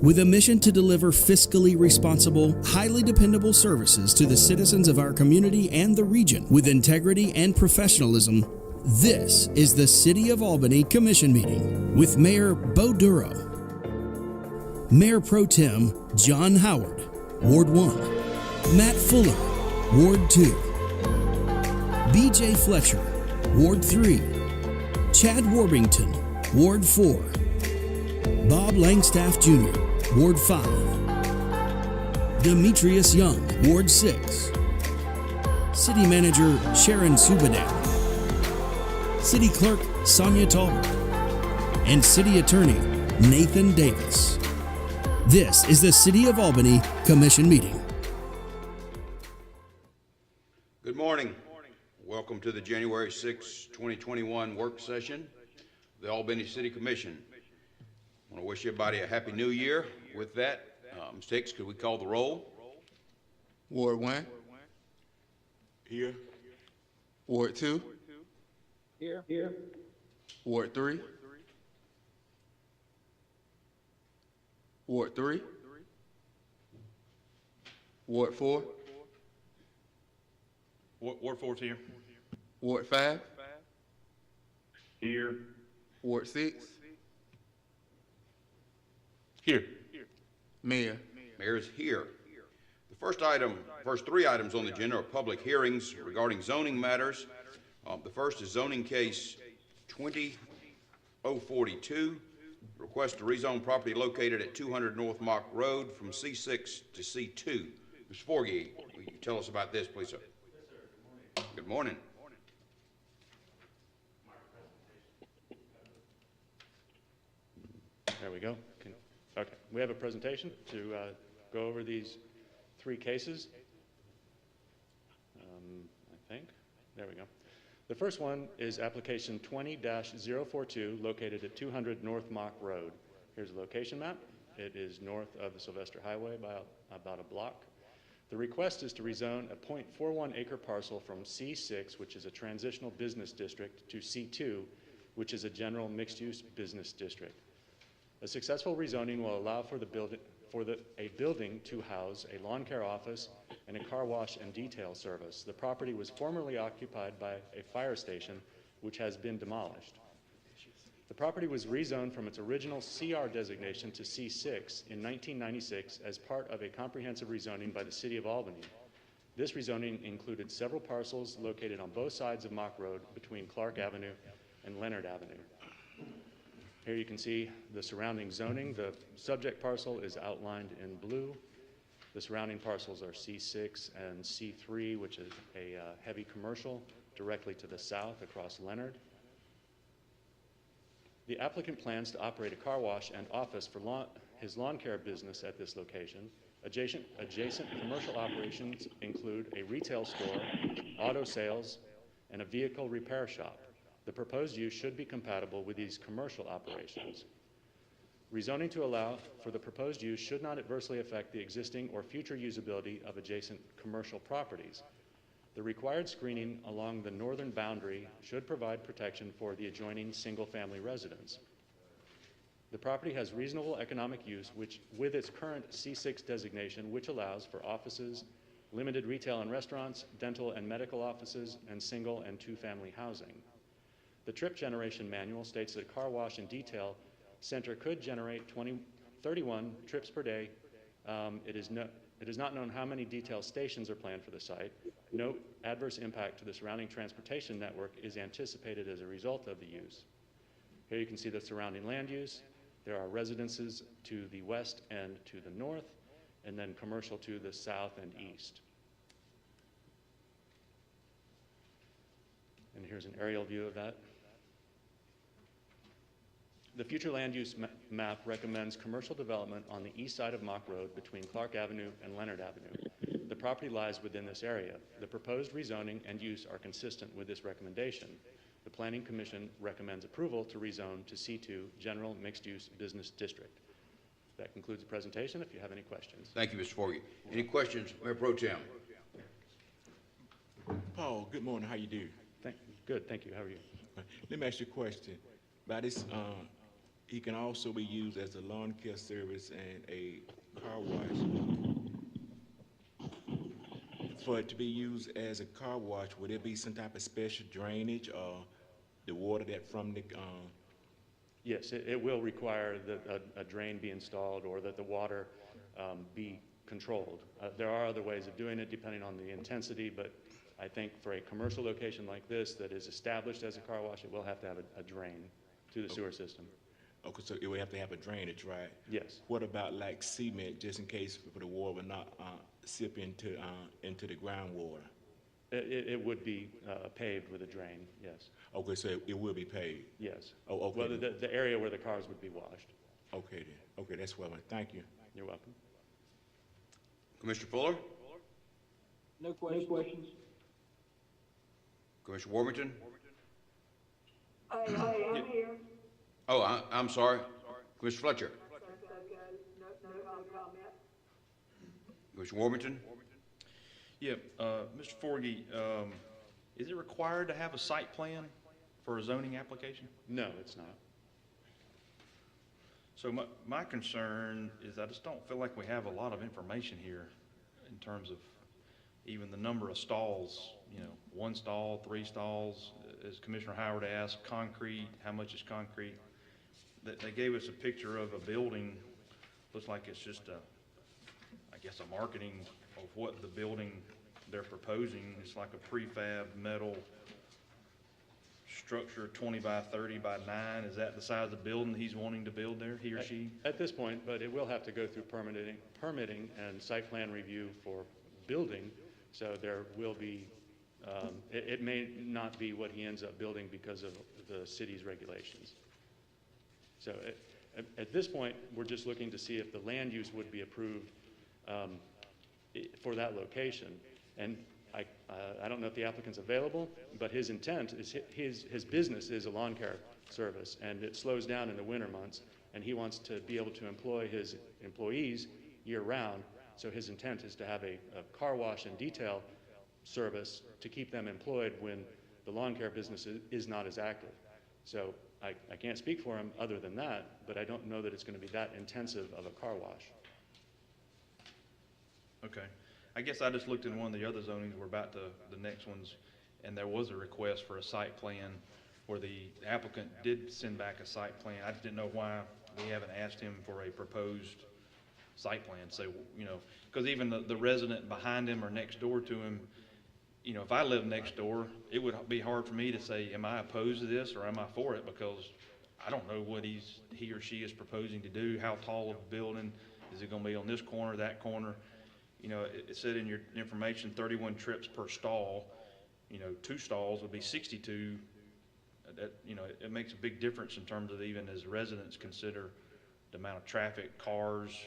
With a mission to deliver fiscally responsible, highly dependable services to the citizens of our community and the region with integrity and professionalism, this is the City of Albany Commission Meeting with Mayor Bo Duro, Mayor Pro Tem John Howard, Ward 1, Matt Fuller, Ward 2, BJ Fletcher, Ward 3, Chad Warbington, Ward 4, Bob Langstaff Jr., Ward 5, Demetrius Young, Ward 6, City Manager Sharon Subadam, City Clerk Sonia Talbert, and City Attorney Nathan Davis. This is the City of Albany Commission Meeting. Good morning. Welcome to the January 6, 2021 work session of the Albany City Commission. I want to wish everybody a Happy New Year. With that, Sticks, could we call the roll? Ward 1. Here. Ward 2. Here. Ward 3. Ward 3. Ward 4. Ward 4's here. Ward 5. Here. Ward 6. Here. Mayor. Mayor's here. The first three items on the agenda are public hearings regarding zoning matters. The first is zoning case 20042, request to rezone property located at 200 North Mock Road from C6 to C2. Mr. Forgey, will you tell us about this, please, sir? Yes, sir. Good morning. There we go. Okay, we have a presentation to go over these three cases. I think. There we go. The first one is application 20-042, located at 200 North Mock Road. Here's a location map. It is north of the Sylvester Highway by about a block. The request is to rezone a 0.41 acre parcel from C6, which is a transitional business district, to C2, which is a general mixed-use business district. A successful rezoning will allow for a building to house a lawn care office and a car wash and detail service. The property was formerly occupied by a fire station, which has been demolished. The property was rezoned from its original CR designation to C6 in 1996 as part of a comprehensive rezoning by the City of Albany. This rezoning included several parcels located on both sides of Mock Road between Clark Avenue and Leonard Avenue. Here you can see the surrounding zoning. The subject parcel is outlined in blue. The surrounding parcels are C6 and C3, which is a heavy commercial directly to the south across Leonard. The applicant plans to operate a car wash and office for his lawn care business at this location. Adjacent commercial operations include a retail store, auto sales, and a vehicle repair shop. The proposed use should be compatible with these commercial operations. Rezoning to allow for the proposed use should not adversely affect the existing or future usability of adjacent commercial properties. The required screening along the northern boundary should provide protection for the adjoining single-family residence. The property has reasonable economic use with its current C6 designation, which allows for offices, limited retail and restaurants, dental and medical offices, and single and two-family housing. The trip generation manual states that a car wash and detail center could generate 31 trips per day. It is not known how many detail stations are planned for the site. No adverse impact to the surrounding transportation network is anticipated as a result of the use. Here you can see the surrounding land use. There are residences to the west and to the north, and then commercial to the south and east. And here's an aerial view of that. The future land use map recommends commercial development on the east side of Mock Road between Clark Avenue and Leonard Avenue. The property lies within this area. The proposed rezoning and use are consistent with this recommendation. The Planning Commission recommends approval to rezone to C2 General Mixed Use Business District. That concludes the presentation. If you have any questions. Thank you, Mr. Forgey. Any questions, Mayor Pro Tem? Paul, good morning. How you do? Good, thank you. How are you? Let me ask you a question. By this He can also be used as a lawn care service and a car wash. For it to be used as a car wash, would there be some type of special drainage or the water that from the, Yes, it will require that a drain be installed or that the water be controlled. There are other ways of doing it depending on the intensity, but I think for a commercial location like this that is established as a car wash, it will have to have a drain to the sewer system. okay, so it would have to have a drainage, right? Yes. What about like cement, just in case for the water would not sip into the groundwater? It would be paved with a drain, yes. Okay, so it will be paid. Yes. Oh, okay. Well, the area where the cars would be washed. Okay then. Okay, that's what I want. Thank you. You're welcome. Commissioner Fuller? No questions. Commissioner Warmington? I'm here. Oh, I'm sorry. Commissioner Fletcher? That's okay. No comment. Commissioner Warmington? Yeah, Mr. Forgy, is it required to have a site plan for a zoning application? No, it's not. So my concern is I just don't feel like we have a lot of information here in terms of even the number of stalls, you know, 1 stall, 3 stalls, as Commissioner Howard asked, concrete, how much is concrete? They gave us a picture of a building, looks like it's just I guess a marketing of what the building they're proposing. It's like a prefab metal structure, 20 by 30 by 9. Is that the size of the building he's wanting to build there, he or she? At this point, but it will have to go through permitting and site plan review for building. So there will be, it may not be what he ends up building because of the city's regulations. So at this point, we're just looking to see if the land use would be approved for that location. And I don't know if the applicant's available, but his intent is his business is a lawn care service, and it slows down in the winter months, and he wants to be able to employ his employees year-round. So his intent is to have a car wash and detail service to keep them employed when the lawn care business is not as active. So I can't speak for him other than that, but I don't know that it's going to be that intensive of a car wash. Okay. I guess I just looked in one of the other zonings, we're about to the next ones, and there was a request for a site plan where the applicant did send back a site plan. I just didn't know why we haven't asked him for a proposed site plan. So, you know, because even the resident behind him or next door to him, you know, if I lived next door, it would be hard for me to say, am I opposed to this or am I for it? Because I don't know what he or she is proposing to do. How tall of a building? Is it going to be on this corner, that corner? You know, it said in your information 31 trips per stall. You know, 2 stalls would be 62. That, you know, it makes a big difference in terms of even as residents consider the amount of traffic, cars,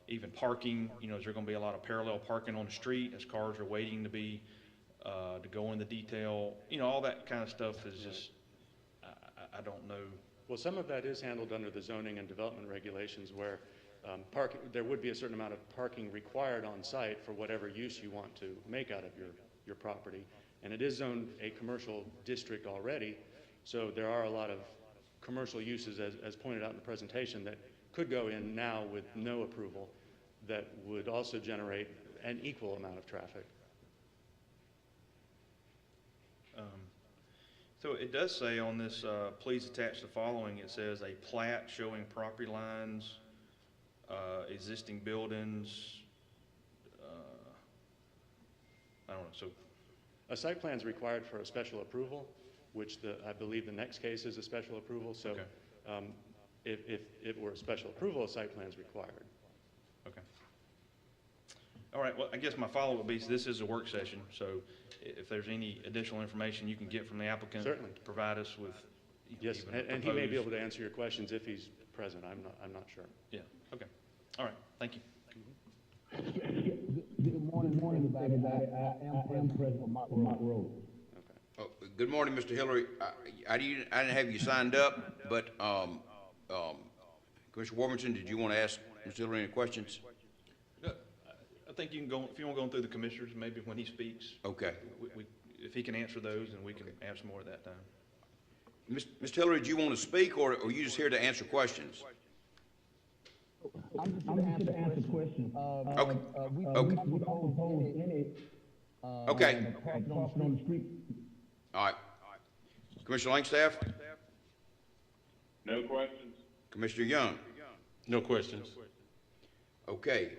even parking. You know, is there going to be a lot of parallel parking on the street as cars are waiting to be to go in the detail? You know, all that kind of stuff is just I don't know. Well, some of that is handled under the zoning and development regulations where there would be a certain amount of parking required on site for whatever use you want to make out of your property. And it is zoned a commercial district already, so there are a lot of commercial uses, as pointed out in the presentation, that could go in now with no approval that would also generate an equal amount of traffic. So it does say on this, please attach the following. It says a plat showing property lines, existing buildings, I don't know, so. A site plan is required for a special approval, which I believe the next case is a special approval. So Okay. if it were a special approval, a site plan is required. Okay. All right, well, I guess my follow-up would be, this is a work session, so if there's any additional information you can get from the applicant. Certainly. To provide us with. Yes, even a and he may be proposed- able to answer your questions if he's present. I'm not sure. Yeah, okay. All right, thank you. Good morning, everybody. I am President Mott Road. Oh, good morning, Mr. Hillary. I didn't have you signed up, but Commissioner Warmington, did you want to ask Mr. Hillary any questions? I think you can go, if you want to go through the commissioners, maybe when he speaks. Okay. If he can answer those, then we can answer more at that time. Mr. Hillary, do you want to speak, or are you just here to answer questions? I'm just here to answer questions. Okay. We Okay. don't propose any, Okay. parking on the street. All right. Commissioner Langstaff? No questions? Commissioner Young? No questions. Okay,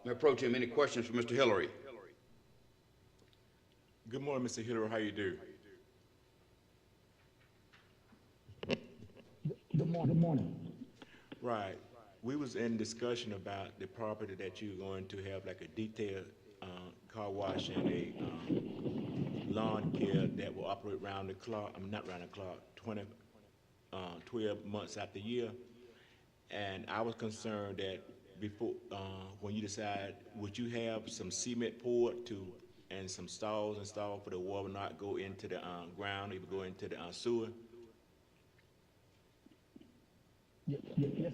Mayor Pro Tem, any questions for Mr. Hillary? Good morning, Mr. Hillary, how you do? Good morning. Right. We was in discussion about the property that you're going to have like a detailed, car wash and a, lawn care that will operate round the clock, not round the clock, 12 months out the year. And I was concerned that before, when you decide, would you have some cement poured and some stalls installed for the water not go into the, ground, even go into the, sewer? Yes,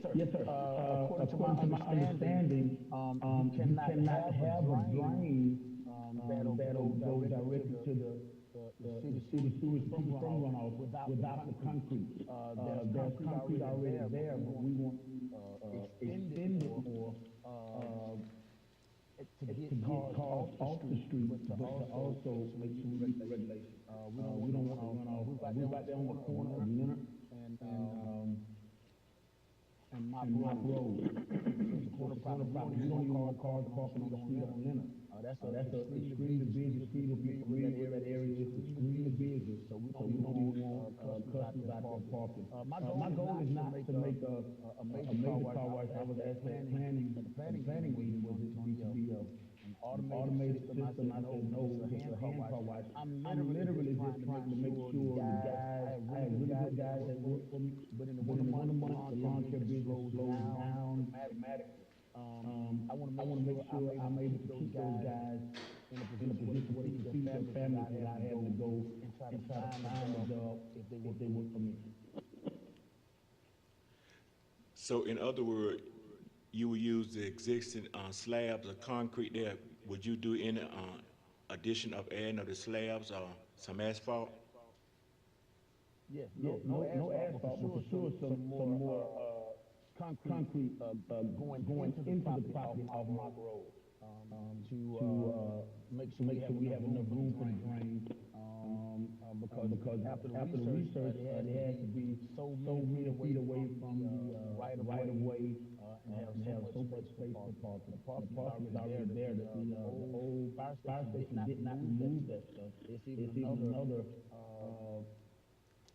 sir. Yes, sir. According to my understanding, you cannot have a drain, that'll go directly to the city sewage from runoff without the concrete. There's concrete already there, but we want, extend it more, to get cars off the street, but to also make sure we meet the regulations. We don't want to run off, we're right there on the corner of Leonard and Mott Road. It's a corner property. We don't even want cars parking on the street on Leonard. That's a extremely busy street. If you're familiar with that area, it's extremely busy. So we don't even want customers out there parking. My goal is not to make a major car wash. I was actually planning meeting was it going to be an automated system. I said, no, it's a hand car wash. I'm literally just trying to make sure the guys, I have really good guys that work for me, but in the winter months, the lawn care business slows down dramatically. I want to make sure I'm able to keep those guys in a position where they can feed their families without having to go and try to find a job if they work for me. So in other words, you will use the existing, slabs of concrete there. Would you do any, addition of adding of the slabs or some asphalt? Yes, no asphalt, but for sure some more concrete going into the property off Mott Road to make sure we have enough room for the drain. Because after the research, it has to be so many feet away from the right of way and have so much space for parking. The parking is already there. The old fire station did not remove that stuff. It's even another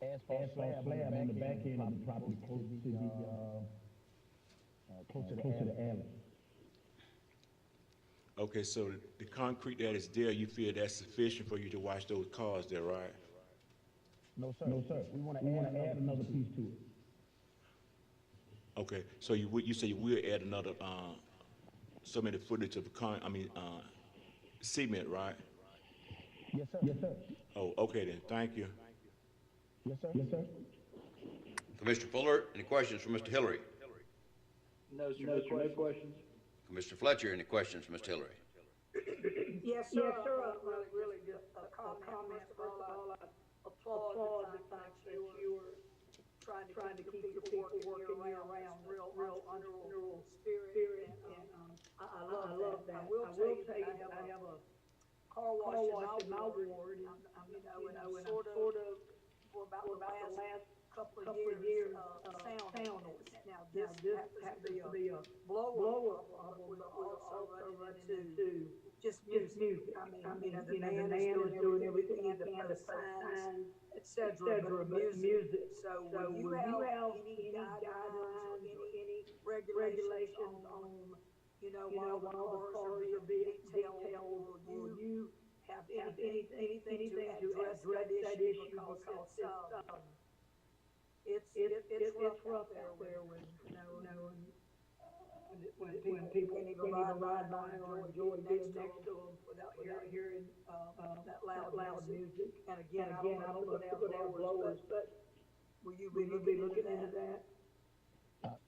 asphalt slab on the back end of the property close to the alley. Okay, so the concrete that is there, you feel that's sufficient for you to wash those cars there, right? No, sir. We want to add another piece to it. Okay, so you say you will add another, so many footage of cement, right? Yes, sir. Yes, sir. Oh, okay then, thank you. Yes, sir. Yes, sir. Commissioner Fuller, any questions for Mr. Hillary? No, sir. No questions. Commissioner Fletcher, any questions for Mr. Hillary? Yes, sir. Really just a comment. First of all, I applaud the fact that you were trying to keep your people working year-round, real entrepreneurial spirit, and I love that. I will tell you that I have a car wash in my ward, and and sort of for about the last couple of years, sound noise. Now, this happens to be a blow-up problem, but also running into just music. I mean, the band is doing everything in the signs, et cetera, but music. So will you have any guidelines or any regulations on, while the cars are being detailed, or you have anything to address that issue, because it's rough out there when, when people can't even ride by or enjoy being next to them without hearing, that loud music. And again, I don't know if they have blowers, but will you be looking into that?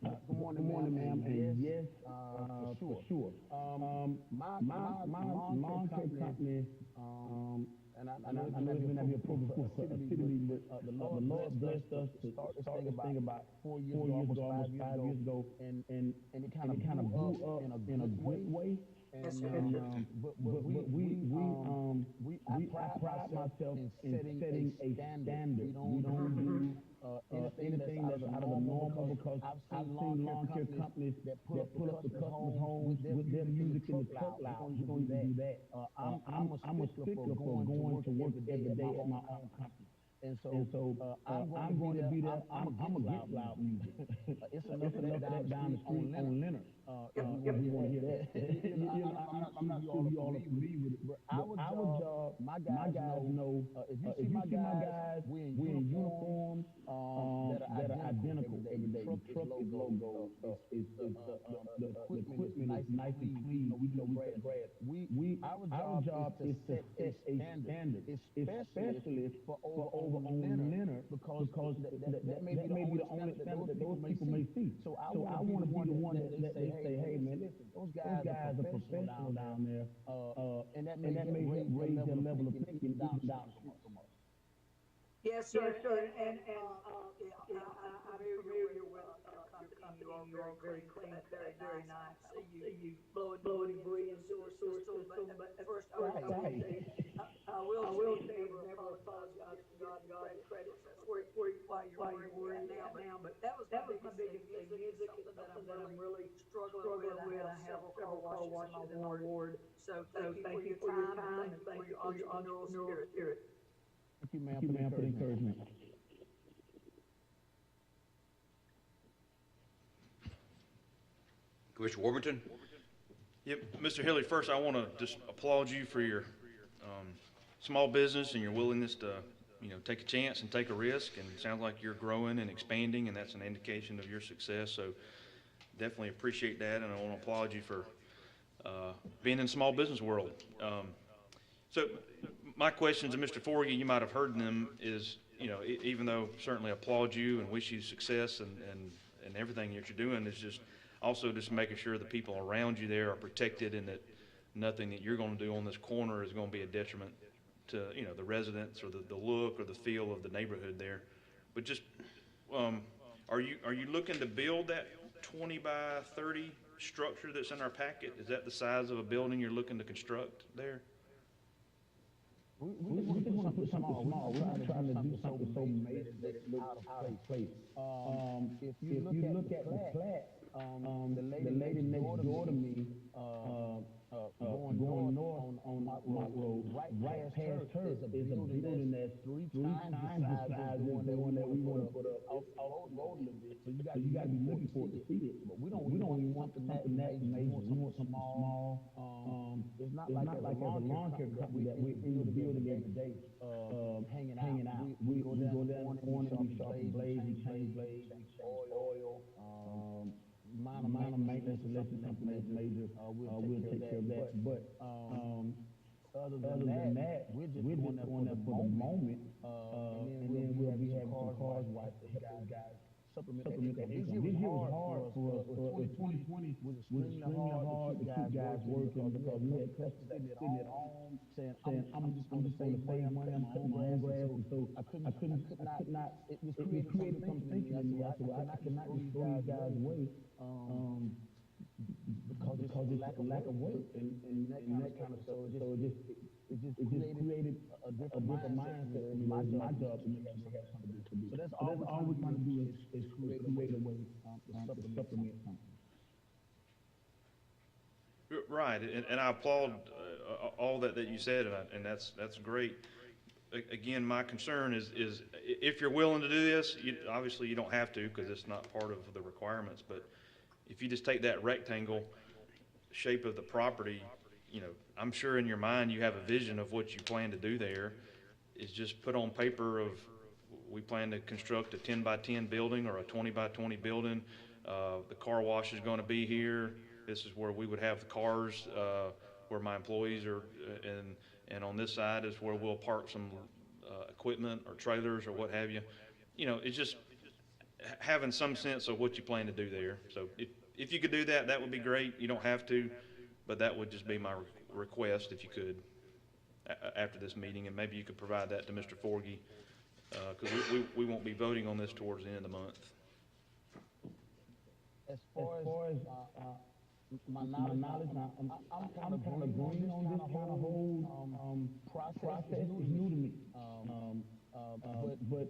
Good morning, ma'am, and yes, for sure. My lawn care company, I know it may not be appropriate for a city meeting, but the Lord blessed us to start this thing about 4 years ago, almost 5 years ago, and it kind of blew up in a great way. And but I pride myself in setting a standard. We don't do anything that's out of the normal, because I've seen lawn care companies that pull up the customers' homes with their music in the truck loud. We don't even do that. I'm a stickler for going to work every day at my own company. And so I'm going to be there. I'm against loud music. It's enough of that down the street on Leonard. If you want to hear that. I'm not sure you all agree with it, but our job, my guys know, if you see my guys, we're in uniform that are identical every day. The truck is logo. The equipment is nice and clean. We say Brad. Our job is to set a standard, especially for over on Leonard, because that may be the only standard that those people may see. So I want to be the one that they say, hey man, listen, those guys are professional down there, and that may help raise their level of thinking down so much. Yes, sir, and yeah, I'm familiar with your company. You're all very clean, very nice. See you blowing debris and sewer systems. But first, I will say never apologize to God credit while you're worrying now. But that was my biggest thing. Music is something that I'm really struggling with. I have several car washes in my ward. So thank you for your time and thank you for your entrepreneurial spirit. Thank you, ma'am, for the encouragement. Commissioner Warburton? Yep, Mr. Hilly, first I want to just applaud you for your small business and your willingness to, take a chance and take a risk. And it sounds like you're growing and expanding, and that's an indication of your success. So definitely appreciate that, and I want to applaud you for being in the small business world. So my questions to Mr. Forgy, you might have heard them, is, even though certainly applaud you and wish you success and everything that you're doing, is just also just making sure the people around you there are protected, and that nothing that you're going to do on this corner is going to be a detriment to, the residents or the look or the feel of the neighborhood there. But just, are you looking to build that 20 by 30 structure that's in our packet? Is that the size of a building you're looking to construct there? We just want to put something small. We're not trying to do something so major that it looks out of place. If you look at the plat, the lady next door to me, going north on Mott Road, right past her is a building that's three times the size of the one that we want to put up off the road a little bit. So you got to be looking for it to see it. But we don't even want something that major. We want something small. It's not like a lawn care company that we're in the building every day, hanging out. We go down the corner, we sharpen blades, we change blades, we change oil. Minor maintenance, unless it's something that's major, we'll take care of that. But other than that, we're just on that for the moment, and then we'll be having some cars wiped to help those guys supplement that income. This year was hard for us. 2020 was extremely hard to keep guys working, because we had customers sitting at home saying, I'm just going to save money, I'm cutting my own grass, and so I could not, it just created some thinking in me. I said, well, I cannot just throw these guys away, because it's lack of work and that kind of stuff. It just created a different mindset. And my job to make sure we have something to do. So that's all we're trying to do is create a way to supplement something. Right, and I applaud all that you said, and that's great. Again, my concern is if you're willing to do this, obviously you don't have to, because it's not part of the requirements, but if you just take that rectangle shape of the property, I'm sure in your mind you have a vision of what you plan to do there. Is just put on paper of, we plan to construct a 10 by 10 building or a 20 by 20 building. The car wash is going to be here. This is where we would have the cars, where my employees are, and on this side is where we'll park some equipment or trailers or what have you. It's just having some sense of what you plan to do there. So if you could do that, that would be great. You don't have to, but that would just be my request if you could. after this meeting, and maybe you could provide that to Mr. Forgy, because we won't be voting on this towards the end of the month. As far as my knowledge, I'm kind of green on this kind of whole process. It's new to me. But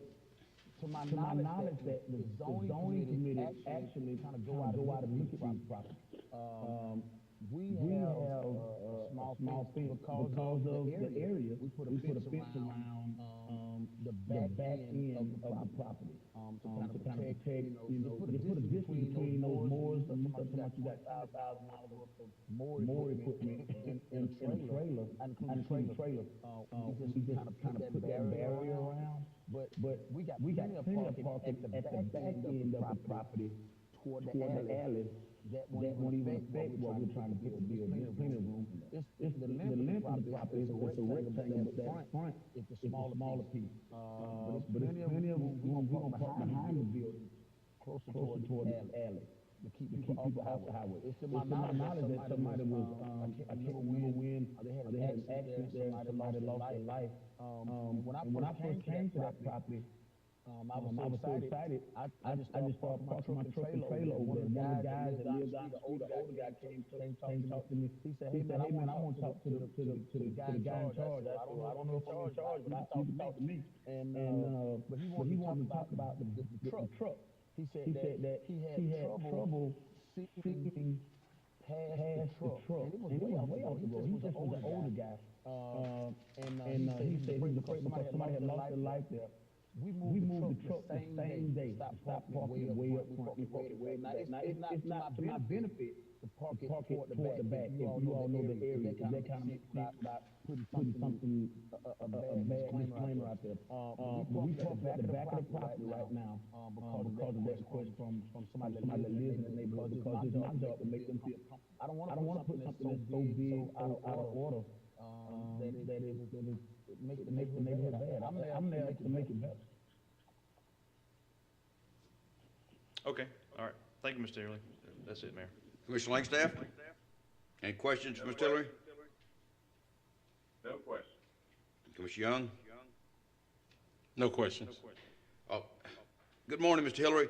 to my knowledge, that the zoning committee actually kind of go out and look at these properties. We have a small fence because of the area. We put a fence around the back end of the property to kind of protect. Just put a distance between those moors. Sometimes you got $5,000 worth of moor equipment in a trailer, unclaimed trailer. We just kind of put that barrier around. But we got plenty of parking at the back end of the property toward the alley. That won't even affect what we're trying to put to build. There's plenty of room. It's the length of the property. It's a rectangle, but that front is the smaller piece. But it's plenty of room. We're gonna park behind the building, closer toward the alley, to keep people off the highway. It's to my knowledge that somebody was, I can't remember when, they had an accident there, somebody lost their life. When I first came to that property, I was so excited. I just started parking my truck and trailer over there. One of the guys that lived down the street, the older guy came to talk to me. He said, "Hey man, I want to talk to the guy in charge. I don't know if I'm in charge, but he talked to me. But he wanted to talk about the truck. He said that he had trouble seeing past the truck. And it was way off the road. He just was an older guy. He said he was afraid because somebody had lost their life there. We moved the truck the same day. Stop parking way up front. We parked it way back. Now, it's not to my benefit to park it toward the back. If you all know the area, that kind of makes sense about putting something, a bad disclaimer out there. But we parked at the back of the property right now because of that request from somebody that lives in the neighborhood, because it's my job to make them feel comfortable. I don't want to put something that's so big, out of order, that it make the neighborhood bad. I'm there to make it better. Okay, all right. Thank you, Mr. Hillary. That's it, Mayor. Commissioner Langstaff? Any questions for Mr. Hillary? No question. Commissioner Young? No questions. Oh, good morning, Mr. Hillary.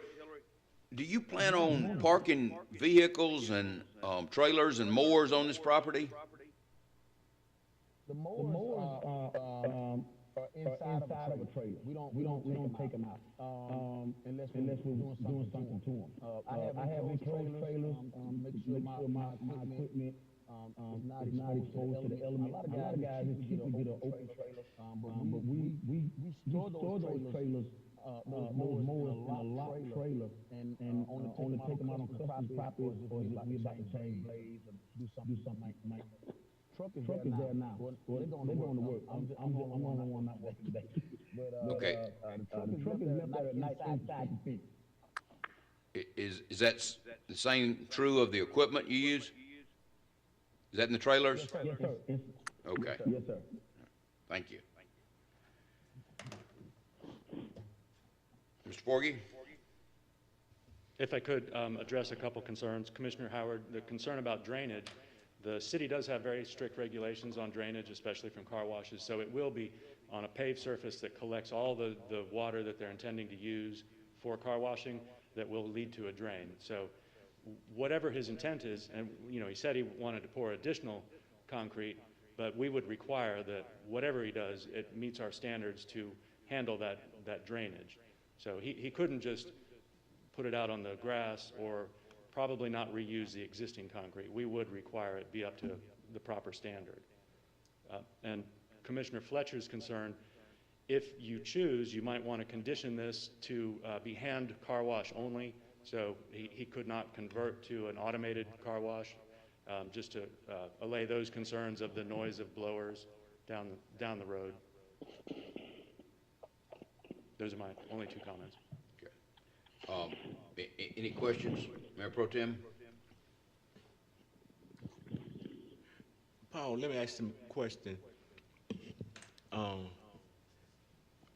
Do you plan on parking vehicles and trailers and mowers on this property? The mowers are inside of a trailer. We don't take them out unless we're doing something to them. I have enclosed trailers, make sure my equipment is not exposed to the elements. A lot of guys just get an open trailer, but we store those trailers, those mowers in a locked trailer, and only take them out on customer's property, or if we about to change blades or do something like that. Truck is there now. They're going to work. I'm the only one not working today. Okay. The truck is left there at night inside the fence. Is that the same true of the equipment you use? Is that in the trailers? Yes, sir. Okay. Yes, sir. Thank you. Mr. Forgy? If I could address a couple concerns. Commissioner Howard, the concern about drainage, the city does have very strict regulations on drainage, especially from car washes, so it will be on a paved surface that collects all the water that they're intending to use for car washing that will lead to a drain. So whatever his intent is, and he said he wanted to pour additional concrete, but we would require that whatever he does, it meets our standards to handle that drainage. So he couldn't just put it out on the grass or probably not reuse the existing concrete. We would require it be up to the proper standard. And Commissioner Fletcher's concern, if you choose, you might want to condition this to be hand car wash only, so he could not convert to an automated car wash, just to allay those concerns of the noise of blowers down the road. Those are my only two comments. Any questions, Mayor Pro Tem? Paul, let me ask some question.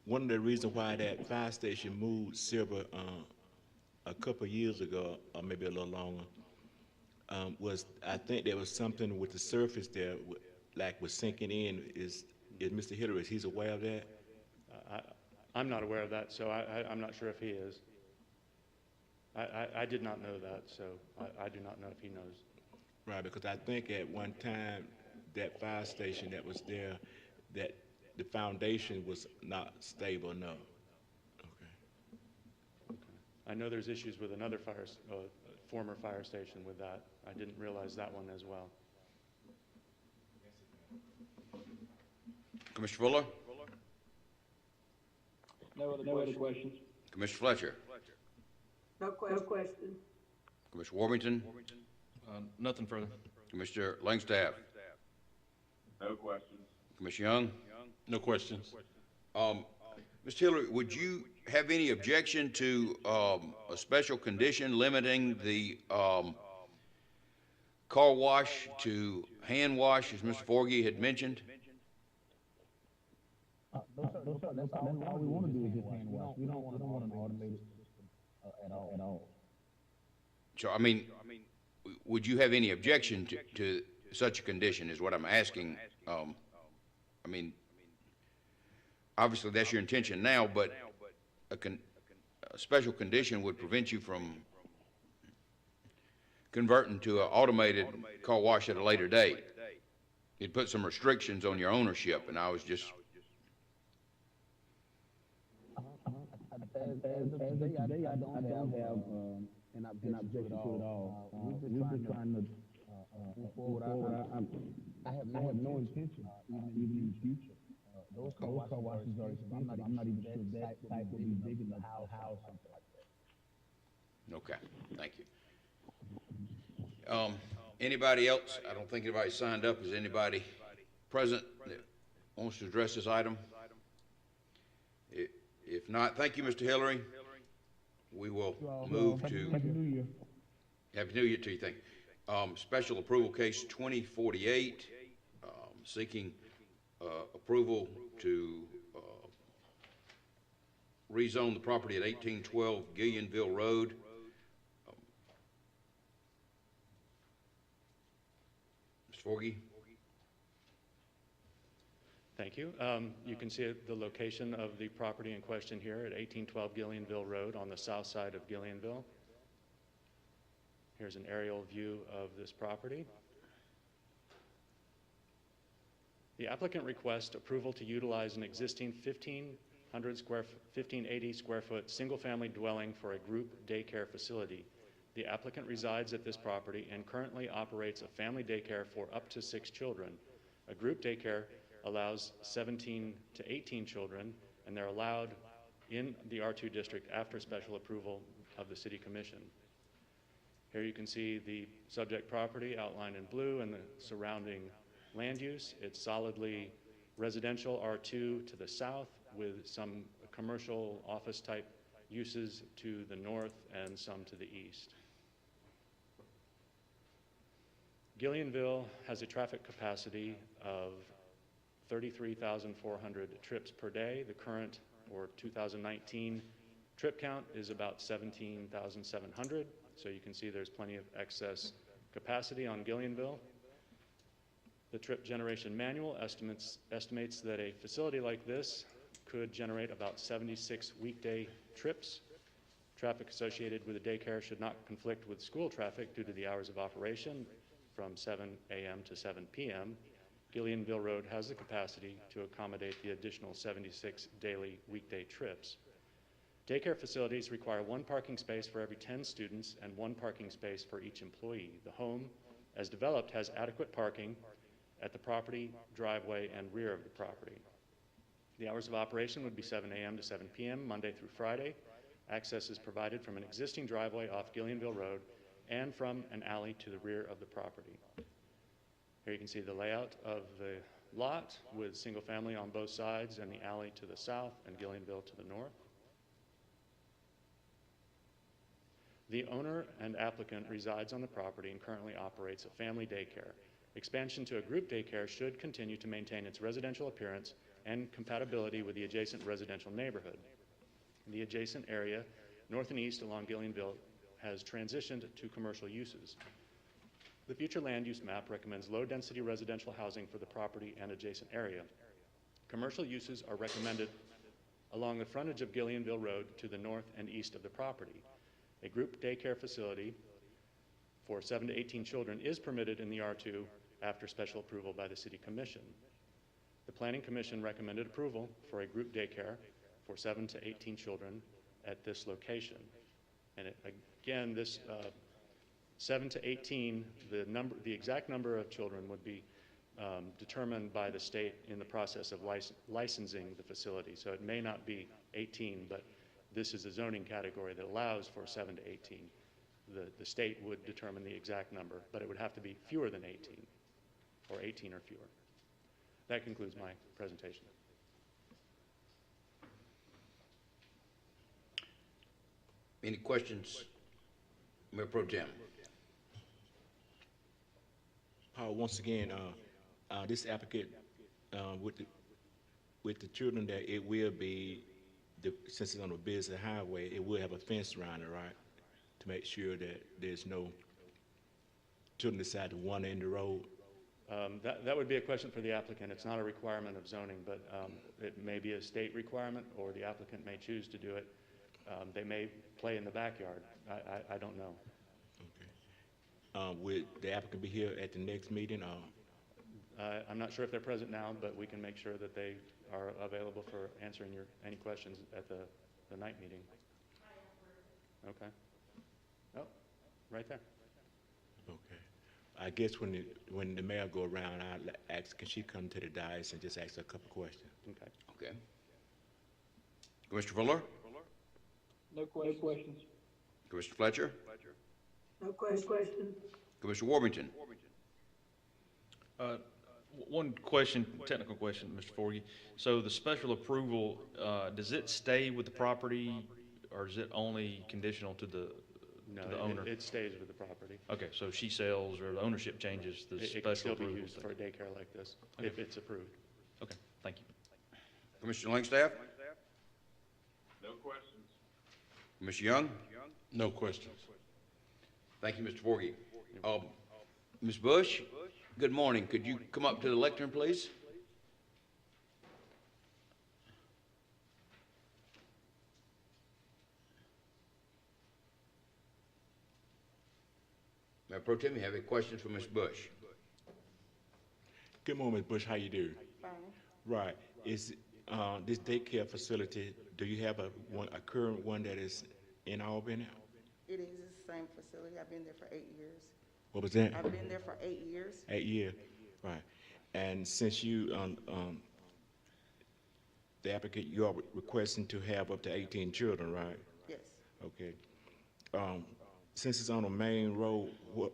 One of the reasons why that fire station moved Silver a couple of years ago, or maybe a little longer, was I think there was something with the surface there, like was sinking in. is Mr. Hillary, he's aware of that? I'm not aware of that, so I'm not sure if he is. I did not know that, so I do not know if he knows. Right, because I think at one time, that fire station that was there, that the foundation was not stable enough. Okay. I know there's issues with another former fire station with that. I didn't realize that one as well. Commissioner Fuller? No other questions. Commissioner Fletcher? No question. Commissioner Worthington? Nothing further. Commissioner Langstaff? No questions. Commissioner Young? No questions. Mr. Hillary, would you have any objection to a special condition limiting the car wash to hand wash, as Mr. Forgy had mentioned? That's all we wanna do is just hand wash. We don't want an automated system, at all. So, I mean, would you have any objection to such a condition is what I'm asking? I mean, obviously that's your intention now, but a special condition would prevent you from converting to an automated car wash at a later date. It'd put some restrictions on your ownership, and I was just... As of today, I don't have an objection to it all. We're just trying to move forward. I have no intention, even in the future. Those car washes are expensive. I'm not even sure that site will be big enough to house something like that. Okay, thank you. Anybody else? I don't think anybody signed up. Is anybody present that wants to address this item? If not, thank you, Mr. Hillary. We will move to... Happy New Year. Happy New Year to you, thank you. Special approval case 2048, seeking approval to rezone the property at 1812 Gillianville Road. Mr. Forgy? Thank you. You can see the location of the property in question here at 1812 Gillianville Road on the south side of Gillianville. Here's an aerial view of this property. The applicant requests approval to utilize an existing 1580 square foot single-family dwelling for a group daycare facility. The applicant resides at this property and currently operates a family daycare for up to 6 children. A group daycare allows 17 to 18 children, and they're allowed in the R2 district after special approval of the City Commission. Here you can see the subject property outlined in blue and the surrounding land use. It's solidly residential R2 to the south with some commercial office type uses to the north and some to the east. Gillianville has a traffic capacity of 33,400 trips per day. The current, or 2019, trip count is about 17,700. So you can see there's plenty of excess capacity on Gillianville. The trip generation manual estimates that a facility like this could generate about 76 weekday trips. Traffic associated with the daycare should not conflict with school traffic due to the hours of operation from 7 a.m. to 7 p.m. Gillianville Road has the capacity to accommodate the additional 76 daily weekday trips. Daycare facilities require 1 parking space for every 10 students and 1 parking space for each employee. The home, as developed, has adequate parking at the property, driveway, and rear of the property. The hours of operation would be 7 a.m. to 7 p.m., Monday through Friday. Access is provided from an existing driveway off Gillianville Road and from an alley to the rear of the property. Here you can see the layout of the lot with single family on both sides and the alley to the south and Gillianville to the north. The owner and applicant resides on the property and currently operates a family daycare. Expansion to a group daycare should continue to maintain its residential appearance and compatibility with the adjacent residential neighborhood. The adjacent area, north and east along Gillianville, has transitioned to commercial uses. The future land use map recommends low-density residential housing for the property and adjacent area. Commercial uses are recommended along the frontage of Gillianville Road to the north and east of the property. A group daycare facility for 7 to 18 children is permitted in the R2 after special approval by the City Commission. The Planning Commission recommended approval for a group daycare for 7 to 18 children at this location. And again, this 7 to 18, the exact number of children would be determined by the state in the process of licensing the facility. So it may not be 18, but this is a zoning category that allows for 7 to 18. The state would determine the exact number, but it would have to be fewer than 18, or 18 or fewer. That concludes my presentation. Any questions, Mayor Pro Tem? Once again, this applicant, with the children, that it will be, since it's on a busy highway, it will have a fence around it, right? To make sure that there's no children decide to wander in the road. That would be a question for the applicant. It's not a requirement of zoning, but it may be a state requirement, or the applicant may choose to do it. They may play in the backyard. I don't know. Okay. Would the applicant be here at the next meeting? I'm not sure if they're present now, but we can make sure that they are available for answering any questions at the night meeting. Okay. Oh, right there. Okay. I guess when the mayor go around, I'll ask, can she come to the dais and just ask her a couple questions? Okay. Okay. Commissioner Fuller? No questions. Commissioner Fletcher? No question. Commissioner Warmington? One question, technical question, Mr. Forgy. So the special approval, does it stay with the property, or is it only conditional to the owner? It stays with the property. Okay, so if she sells or the ownership changes, the It can special still be approval used stays. for a daycare like this, Okay. if it's approved. Okay, thank you. Commissioner Langstaff? No questions. Commissioner Young? No questions. Thank you, Mr. Forgy. Ms. Bush, good morning. Could you come up to the lectern, please? Mayor Pro Tem, you have any questions for Ms. Bush? Good morning, Ms. Bush. How you do? Fine. Right. Is this daycare facility, do you have a current one that is in Albany? It is the same facility. I've been there for 8 years. What was that? I've been there for 8 years. 8 years. Right. And since you, the applicant, you are requesting to have up to 18 children, right? Yes. Okay. Since it's on a main road, what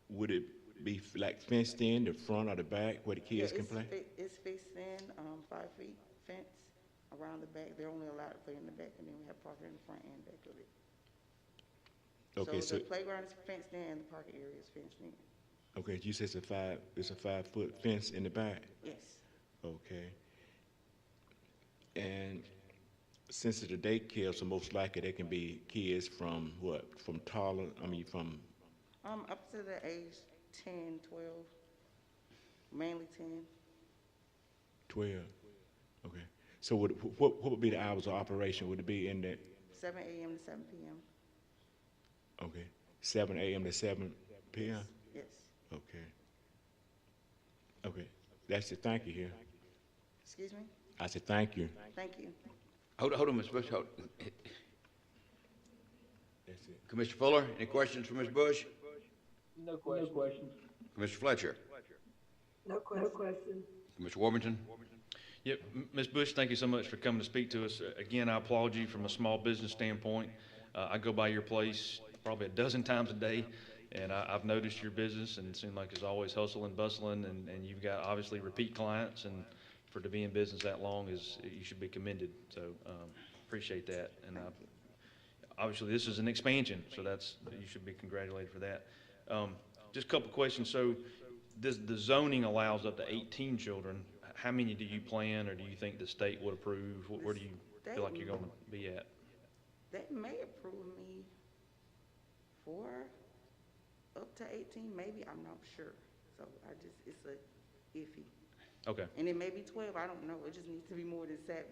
would it be like fenced in, the front or the back, where the kids can play? It's fenced in, 5 feet fence around the back. They're only allowed to play in the back, and then we have parking in the front and back of it. Okay, So the playground is fenced in, and the parking area is fenced in. okay, you said it's a 5-foot fence in the back? Yes. Okay. And since it's a daycare, so most likely there can be kids from what? From Up to the age 10, 12, mainly 10. 12? Okay. So what would be the hours of operation? Would it be in the, 7 a.m. to 7 p.m. okay, 7 a.m. to 7 p.m.? Yes. Okay. Okay. That's it. Thank you here. Excuse me? I said thank you. Thank you. Hold on, Ms. Bush. Hold. That's it. Commissioner Fuller, any questions for Ms. Bush? No questions. Commissioner Fletcher? No question. Commissioner Warmington? Yep, Ms. Bush, thank you so much for coming to speak to us. Again, I applaud you from a small business standpoint. I go by your place probably a dozen times a day, and I've noticed your business, and it seems like it's always hustle and bustling, and you've got obviously repeat clients, and for to be in business that long you should be commended. So appreciate that, and obviously this is an expansion, so you should be congratulated for that. Just a couple questions. So the zoning allows up to 18 children. How many do you plan, or do you think the state would approve? Where do you feel like you're going to be at? They may approve me for up to 18, maybe, I'm not sure. So it's a iffy. Okay, And it may be 12, I don't know, it just needs to be more than 7.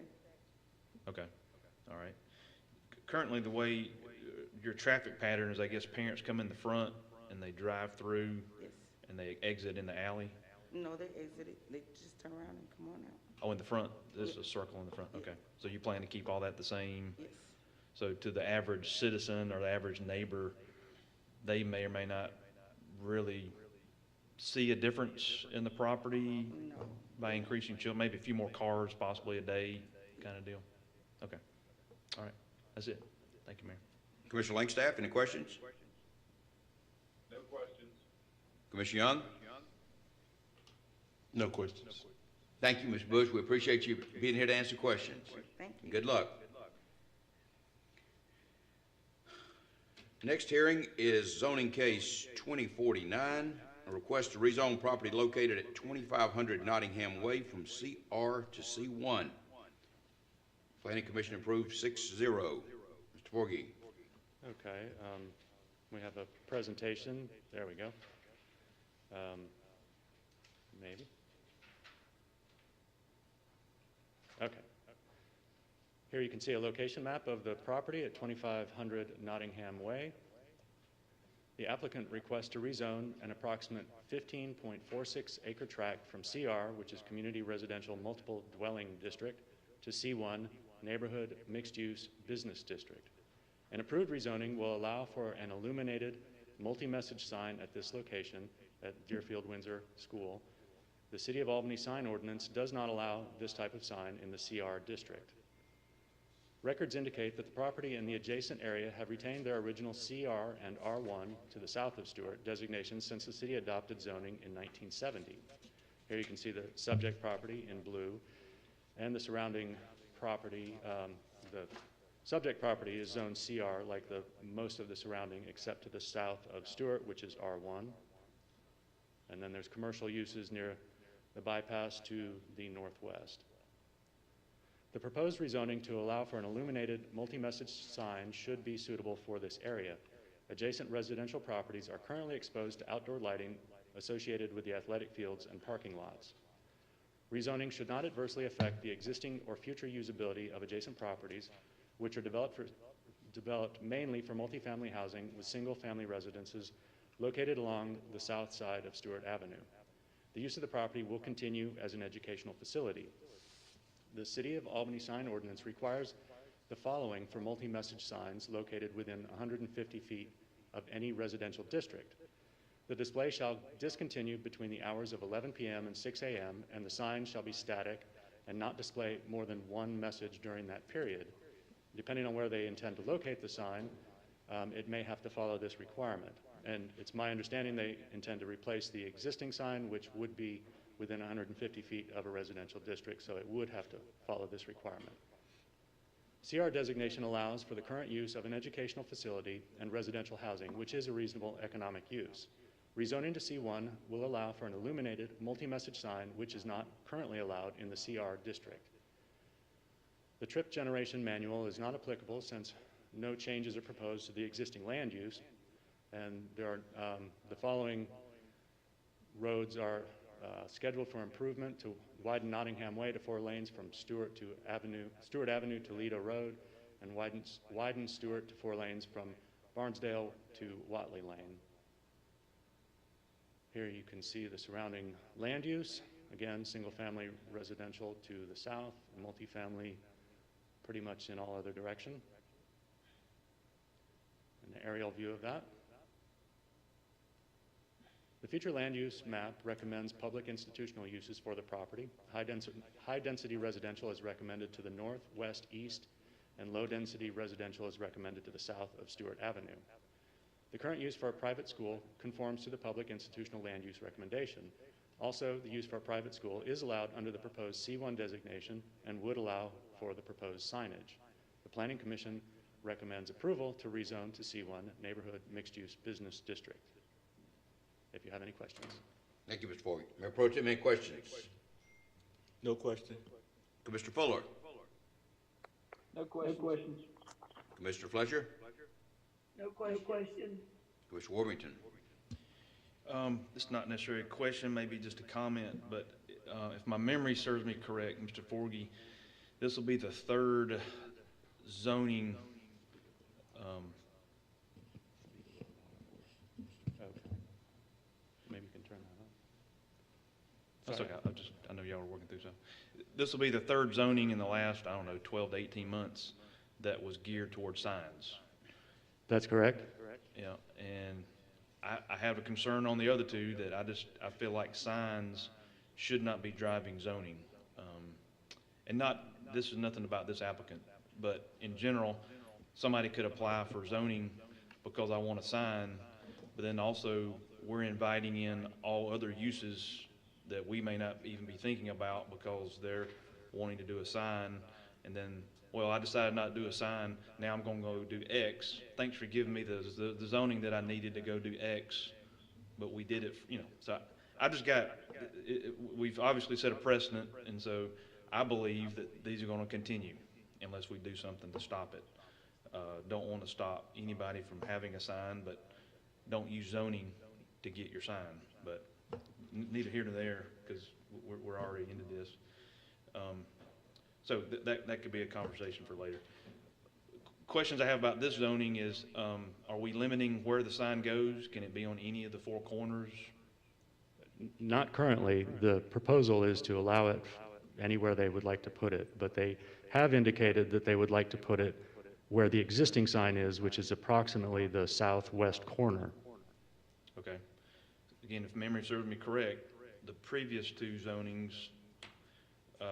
okay, all right. Currently, the way your traffic pattern is, I guess parents come in the front and they drive through Yes. and they exit in the alley? No, they exited, they just turn around and come on out. Oh, in the front, there's a circle in the front, okay. So you plan to keep all that the same? Yes. So to the average citizen or the average neighbor, they may or may not really see a difference in the property No. by increasing maybe a few more cars possibly a day kind of deal? Okay, all right, that's it. Thank you, Mayor. Commissioner Langstaff, any questions? No questions. Commissioner Young? No questions. Thank you, Ms. Bush. We appreciate you being here to answer questions. Thank you. Good luck. Next hearing is zoning case 2049, a request to rezone property located at 2500 Nottingham Way from CR to C1. Planning Commission approved 6-0. Mr. Forgy. Okay, we have a presentation. There we go. Maybe. Okay. Here you can see a location map of the property at 2500 Nottingham Way. The applicant requests to rezone an approximate 15.46 acre tract from CR, which is Community Residential Multiple Dwelling District, to C1, Neighborhood Mixed Use Business District. An approved rezoning will allow for an illuminated multi-message sign at this location at Deerfield Windsor School. The City of Albany sign ordinance does not allow this type of sign in the CR district. Records indicate that the property and the adjacent area have retained their original CR and R1 to the south of Stewart designations since the city adopted zoning in 1970. Here you can see the subject property in blue and the surrounding property. The subject property is zoned CR like most of the surrounding except to the south of Stewart, which is R1. And then there's commercial uses near the bypass to the northwest. The proposed rezoning to allow for an illuminated multi-message sign should be suitable for this area. Adjacent residential properties are currently exposed to outdoor lighting associated with the athletic fields and parking lots. Rezoning should not adversely affect the existing or future usability of adjacent properties, which are developed mainly for multifamily housing with single-family residences located along the south side of Stewart Avenue. The use of the property will continue as an educational facility. The City of Albany sign ordinance requires the following for multi-message signs located within 150 feet of any residential district. The display shall discontinue between the hours of 11 p.m. and 6 a.m., and the sign shall be static and not display more than one message during that period. Depending on where they intend to locate the sign, it may have to follow this requirement. And it's my understanding they intend to replace the existing sign, which would be within 150 feet of a residential district, so it would have to follow this requirement. CR designation allows for the current use of an educational facility and residential housing, which is a reasonable economic use. Rezoning to C1 will allow for an illuminated multi-message sign, which is not currently allowed in the CR district. The trip generation manual is not applicable since no changes are proposed to the existing land use, and there are the following roads are scheduled for improvement to widen Nottingham Way to 4 lanes from Stewart Avenue to Lido Road, and widen Stewart to 4 lanes from Barnesdale to Watley Lane. Here you can see the surrounding land use. Again, single-family residential to the south, multifamily pretty much in all other direction. An aerial view of that. The future land use map recommends public institutional uses for the property. High-density residential is recommended to the north, west, east, and low-density residential is recommended to the south of Stewart Avenue. The current use for a private school conforms to the public institutional land use recommendation. Also, the use for a private school is allowed under the proposed C1 designation and would allow for the proposed signage. The Planning Commission recommends approval to rezone to C1 Neighborhood Mixed Use Business District. If you have any questions. Thank you, Mr. Forgy. Mayor Pro Tem, any questions? No question. Commissioner Fuller? No questions. Commissioner Fletcher? No question. Commissioner Worthington? It's not necessarily a question, maybe just a comment, but if my memory serves me correct, Mr. Forgy, this will be the third zoning, Okay. Maybe you can turn that on. that's Sorry. okay, I know y'all are working through something. This will be the third zoning in the last, I don't know, 12 to 18 months that was geared towards signs. That's correct. Yeah, and I have a concern on the other two that I feel like signs should not be driving zoning. And this is nothing about this applicant, but in general, somebody could apply for zoning because I want a sign, but then also we're inviting in all other uses that we may not even be thinking about because they're wanting to do a sign, and then, well, I decided not to do a sign, now I'm gonna go do X. Thanks for giving me the zoning that I needed to go do X, but we did it, so I just got, we've obviously set a precedent, and so I believe that these are gonna continue unless we do something to stop it. Don't wanna stop anybody from having a sign, but don't use zoning to get your sign, but neither here nor there, because we're already into this. So that could be a conversation for later. Questions I have about this zoning is, are we limiting where the sign goes? Can it be on any of the four corners? Not currently. The proposal is to allow it anywhere they would like to put it, but they have indicated that they would like to put it where the existing sign is, which is approximately the southwest corner. Okay. Again, if memory serves me correct, the previous two zonings,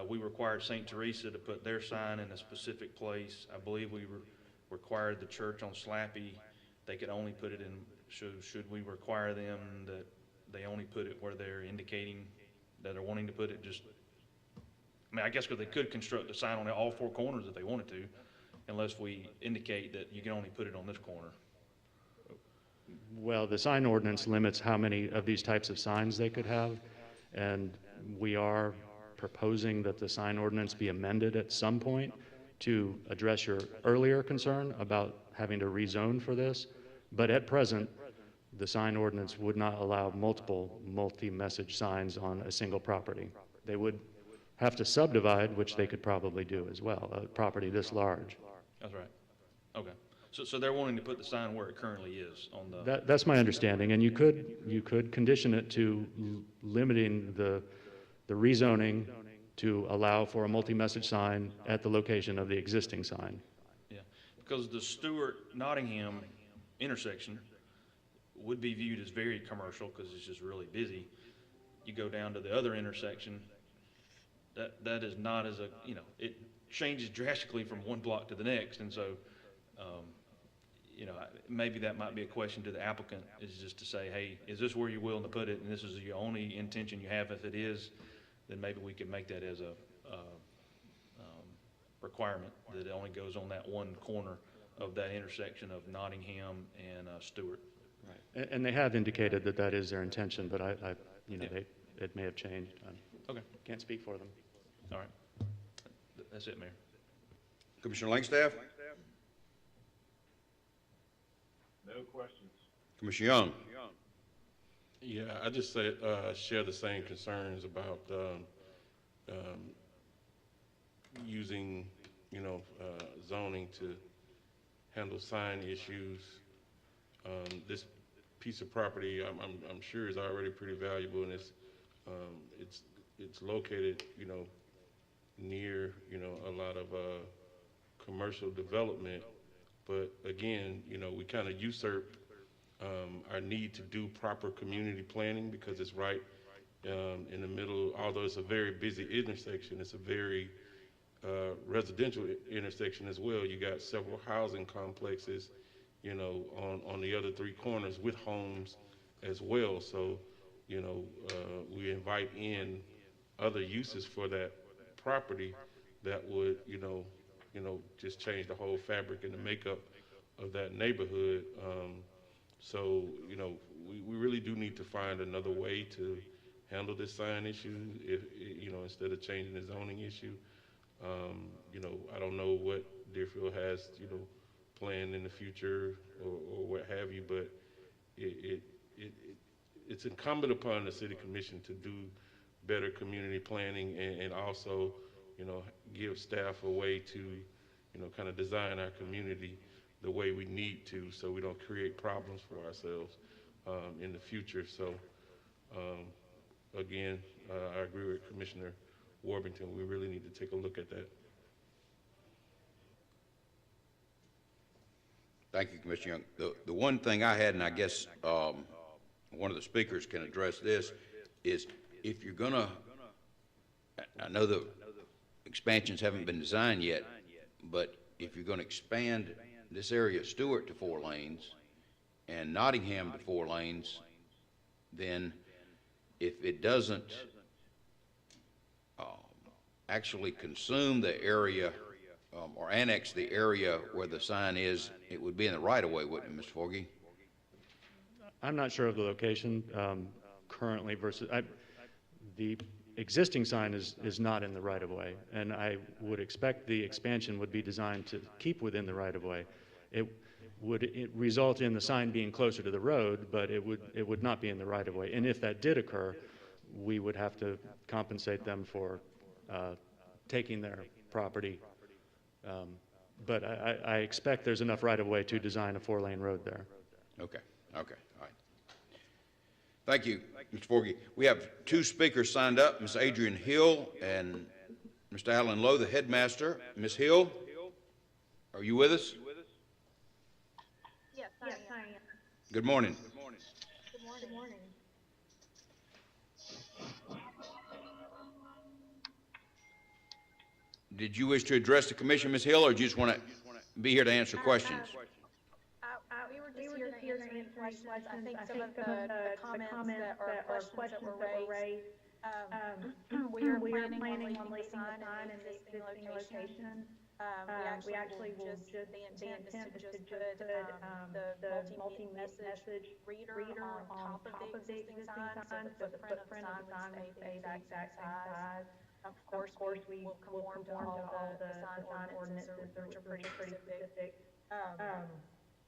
we required St. Teresa to put their sign in a specific place. I believe we required the church on Slappy, they could only put it in, should we require them that they only put it where they're indicating that they're wanting to put it? Just, I mean, I guess because they could construct a sign on all four corners if they wanted to, unless we indicate that you can only put it on this corner. Well, the sign ordinance limits how many of these types of signs they could have, and we are proposing that the sign ordinance be amended at some point to address your earlier concern about having to rezone for this. But at present, the sign ordinance would not allow multiple multi-message signs on a single property. They would have to subdivide, which they could probably do as well, a property this large. That's right. Okay. So they're wanting to put the sign where it currently is on the. That's my understanding, and you could condition it to limiting the rezoning to allow for a multi-message sign at the location of the existing sign. Yeah, because the Stewart-Nottingham intersection would be viewed as very commercial because it's just really busy. You go down to the other intersection, that is not as it changes drastically from one block to the next, and so, maybe that might be a question to the applicant, is just to say, hey, is this where you're willing to put it, and this is the only intention you have? If it is, then maybe we could make that as a requirement, that it only goes on that one corner of that intersection of Nottingham and Stewart. Right. And they have indicated that that is their intention, but it may have changed. Okay. Can't speak for them. All right. That's it, Mayor. Commissioner Langstaff? No questions. Commissioner Young? Yeah, I just share the same concerns about using, zoning to handle sign issues. This piece of property, I'm sure, is already pretty valuable, and it's located, near, a lot of commercial development. But again, we kind of usurp our need to do proper community planning because it's right in the middle. Although it's a very busy intersection, it's a very residential intersection as well. You got several housing complexes, on the other three corners with homes as well. So, we invite in other uses for that property that would, just change the whole fabric and the makeup of that neighborhood. So, we really do need to find another way to handle this sign issue, instead of changing the zoning issue. I don't know what Deerfield has, planned in the future or what have you, but it's incumbent upon the city commission to do better community planning and also, you know, give staff a way to, you know, kind of design our community the way we need to so we don't create problems for ourselves in the future. So again, I agree with Commissioner Warbington. We really need to take a look at that. Thank you, Commissioner Young. The one thing I had, and I guess one of the speakers can address this, is if you're gonna, I know the expansions haven't been designed yet, but if you're gonna expand this area of Stewart to 4 lanes and Nottingham to 4 lanes, then if it doesn't actually consume the area or annex the area where the sign is, it would be in the right-of-way, wouldn't it, Mr. Forgy? I'm not sure of the location currently versus, the existing sign is not in the right-of-way, and I would expect the expansion would be designed to keep within the right-of-way. It would result in the sign being closer to the road, but it would not be in the right-of-way. And if that did occur, we would have to compensate them for taking their property. But I expect there's enough right-of-way to design a 4-lane road there. Okay, all right. Thank you, Mr. Forgy. We have 2 speakers signed up, Ms. Adrian Hill and Mr. Alan Lowe, the headmaster. Ms. Hill, are you with us? Yes, I am. Good morning. Good morning. Did you wish to address the commission, Ms. Hill, or do you just want to be here to answer questions? We were just here to answer any questions. I think some of the comments that are questions that were raised, we are planning on leaving the sign in the existing location. We actually will just, the intent is to just put the multi-message reader on top of the existing sign, so the footprint of the sign will stay the exact same size. Of course, we will conform to all the sign ordinances, which are pretty specific.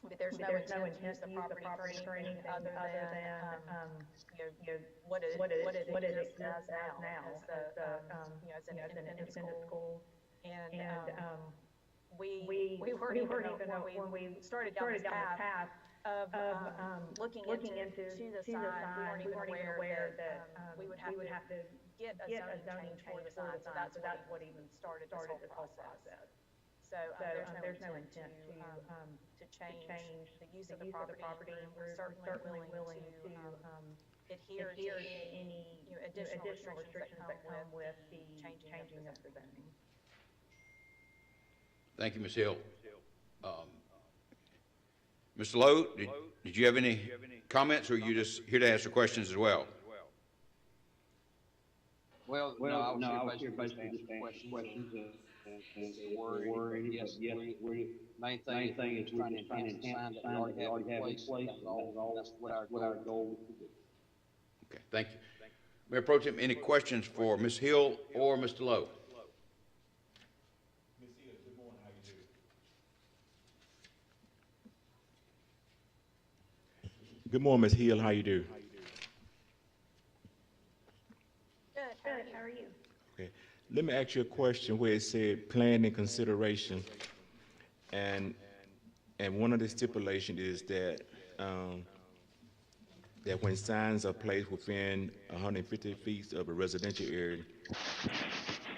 But there's no intent to use the property for anything other than, what it exists as now, as an independent school. And we weren't even, when we started down this path of looking into the sign, we weren't even aware that we would have to get a zoning change for the sign. So that's what even started this whole process. So there's no intent to change the use of the property, and we're certainly willing to adhere to any additional restrictions that come with the changing of the zoning. Thank you, Ms. Hill. Mr. Lowe, did you have any comments, or are you just here to answer questions as well? Well, no, I was here basically just to answer questions and worry. Yes, main thing is we're just trying to enhance the sign that we already have in place. That's what our goal is to do. Okay, thank you. Mayor Pro Tem, any questions for Ms. Hill or Mr. Lowe? Ms. Hill, good morning, how you doing? Good morning, Ms. Hill, how you do? Good, how are you? Okay, let me ask you a question where it said plan and consideration, and one of the stipulations is that that when signs are placed within 150 feet of a residential area,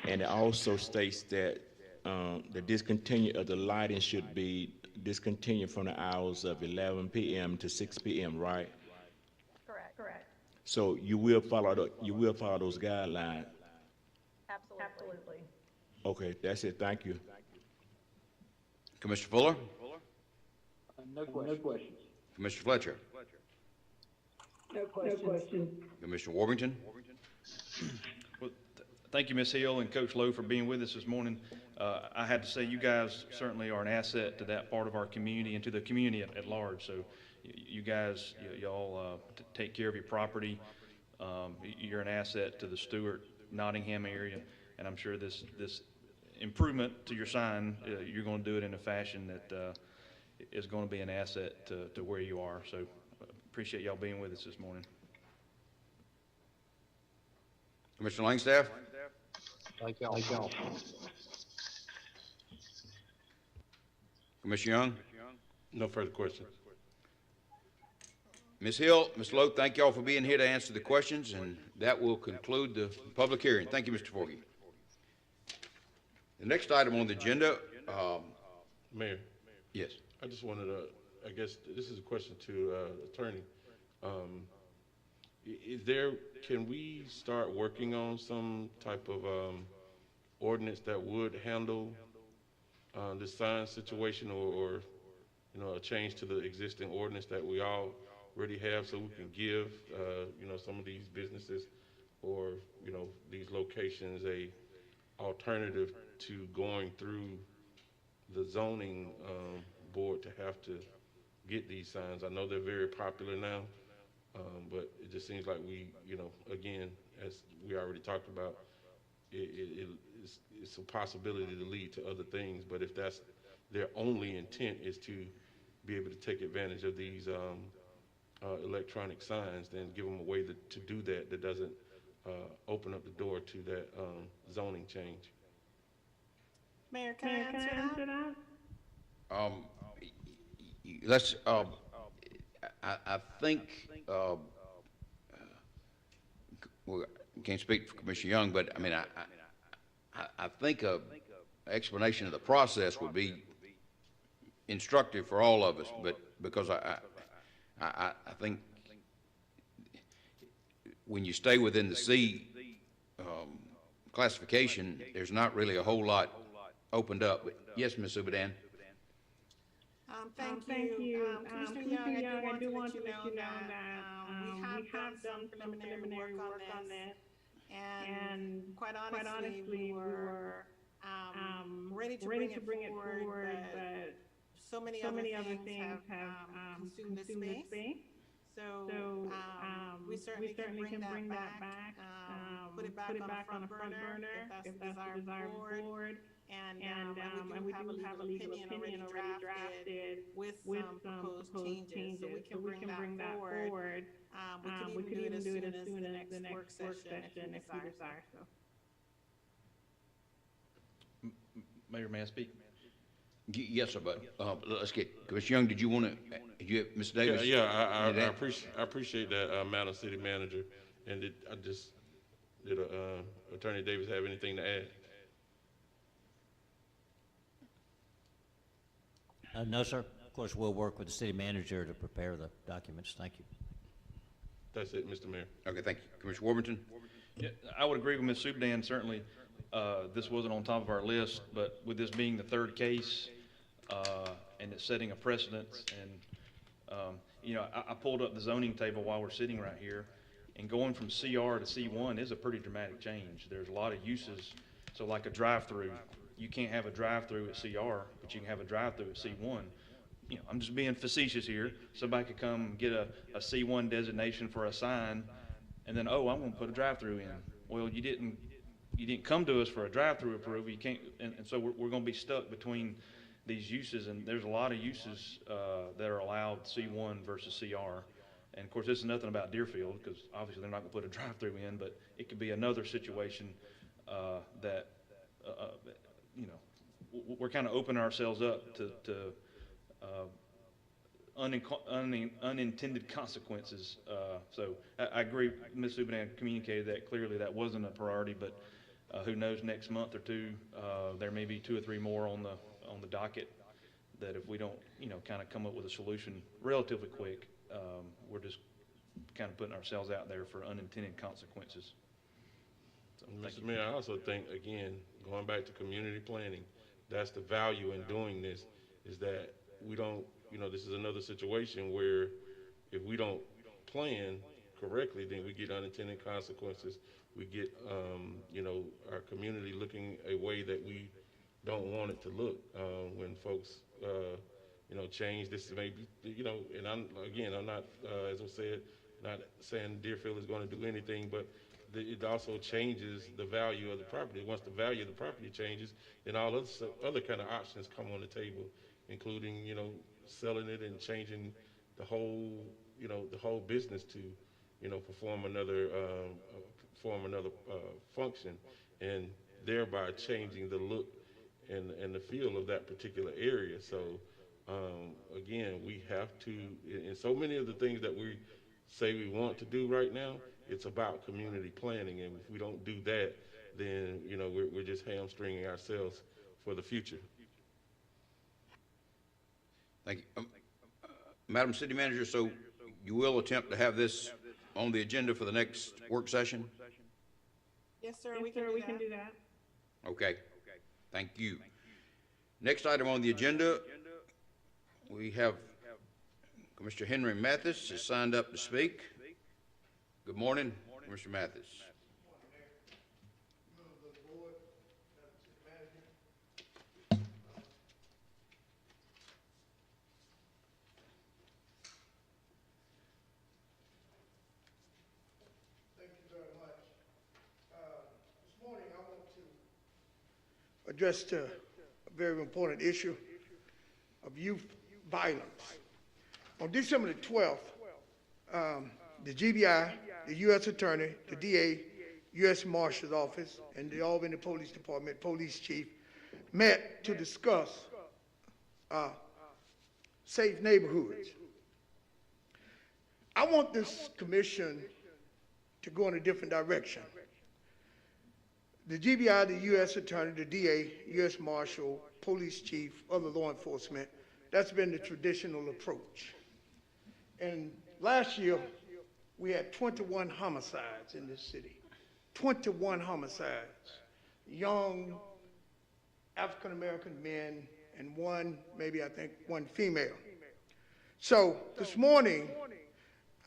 and it also states that the discontinue of the lighting should be discontinued from the hours of 11 p.m. to 6 p.m. Right? Correct. So you will follow those guidelines. Absolutely. Okay, that's it. Thank you. Commissioner Fuller? No questions. Commissioner Fletcher? No questions. Commissioner Warbington? Well, thank you, Ms. Hill and Coach Lowe, for being with us this morning. I had to say, you guys certainly are an asset to that part of our community and to the community at large. So you guys, y'all take care of your property. You're an asset to the Stewart, Nottingham area, and I'm sure this improvement to your sign, you're going to do it in a fashion that is going to be an asset to where you are. So appreciate y'all being with us this morning. Commissioner Langstaff? Thank y'all. Thank y'all. Commissioner Young? No further questions. Ms. Hill, Ms. Lowe, thank y'all for being here to answer the questions, and that will conclude the public hearing. Thank you, Mr. Forgy. The next item on the agenda, Mayor, yes. I just wanted to, I guess this is a question to attorney. Can we start working on some type of ordinance that would handle the sign situation or a change to the existing ordinance that we already have, so we can give some of these businesses or these locations a alternative to going through the zoning board to have to get these signs. I know they're very popular now, but it just seems like we, again, as we already talked about, it's a possibility to lead to other things. But if that's their only intent is to be able to take advantage of these electronic signs, then give them a way to do that doesn't open up the door to that zoning change. Mayor, can I answer that? Let's, I think, well, can't speak for Commissioner Young, but I mean, I think a explanation of the process would be instructive for all of us, but because I think when you stay within the C classification, there's not really a whole lot opened up. But yes, Ms. Zubadan. Thank you. Commissioner Young, I do want to let you know that we have done some preliminary work on this, and quite honestly, we were ready to bring it forward, but so many other things have consumed the space. So we certainly can bring that back, put it back on the front burner if that's the desire of the board. And we do have a legal opinion already drafted with some proposed changes, so we can bring that forward. We could even do it as soon as the next work session if you desire so. Mayor, may I speak? Yes, sir, but let's get Commissioner Young. Did you want to? Ms. Davis? I appreciate that, Madam City Manager. And did Attorney Davis have anything to add? No, sir. Of course, we'll work with the city manager to prepare the documents. Thank you. That's it, Mr. Mayor. Okay, thank you. Commissioner Warburton? Yeah, I would agree with Ms. Zubadan. Certainly, this wasn't on top of our list, but with this being the third case, and it's setting a precedent, and I pulled up the zoning table while we're sitting right here, and going from CR to C1 is a pretty dramatic change. There's a lot of uses. So like a drive-through, you can't have a drive-through at CR, but you can have a drive-through at C1. I'm just being facetious here. Somebody could come get a C1 designation for a sign, and then, I'm going to put a drive-through in. Well, you didn't come to us for a drive-through approval. You can't, and so we're going to be stuck between these uses, and there's a lot of uses that are allowed C1 versus CR. And of course, this is nothing about Deerfield, because obviously they're not going to put a drive-through in, but it could be another situation that we're kind of opening ourselves up to unintended consequences. So I agree. Ms. Zubadan communicated that clearly. That wasn't a priority, but who knows? Next month or two, there may be 2 or 3 more on the docket. That if we don't, kind of come up with a solution relatively quick, we're just kind of putting ourselves out there for unintended consequences. So, Mr. Mayor, I also think, again, going back to community planning, that's the value in doing this, is that we don't, this is another situation where if we don't plan correctly, then we get unintended consequences. We get, our community looking a way that we don't want it to look when folks, change. This may be, and I'm not, as I said, not saying Deerfield is going to do anything, but it also changes the value of the property. Once the value of the property changes, then all other kind of options come on the table, including, selling it and changing the whole, the whole business to, perform another perform another function, and thereby changing the look and the feel of that particular area. So again, we have to, in so many of the things that we say we want to do right now, it's about community planning, and if we don't do that, then we're just hamstringing ourselves for the future. Thank you. Madam City Manager, so you will attempt to have this on the agenda for the next work session? Yes, sir, we can do that. Okay, thank you. Next item on the agenda, we have Mr. Henry Mathis has signed up to speak. Good morning, Mr. Mathis. Addressed a very important issue of youth violence. On December the 12th, the GBI, the U.S. Attorney, the DA, U.S. Marshal's Office, and the Albany Police Department Police Chief met to discuss safe neighborhoods. I want this commission to go in a different direction. The GBI, the U.S. Attorney, the DA, U.S. Marshal, Police Chief, other law enforcement, that's been the traditional approach. And last year, we had 21 homicides in this city. 21 homicides. Young African-American men and one female. So this morning,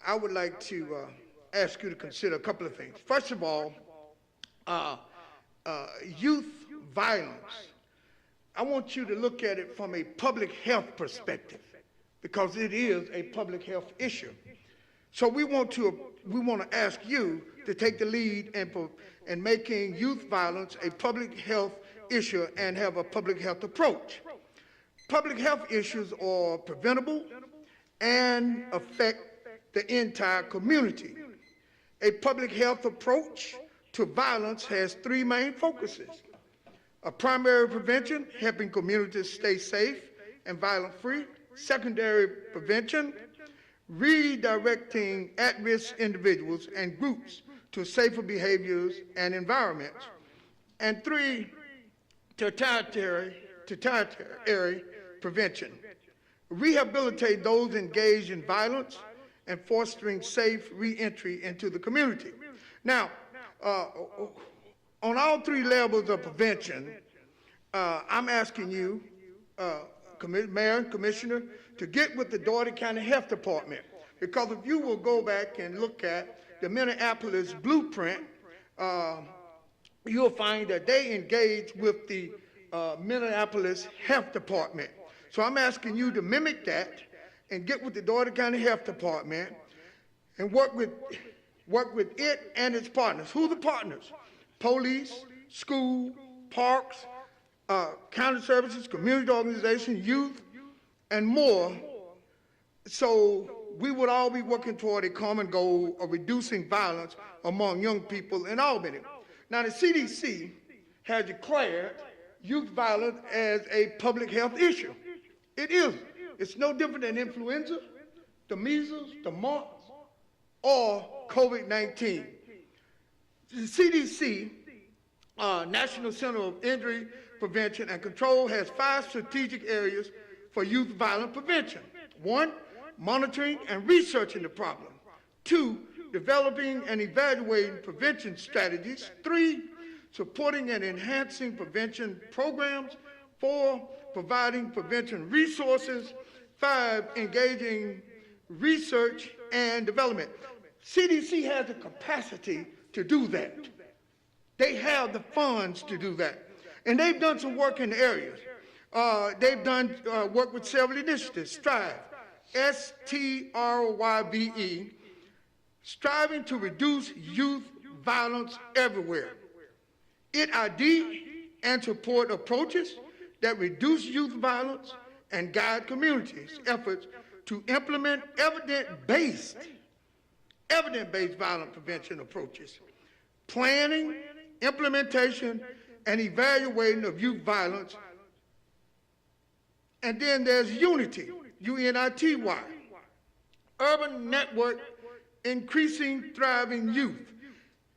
I would like to ask you to consider a couple of things. First of all, youth violence. I want you to look at it from a public health perspective, because it is a public health issue. So we want to ask you to take the lead in making youth violence a public health issue and have a public health approach. Public health issues are preventable and affect the entire community. A public health approach to violence has three main focuses: a primary prevention, helping communities stay safe and violent-free; secondary prevention, redirecting at-risk individuals and groups to safer behaviors and environments; and three, tertiary prevention, rehabilitate those engaged in violence and fostering safe re-entry into the community. Now, on all three levels of prevention, I'm asking you, Mayor and Commissioner, to get with the Dougherty County Health Department, because if you will go back and look at the Minneapolis blueprint, you'll find that they engage with the Minneapolis Health Department. So I'm asking you to mimic that and get with the Dougherty County Health Department and work with it and its partners. Who are the partners? Police, school, parks, county services, community organizations, youth, and more. So we would all be working toward a common goal of reducing violence among young people in Albany. Now, the CDC has declared youth violence as a public health issue. It is. It's no different than influenza, the measles, the mumps, or COVID-19. The CDC, National Center of Injury Prevention and Control, has 5 strategic areas for youth violence prevention. 1, monitoring and researching the problem. 2, developing and evaluating prevention strategies. 3, supporting and enhancing prevention programs. 4, providing prevention resources. 5, engaging research and development. CDC has the capacity to do that. They have the funds to do that. And they've done some work in the areas. They've done work with several initiatives. STRIVE, STRYVE, striving to reduce youth violence everywhere. ID and support approaches that reduce youth violence and guide communities' efforts to implement evidence-based violence prevention approaches. planning, implementation, and evaluating of youth violence. And then there's Unity, UNITY, Urban Network Increasing Thriving Youth.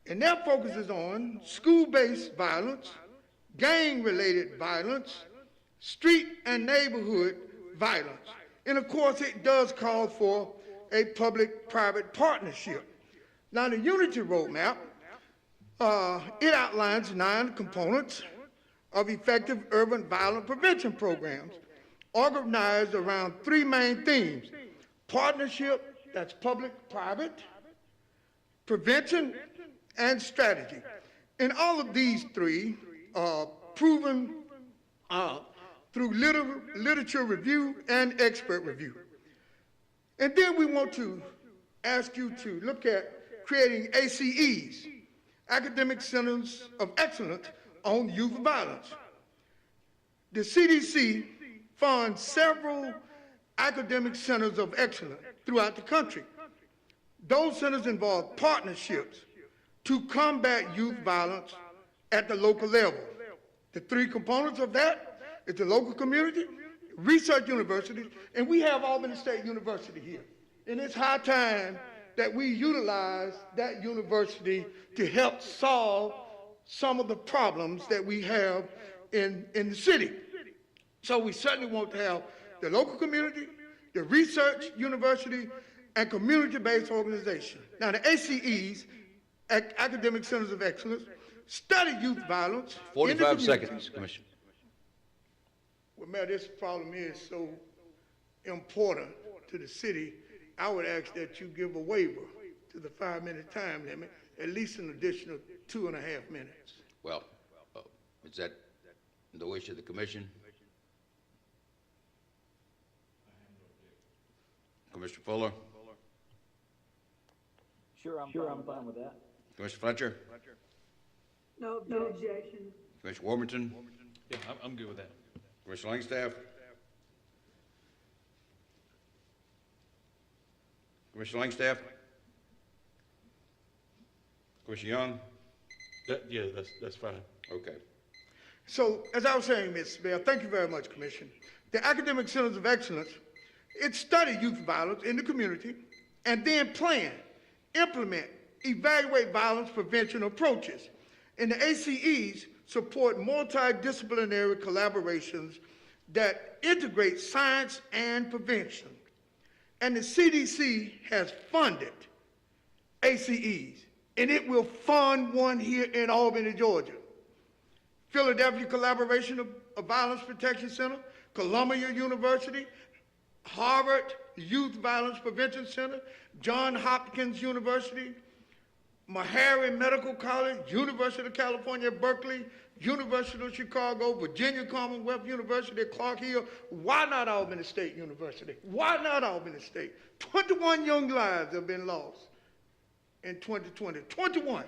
And that focuses on school-based violence, gang-related violence, street and neighborhood violence. And of course, it does call for a public-private partnership. Now, the Unity Roadmap, it outlines 9 components of effective urban violence prevention programs organized around 3 main themes: partnership, that's public-private, prevention, and strategy. And all of these 3 are proven through literature review and expert review. And then we want to ask you to look at creating ACEs, Academic Centers of Excellence on Youth Violence. The CDC funds several academic centers of excellence throughout the country. Those centers involve partnerships to combat youth violence at the local level. The 3 components of that is the local community, research universities, and we have Albany State University here. And it's high time that we utilize that university to help solve some of the problems that we have in the city. So we certainly want to have the local community, the research university, and community-based organization. Now, the ACEs, Academic Centers of Excellence, study youth violence. 45 seconds, Commissioner. Well, Mayor, this problem is so important to the city, I would ask that you give a waiver to the 5-minute time limit, at least an additional 2.5 minutes. Well, is that the wish of the commission? Commissioner Fuller? Sure, I'm fine with that. Commissioner Fletcher? No objection. Commissioner Warmington? Yeah, I'm good with that. Commissioner Langstaff? Commissioner Langstaff? Commissioner Young? Yeah, that's fine. Okay. So, as I was saying, Ms. Bell, thank you very much, Commission. The Academic Centers of Excellence, it studies youth violence in the community and then plan, implement, evaluate violence prevention approaches. And the ACEs support multidisciplinary collaborations that integrate science and prevention. And the CDC has funded ACEs, and it will fund one here in Albany, Georgia. Philadelphia Collaboration of Violence Protection Center, Columbia University, Harvard Youth Violence Prevention Center, Johns Hopkins University, Meharry Medical College, University of California, Berkeley, University of Chicago, Virginia Commonwealth University, Clark Hill. Why not Albany State University? Why not Albany State? 21 young lives have been lost in 2020. 21.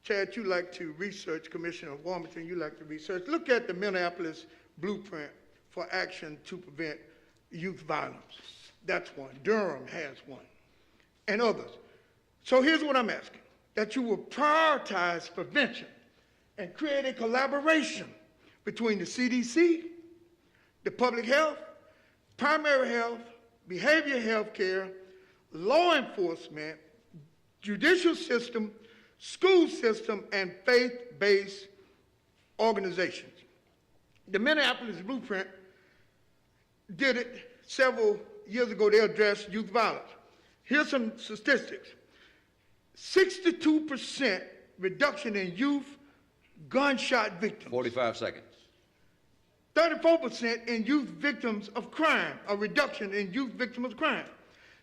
Chad, you like to research, Commissioner Warmington, you like to research. Look at the Minneapolis Blueprint for Action to Prevent Youth Violence. That's one. Durham has one, and others. So here's what I'm asking, that you will prioritize prevention and create a collaboration between the CDC, the public health, primary health, behavioral health care, law enforcement, judicial system, school system, and faith-based organizations. The Minneapolis Blueprint did it several years ago. They addressed youth violence. Here's some statistics. 62% reduction in youth gunshot victims. 45 seconds. 34% in youth victims of crime, a reduction in youth victims of crime.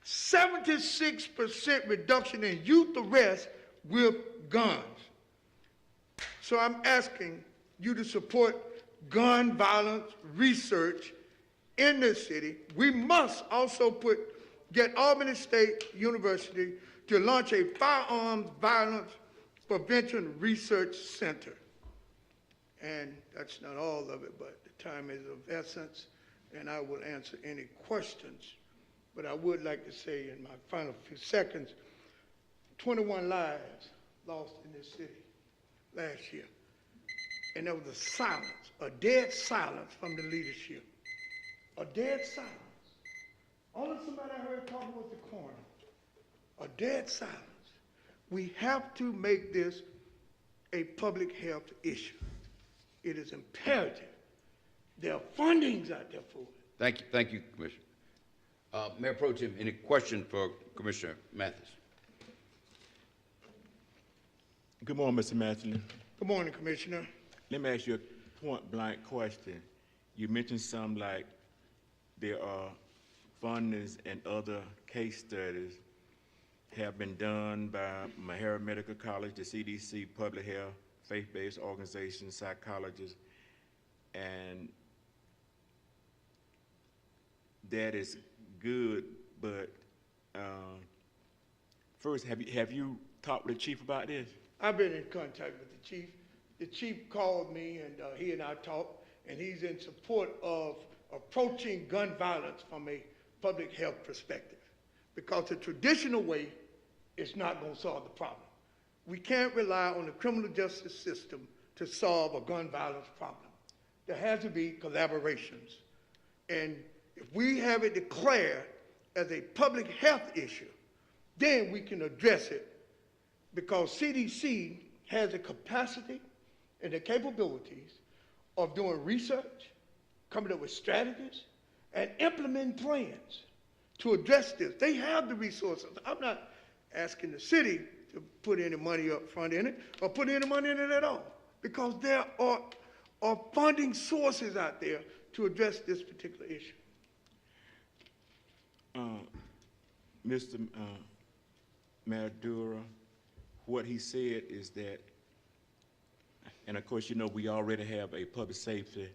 76% reduction in youth arrests with guns. So I'm asking you to support gun violence research in this city. We must also get Albany State University to launch a firearms violence prevention research center. And that's not all of it, but the time is of essence, and I will answer any questions. But I would like to say in my final few seconds, 21 lives lost in this city last year. And there was a silence, a dead silence from the leadership. A dead silence. Only somebody I heard talking was the coroner. A dead silence. We have to make this a public health issue. It is imperative. There are fundings out there for it. Thank you, Commissioner. Mayor Pro Tem, any question for Commissioner Mathis? Good morning, Mr. Matthew. Good morning, Commissioner. Let me ask you a point-blank question. You mentioned something like there are fundings and other case studies have been done by Mahara Medical College, the CDC, public health, faith-based organizations, psychologists, and that is good, but first, have you talked with the chief about this? I've been in contact with the chief. The chief called me, and he and I talked, and he's in support of approaching gun violence from a public health perspective, because the traditional way is not going to solve the problem. We can't rely on the criminal justice system to solve a gun violence problem. There has to be collaborations. And if we have it declared as a public health issue, then we can address it, because CDC has the capacity and the capabilities of doing research, coming up with strategies, and implementing plans to address this. They have the resources. I'm not asking the city to put any money up front in it or put any money in it at all, because there are funding sources out there to address this particular issue. Mr. Madura, what he said is that, and of course, you know, we already have a public safety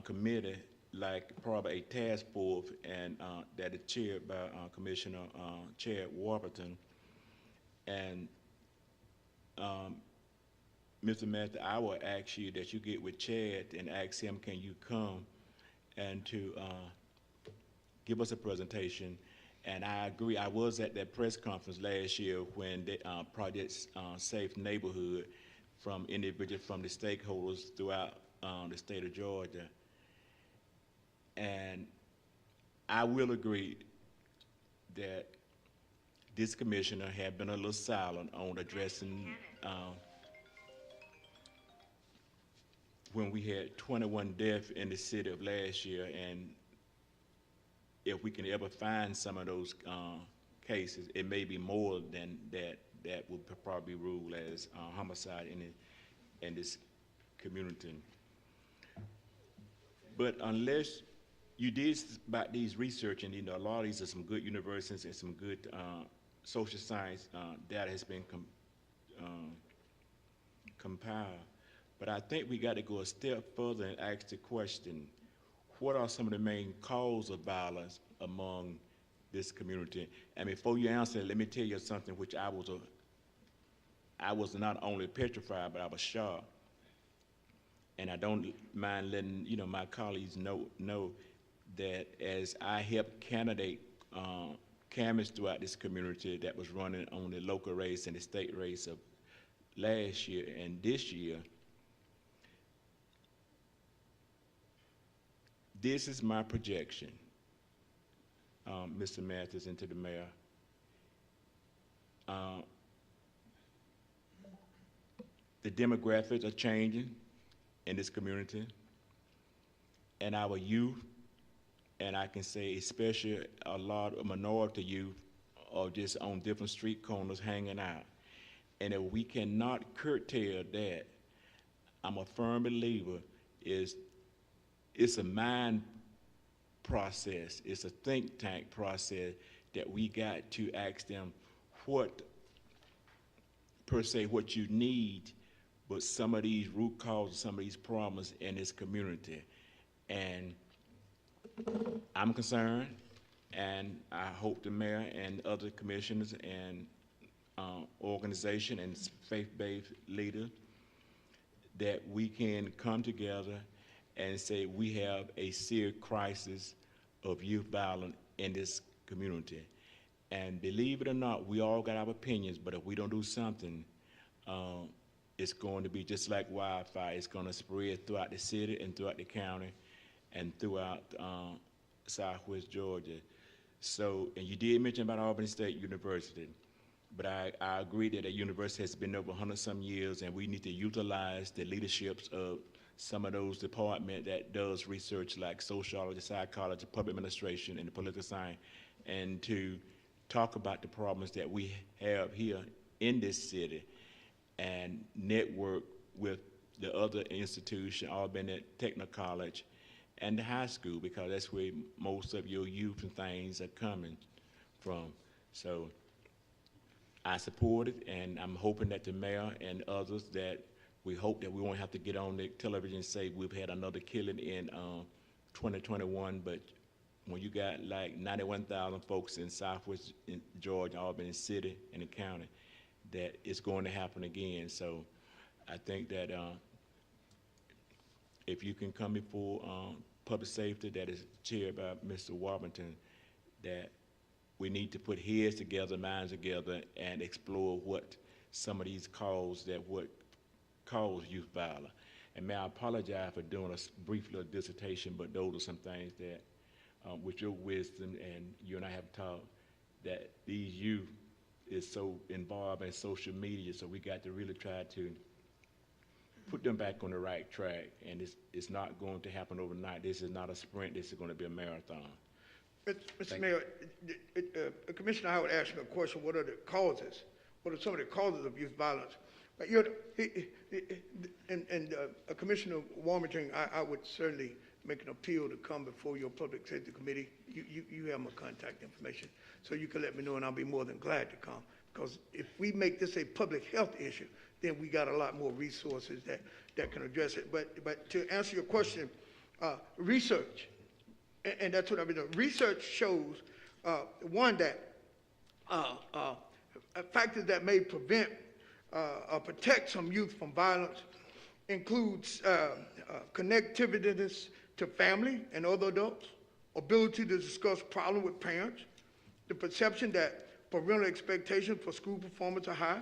committee, like probably a task force, and that is chaired by Commissioner Chad Warburton. And Mr. Matthew, I will ask you that you get with Chad and ask him, can you come and to give us a presentation. And I agree, I was at that press conference last year when the Project Safe Neighborhood from individuals from the stakeholders throughout the state of Georgia. And I will agree that this commissioner had been a little silent on addressing when we had 21 deaths in the city of last year, and if we can ever find some of those cases, it may be more than that would probably rule as homicide in this community. But unless you did about these research, and you know, a lot of these are some good universities and some good social science data has been compiled. But I think we got to go a step further and ask the question, what are some of the main causes of violence among this community? And before you answer, let me tell you something which I was not only petrified, but I was shocked. And I don't mind letting my colleagues know that as I helped candidate canvass throughout this community that was running on the local race and the state race of last year and this year, this is my projection, Mr. Mathis, and to the mayor. The demographics are changing in this community, and our youth, and I can say especially a lot of minority youth, are just on different street corners hanging out. And if we cannot curtail that, I'm a firm believer it's a mind process, it's a think tank process that we got to ask them what, per se, what you need, but some of these root causes, some of these problems in this community. And I'm concerned, and I hope the mayor and other commissioners and organization and faith-based leaders that we can come together and say we have a serious crisis of youth violence in this community. And believe it or not, we all got our opinions, but if we don't do something, it's going to be just like wildfire. It's going to spread throughout the city and throughout the county and throughout Southwest Georgia. So, and you did mention about Albany State University, but I agree that the university has been over 100-some years, and we need to utilize the leaderships of some of those departments that does research like sociology, psychology, public administration, and the political science, and to talk about the problems that we have here in this city and network with the other institution, Albany Technical College, and the high school, because that's where most of your youth and things are coming from. So I support it, and I'm hoping that the mayor and others, that we hope that we won't have to get on the television and say we've had another killing in 2021, but when you got like 91,000 folks in Southwest Georgia, Albany City and the county, that it's going to happen again. So I think that if you can come before public safety that is chaired by Mr. Warburton, that we need to put heads together, minds together, and explore what some of these causes that would cause youth violence. And may I apologize for doing a brief little dissertation, but those are some things that, with your wisdom, and you and I have talked, that these youth is so involved in social media, so we got to really try to put them back on the right track, and it's not going to happen overnight. This is not a sprint, this is going to be a marathon. Mr. Mayor, Commissioner Howard asked me a question, what are the causes? What are some of the causes of youth violence? But Commissioner Warburton, I would certainly make an appeal to come before your Public Safety Committee. You have my contact information, so you can let me know, and I'll be more than glad to come. Because if we make this a public health issue, then we got a lot more resources that can address it. But to answer your question, research, and that's what I've been doing. Research shows, one, that factors that may prevent or protect some youth from violence includes connectivity to family and other adults, ability to discuss problems with parents, the perception that parental expectations for school performance are high,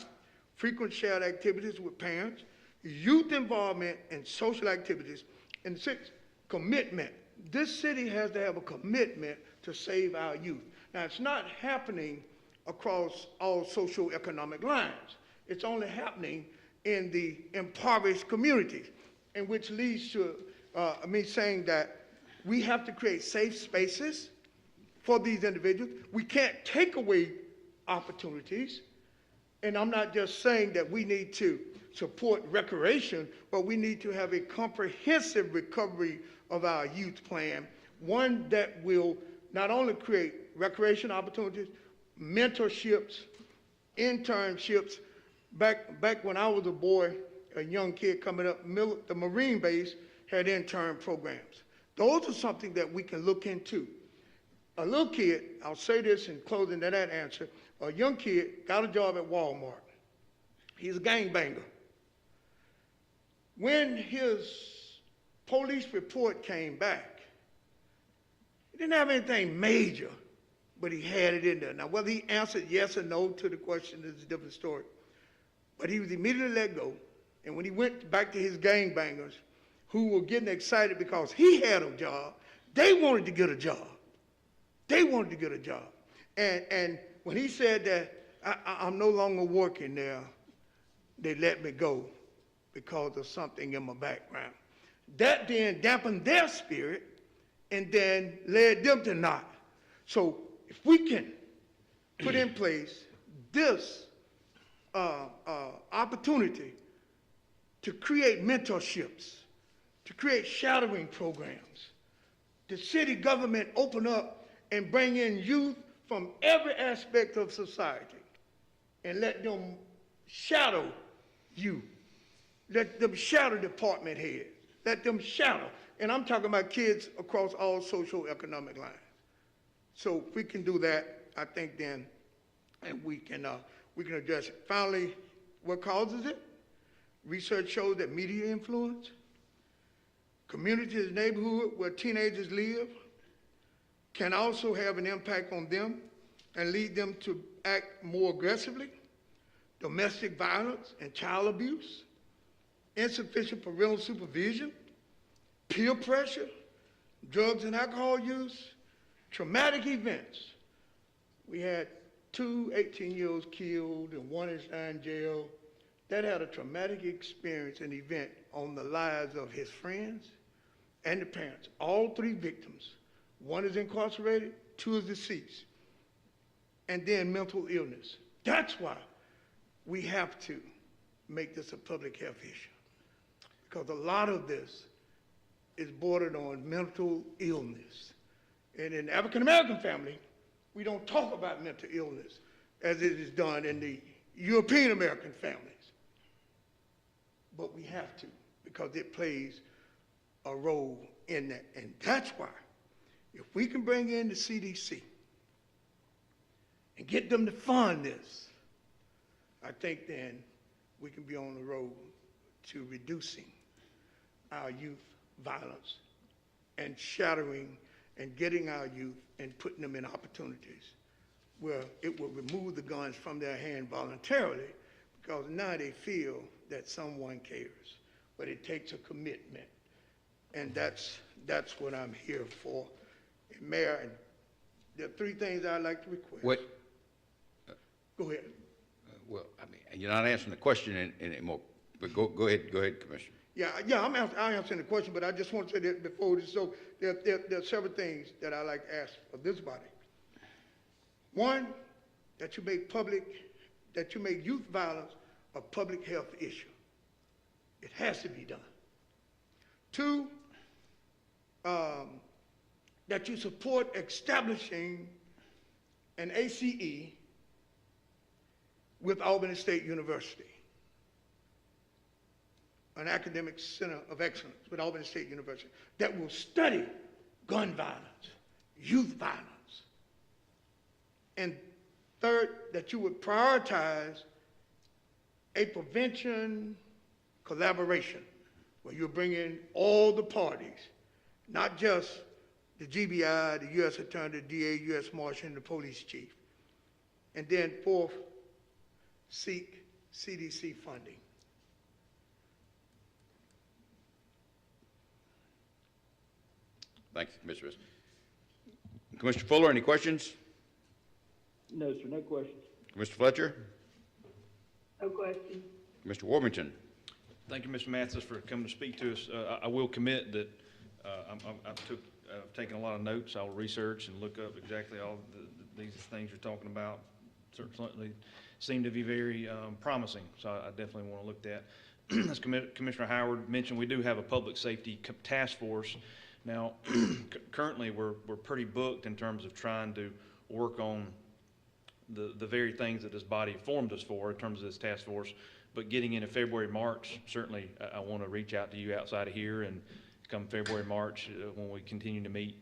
frequent shared activities with parents, youth involvement in social activities, and six, commitment. This city has to have a commitment to save our youth. Now, it's not happening across all socioeconomic lines. It's only happening in the impoverished communities, and which leads to me saying that we have to create safe spaces for these individuals. We can't take away opportunities, and I'm not just saying that we need to support recreation, but we need to have a comprehensive recovery of our youth plan, one that will not only create recreation opportunities, mentorships, internships. Back when I was a boy, a young kid coming up, the Marine base had intern programs. Those are something that we can look into. A little kid, I'll say this in closing to that answer, a young kid got a job at Walmart. He's a gangbanger. When his police report came back, he didn't have anything major, but he had it in there. Now, whether he answered yes or no to the question is a different story. But he was immediately let go. And when he went back to his gangbangers, who were getting excited because he had a job, they wanted to get a job. They wanted to get a job. And when he said that I'm no longer working there, they let me go because of something in my background. That then dampened their spirit and then led them to not. So if we can put in place this opportunity to create mentorships, to create shadowing programs, the city government open up and bring in youth from every aspect of society and let them shadow you. Let them shadow department heads. Let them shadow. And I'm talking about kids across all socioeconomic lines. So if we can do that, I think then, and we can address it. Finally, what causes it? Research shows that media influence, communities, neighborhood where teenagers live, can also have an impact on them. and lead them to act more aggressively, domestic violence and child abuse, insufficient parental supervision, peer pressure, drugs and alcohol use, traumatic events. We had 2 18-year-olds killed and 1 is now in jail. That had a traumatic experience and event on the lives of his friends and the parents. All 3 victims. 1 is incarcerated, 2 is deceased. And then mental illness. That's why we have to make this a public health issue. Because a lot of this is bordered on mental illness. And in the African-American family, we don't talk about mental illness as it is done in the European-American families. But we have to, because it plays a role in that. And that's why, if we can bring in the CDC and get them to fund this, I think then we can be on the road to reducing our youth violence and shattering and getting our youth and putting them in opportunities where it will remove the guns from their hand voluntarily, because now they feel that someone cares. But it takes a commitment. And that's what I'm here for. And Mayor, and there are 3 things I'd like to request. What? Go ahead. Well, I mean, you're not answering the question anymore, but go ahead, Commissioner. Yeah, I'm answering the question, but I just want to say that before this, so there are several things that I like to ask of this body. 1, that you make youth violence a public health issue. It has to be done. 2, that you support establishing an ACE with Albany State University, an academic center of excellence with Albany State University that will study gun violence, youth violence. And 3rd, that you would prioritize a prevention collaboration where you bring in all the parties, not just the GBI, the U.S. Attorney, the DA, U.S. Marshal, and the police chief. And then 4th, seek CDC funding. Thank you, Commissioner. Commissioner Fuller, any questions? No, sir, no questions. Commissioner Fletcher? No question. Mr. Warmington? Thank you, Mr. Mathis, for coming to speak to us. I will commit that I've taken a lot of notes. I'll research and look up exactly all these things you're talking about. Certainly seem to be very promising, so I definitely want to look at that. As Commissioner Howard mentioned, we do have a public safety task force. Now, currently we're pretty booked in terms of trying to work on the very things that this body formed us for in terms of this task force. But getting into February, March, certainly I want to reach out to you outside of here, and come February, March, when we continue to meet,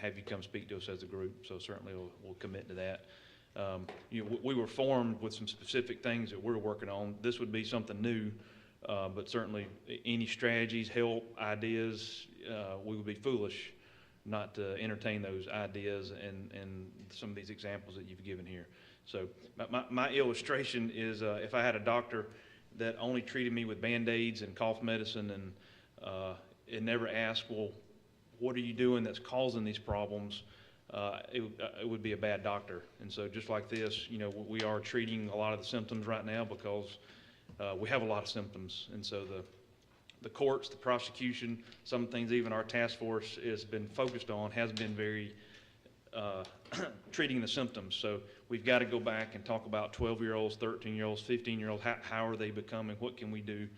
have you come speak to us as a group. So certainly we'll commit to that. We were formed with some specific things that we're working on. This would be something new, but certainly any strategies, help, ideas, we would be foolish not to entertain those ideas and some of these examples that you've given here. So my illustration is if I had a doctor that only treated me with Band-Aids and cough medicine and never asked, well, what are you doing that's causing these problems? It would be a bad doctor. And so just like this, we are treating a lot of the symptoms right now because we have a lot of symptoms. And so the courts, the prosecution, some things even our task force has been focused on has been very treating the symptoms. So we've got to go back and talk about 12-year-olds, 13-year-olds, 15-year-olds, how are they becoming, what can we do?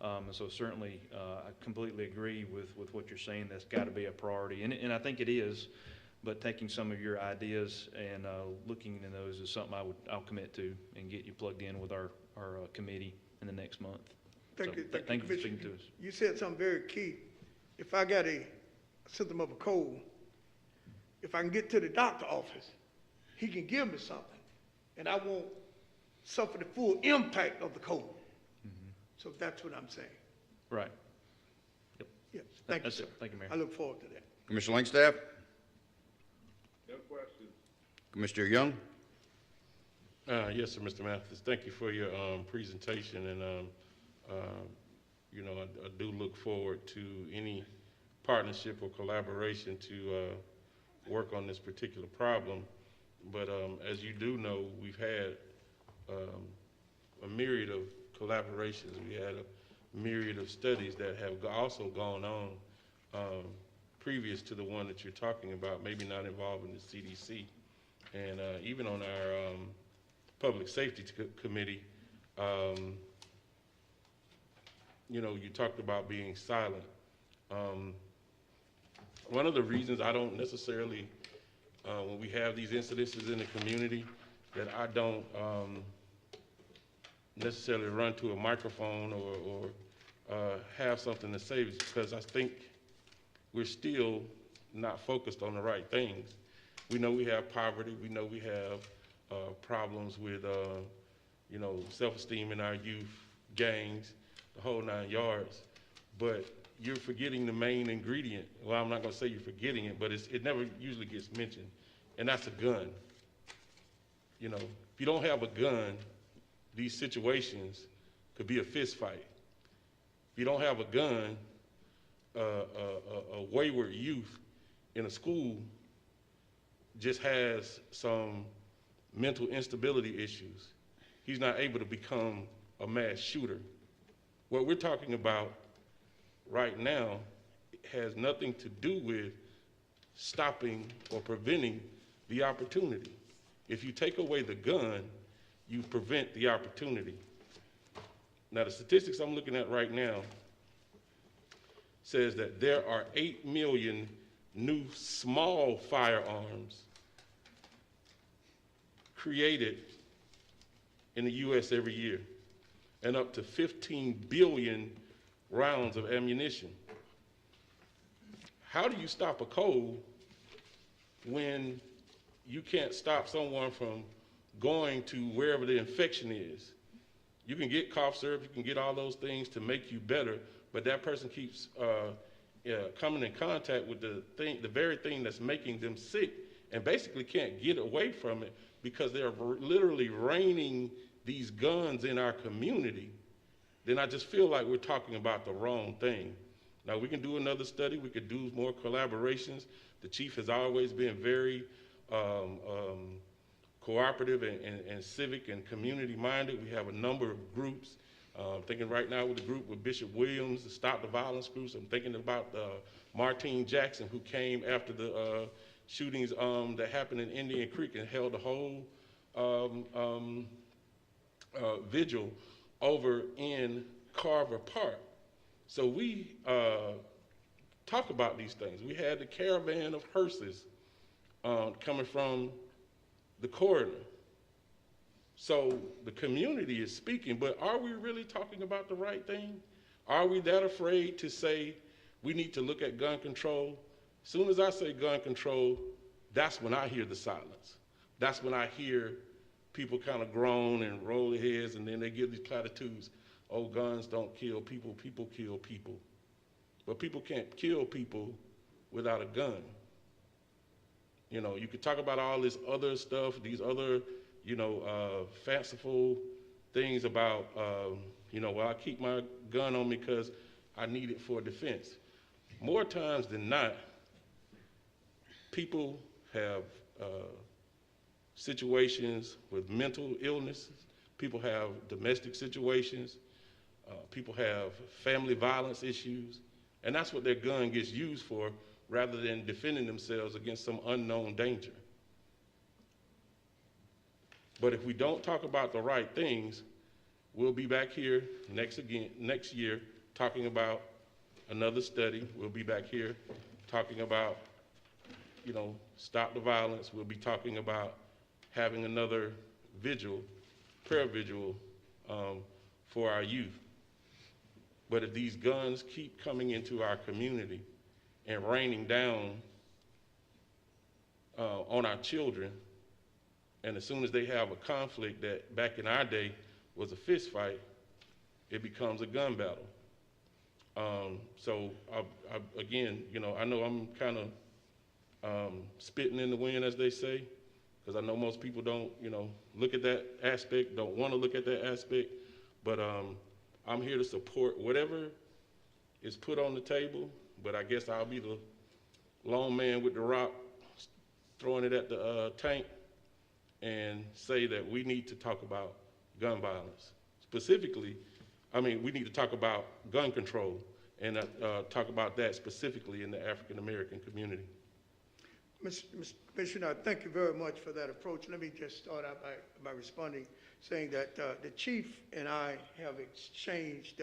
And so certainly I completely agree with what you're saying. That's got to be a priority. And I think it is. But taking some of your ideas and looking into those is something I'll commit to and get you plugged in with our committee in the next month. Thank you. Thank you for speaking to us. You said something very key. If I got a symptom of a cold, if I can get to the doctor's office, he can give me something, and I won't suffer the full impact of the cold. Mm-hmm. So that's what I'm saying. Right. Yep. Yes. Thank you, sir. Thank you, Mayor. I look forward to that. Commissioner Langstaff? No questions. Commissioner Young? Yes, sir, Mr. Mathis. Thank you for your presentation, and you know, I do look forward to any partnership or collaboration to work on this particular problem. But as you do know, we've had a myriad of collaborations. We had a myriad of studies that have also gone on previous to the one that you're talking about, maybe not involving the CDC. And even on our Public Safety Committee, you know, you talked about being silent. One of the reasons I don't necessarily, when we have these incidences in the community, that I don't necessarily run to a microphone or have something to say is because I think we're still not focused on the right things. We know we have poverty. We know we have problems with, you know, self-esteem in our youth, gangs, the whole 9 yards. But you're forgetting the main ingredient. Well, I'm not going to say you're forgetting it, but it never usually gets mentioned, and that's a gun. You know, if you don't have a gun, these situations could be a fist fight. If you don't have a gun, a wayward youth in a school just has some mental instability issues. He's not able to become a mass shooter. What we're talking about right now has nothing to do with stopping or preventing the opportunity. If you take away the gun, you prevent the opportunity. Now, the statistics I'm looking at right now says that there are 8 million new small firearms created in the U.S. every year, and up to 15 billion rounds of ammunition. How do you stop a cold when you can't stop someone from going to wherever the infection is? You can get cough syrup, you can get all those things to make you better, but that person keeps coming in contact with the very thing that's making them sick, and basically can't get away from it because they're literally raining these guns in our community. Then I just feel like we're talking about the wrong thing. Now, we can do another study, we could do more collaborations. The chief has always been very cooperative and civic and community minded. We have a number of groups. I'm thinking right now with the group with Bishop Williams, the Stop the Violence groups. I'm thinking about Martine Jackson, who came after the shootings that happened in Indian Creek and held a whole vigil over in Carver Park. So we talk about these things. We had the caravan of hearses coming from the corridor. So the community is speaking, but are we really talking about the right thing? Are we that afraid to say we need to look at gun control? As soon as I say gun control, that's when I hear the silence. That's when I hear people kind of groan and roll their heads, and then they give these platitudes. Oh, guns don't kill people, people kill people. But people can't kill people without a gun. You know, you could talk about all this other stuff, these other, you know, fanciful things about, you know, well, I keep my gun on me because I need it for defense. More times than not, people have situations with mental illnesses. People have domestic situations. People have family violence issues. And that's what their gun gets used for, rather than defending themselves against some unknown danger. But if we don't talk about the right things, we'll be back here next year talking about another study. We'll be back here talking about, you know, stop the violence. We'll be talking about having another vigil, prayer vigil for our youth. But if these guns keep coming into our community and raining down on our children, and as soon as they have a conflict that back in our day was a fist fight, it becomes a gun battle. So again, you know, I know I'm kind of spitting in the wind, as they say, because I know most people don't, look at that aspect, don't want to look at that aspect, but I'm here to support whatever is put on the table, but I guess I'll be the lone man with the rock, throwing it at the tank, and say that we need to talk about gun violence. Specifically, we need to talk about gun control and talk about that specifically in the African American community. Mr. Commissioner, thank you very much for that approach. Let me just start out by responding, saying that the chief and I have exchanged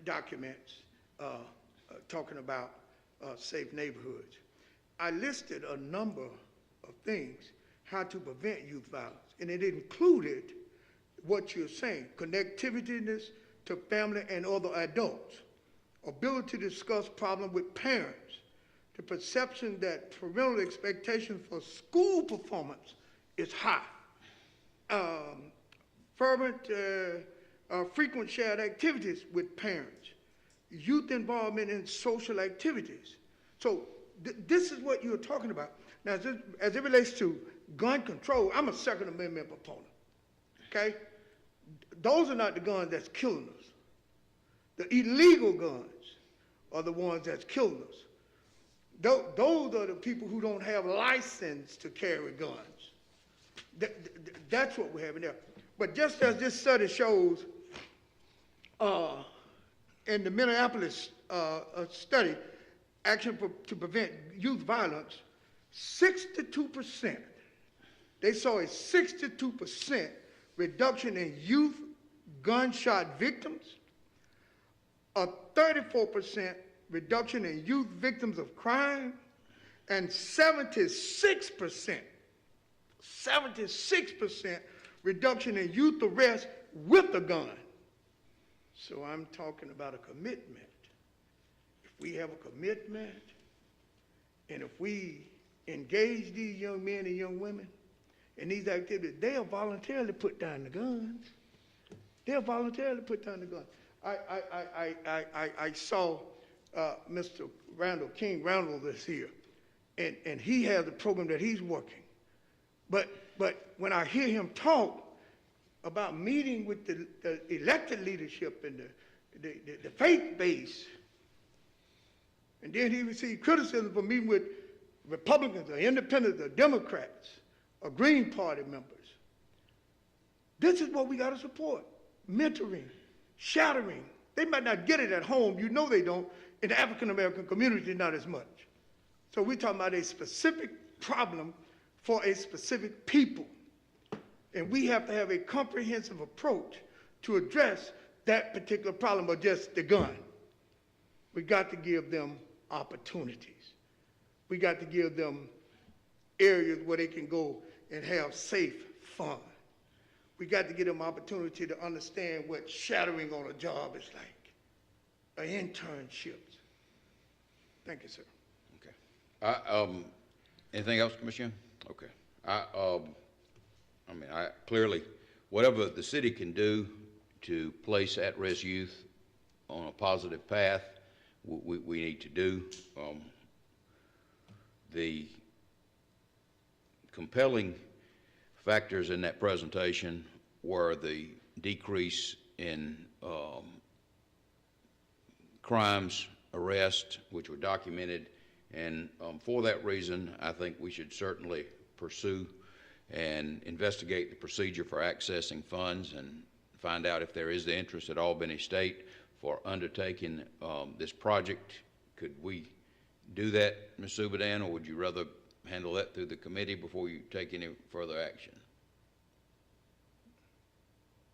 documents talking about safe neighborhoods. I listed a number of things how to prevent youth violence, and it included what you're saying: connectivity to family and other adults, ability to discuss problems with parents, the perception that parental expectation for school performance is high, frequent shared activities with parents, youth involvement in social activities. So this is what you're talking about. Now, as it relates to gun control, I'm a Second Amendment proponent, okay? Those are not the guns that's killing us. The illegal guns are the ones that's killing us. Those are the people who don't have license to carry guns. That's what we're having there. But just as this study shows, in the Minneapolis study, Action to Prevent Youth Violence, 62%, they saw a 62% reduction in youth gunshot victims, a 34% reduction in youth victims of crime, and 76% reduction in youth arrests with a gun. So I'm talking about a commitment. If we have a commitment, and if we engage these young men and young women in these activities, they'll voluntarily put down the guns. They'll voluntarily put down the guns. I saw Mr. Randall King. Randall is here, and he has a program that he's working. But when I hear him talk about meeting with the elected leadership and the faith base, and then he received criticism for meeting with Republicans or independents or Democrats or Green Party members. This is what we got to support: mentoring, shadowing. They might not get it at home. You know they don't. In the African American community, not as much. So we're talking about a specific problem for a specific people. And we have to have a comprehensive approach to address that particular problem, or just the gun. We got to give them opportunities. We got to give them areas where they can go and have safe fun. We got to give them opportunity to understand what shadowing on a job is like, internships. Thank you, sir. Okay. Anything else, Commissioner? Okay. I clearly, whatever the city can do to place at-risk youth on a positive path, we need to do. The compelling factors in that presentation were the decrease in crimes, arrests, which were documented, and for that reason, I think we should certainly pursue and investigate the procedure for accessing funds and find out if there is the interest at Albany State for undertaking this project. Could we do that, Ms. Subadan, or would you rather handle that through the committee before you take any further action?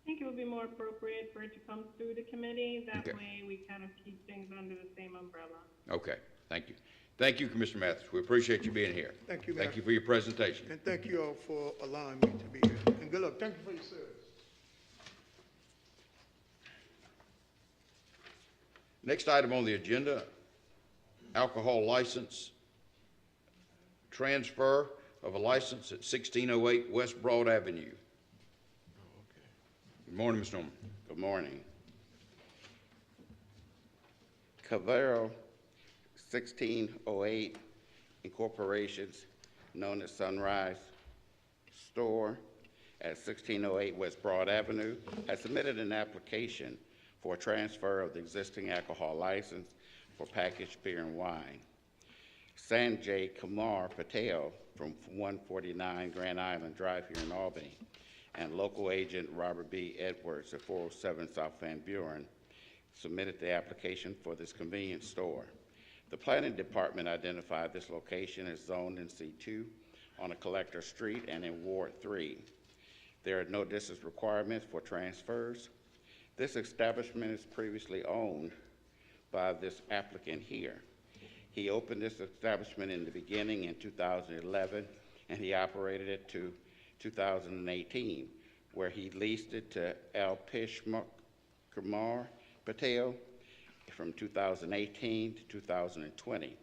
I think it would be more appropriate for it to come through the committee. That Okay. way we kind of keep things under the same umbrella. Okay, thank you. Thank you, Commissioner Mathis. We appreciate you being here. Thank you, Thank Mayor. you for your presentation. And thank you all for allowing me to be here. And good luck. Thank you for your service. Next item on the agenda, alcohol license transfer of a license at 1608 West Broad Avenue. Good morning, Ms. Norman. Good morning. Cavero 1608 Incorporations, known as Sunrise store at 1608 West Broad Avenue has submitted an application for a transfer of the existing alcohol license for packaged beer and wine. Sanjay Kumar Patel from 149 Grand Island Drive here in Albany, and local agent Robert B. Edwards at 407 South Van Buren submitted the application for this convenience store. The planning department identified this location as zoned in C2 on a collector street and in Ward 3. There are no distance requirements for transfers. This establishment is previously owned by this applicant here. He opened this establishment in the beginning in 2011, and he operated it to 2018, where he leased it to Alpish Kumar Patel from 2018 to 2020.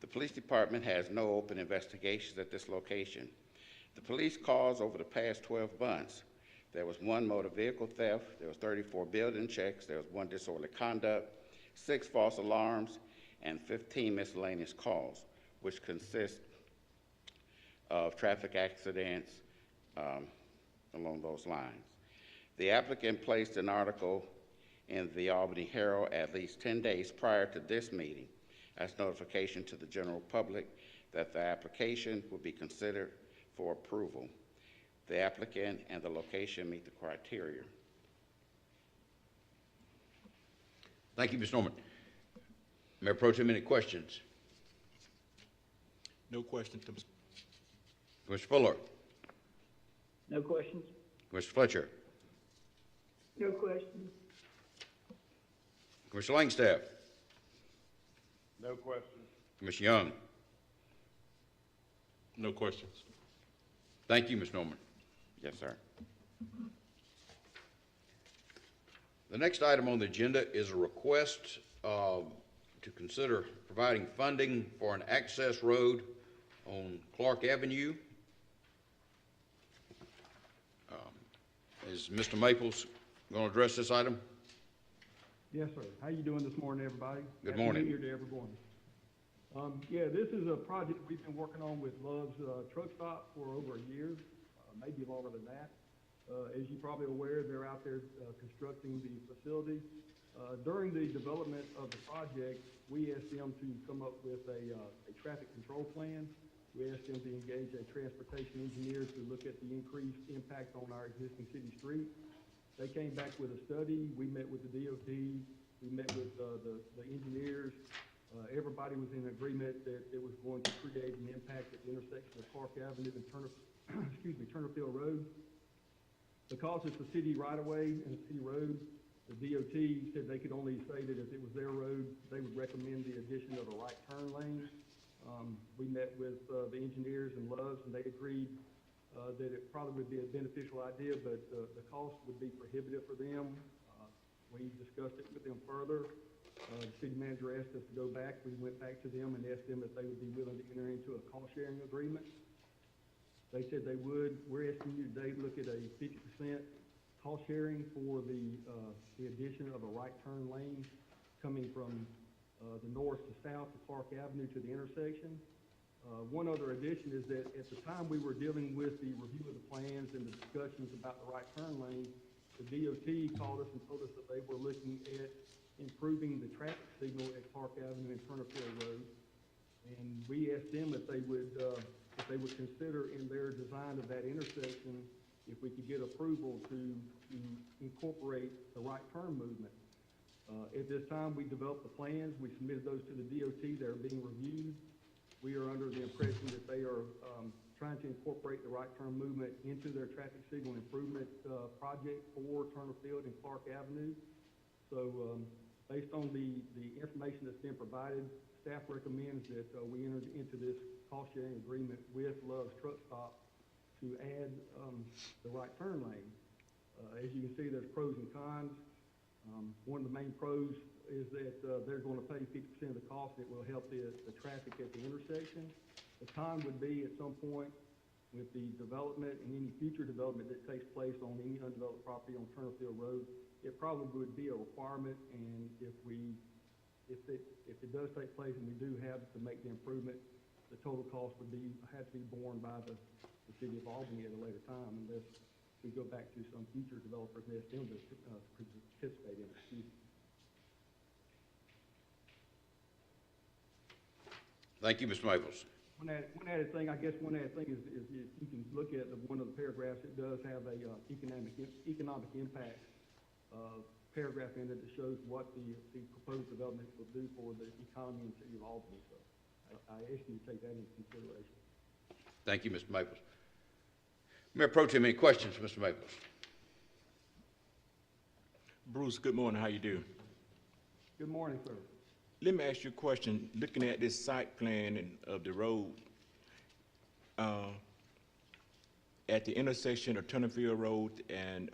The police department has no open investigations at this location. The police calls over the past 12 months. There was 1 motor vehicle theft, there was 34 building checks, there was 1 disorderly conduct, 6 false alarms, and 15 miscellaneous calls, which consist of traffic accidents along those lines. The applicant placed an article in the Albany Herald at least 10 days prior to this meeting as notification to the general public that the application would be considered for approval. The applicant and the location meet the criteria. Thank you, Mr. Norman. Mayor Pro Tem, any questions? No question. Commissioner Fuller? No questions? Commissioner Fletcher? No questions. Commissioner Langstaff? No questions. Commissioner Young? No questions. Thank you, Mr. Norman. Yes, sir. The next item on the agenda is a request to consider providing funding for an access road on Clark Avenue. Is Mr. Maples going to address this item? Yes, sir. How you doing this morning, everybody? Good morning. Happy New Year to everyone. Yeah, this is a project we've been working on with Love's Truck Stop for over a year, maybe longer than that. As you're probably aware, they're out there constructing the facility. During the development of the project, we asked them to come up with a traffic control plan. We asked them to engage a transportation engineer to look at the increased impact on our existing city streets. They came back with a study. We met with the DOT. We met with the engineers. Everybody was in agreement that it was going to create an impact at the intersection of Clark Avenue and Turnerfield Road. Because it's a city right-of-way and a city road, the DOT said they could only say that if it was their road, they would recommend the addition of a right turn lane. We met with the engineers and Love's, and they agreed that it probably would be a beneficial idea, but the cost would be prohibitive for them. We discussed it with them further. The city manager asked us to go back. We went back to them and asked them if they would be willing to enter into a cost-sharing agreement. They said they would. We're asking you today to look at a 50% cost sharing for the addition of a right turn lane coming from the north to south to Clark Avenue to the intersection. One other addition is that at the time we were dealing with the review of the plans and the discussions about the right turn lane, the DOT called us and told us that they were looking at improving the traffic signal at Clark Avenue and Turnerfield Road. And we asked them if they would consider in their design of that intersection if we could get approval to incorporate the right turn movement. At this time, we developed the plans. We submitted those to the DOT. They're being reviewed. We are under the impression that they are trying to incorporate the right turn movement into their traffic signal improvement project for Turnerfield and Clark Avenue. So based on the information that's been provided, staff recommends that we enter into this cost-sharing agreement with Love's Truck Stop to add the right turn lane. As you can see, there's pros and cons. One of the main pros is that they're going to pay 50% of the cost. It will help the traffic at the intersection. The con would be at some point with the development and any future development that takes place on any undeveloped property on Turnerfield Road, it probably would be a requirement, and if it does take place and we do have to make the improvement, the total cost would have to be borne by the the city of Albany at a later time unless we go back to some future developers and ask them to participate in it. Excuse me. Thank you, Mr. Maples. One added thing is you can look at one of the paragraphs. It does have a economic impact paragraph in it that shows what the proposed developments will do for the economy in the city of Albany. So I ask you to take that into consideration. Thank you, Mr. Maples. Mayor Pro Tem, any questions for Mr. Maples? Bruce, good morning. How you do? Good morning, sir. Let me ask you a question. Looking at this site plan of the road, at the intersection of Turnerfield Road and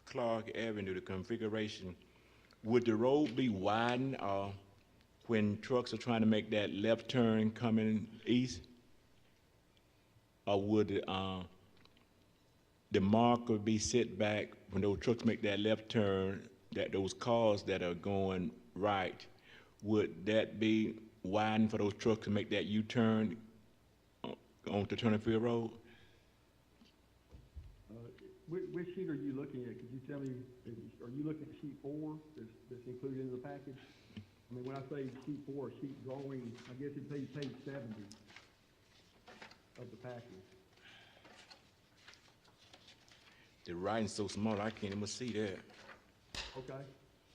Clark Avenue, the configuration, would the road be widened when trucks are trying to make that left turn coming east? Or would the marker be set back when those trucks make that left turn, that those cars that are going right, would that be widened for those trucks to make that U-turn onto Turnerfield Road? Which sheet are you looking at? Could you tell me, are you looking at sheet 4 that's included in the package? I mean, when I say sheet 4, sheet drawing, I guess it'd be page 70 of the package. The writing's so small, I can't even see that. Okay.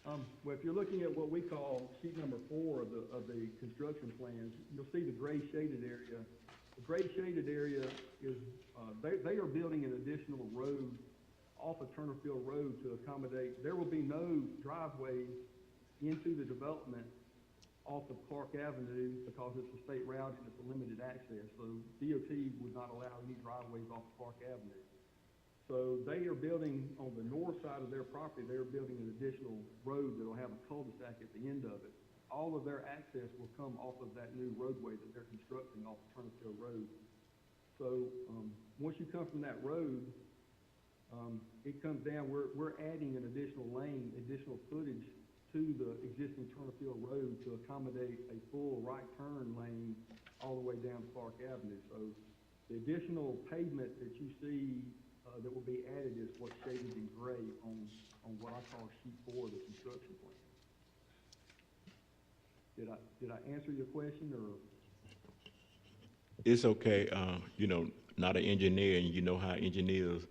Well, if you're looking at what we call sheet number 4 of the construction plans, you'll see the gray shaded area. The gray shaded area is, they are building an additional road off of Turnerfield Road to accommodate, there will be no driveway into the development off of Clark Avenue because it's a state route and it's a limited access. So DOT would not allow any driveways off of Clark Avenue. So they are building on the north side of their property, they're building an additional road that'll have a cul-de-sac at the end of it. All of their access will come off of that new roadway that they're constructing off of Turnerfield Road. So once you come from that road, it comes down, we're adding an additional lane, additional footage to the existing Turnerfield Road to accommodate a full right turn lane all the way down Clark Avenue. So the additional pavement that you see that will be added is what's shaded in gray on what I call sheet 4 of the construction plan. Did I answer your question, or? It's okay, you know, not an engineer, and you know how engineers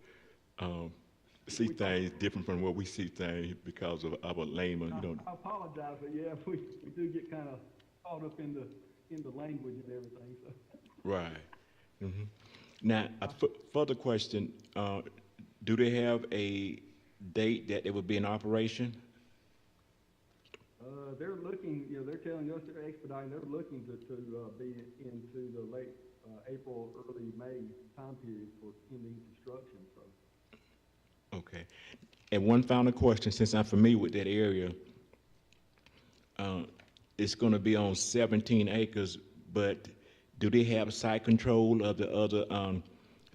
see things different from what we see things because of our layman, you know. I apologize, but yeah, we do get kind of caught up in the language and everything, so. Right. Mm-hmm. Now, a further question, do they have a date that it will be in operation? They're looking, you know, they're telling us they're expediting, they're looking to be into the late April, early May time period for ending construction, so. Okay. And one final question, since I'm familiar with that area, it's going to be on 17 acres, but do they have site control of the other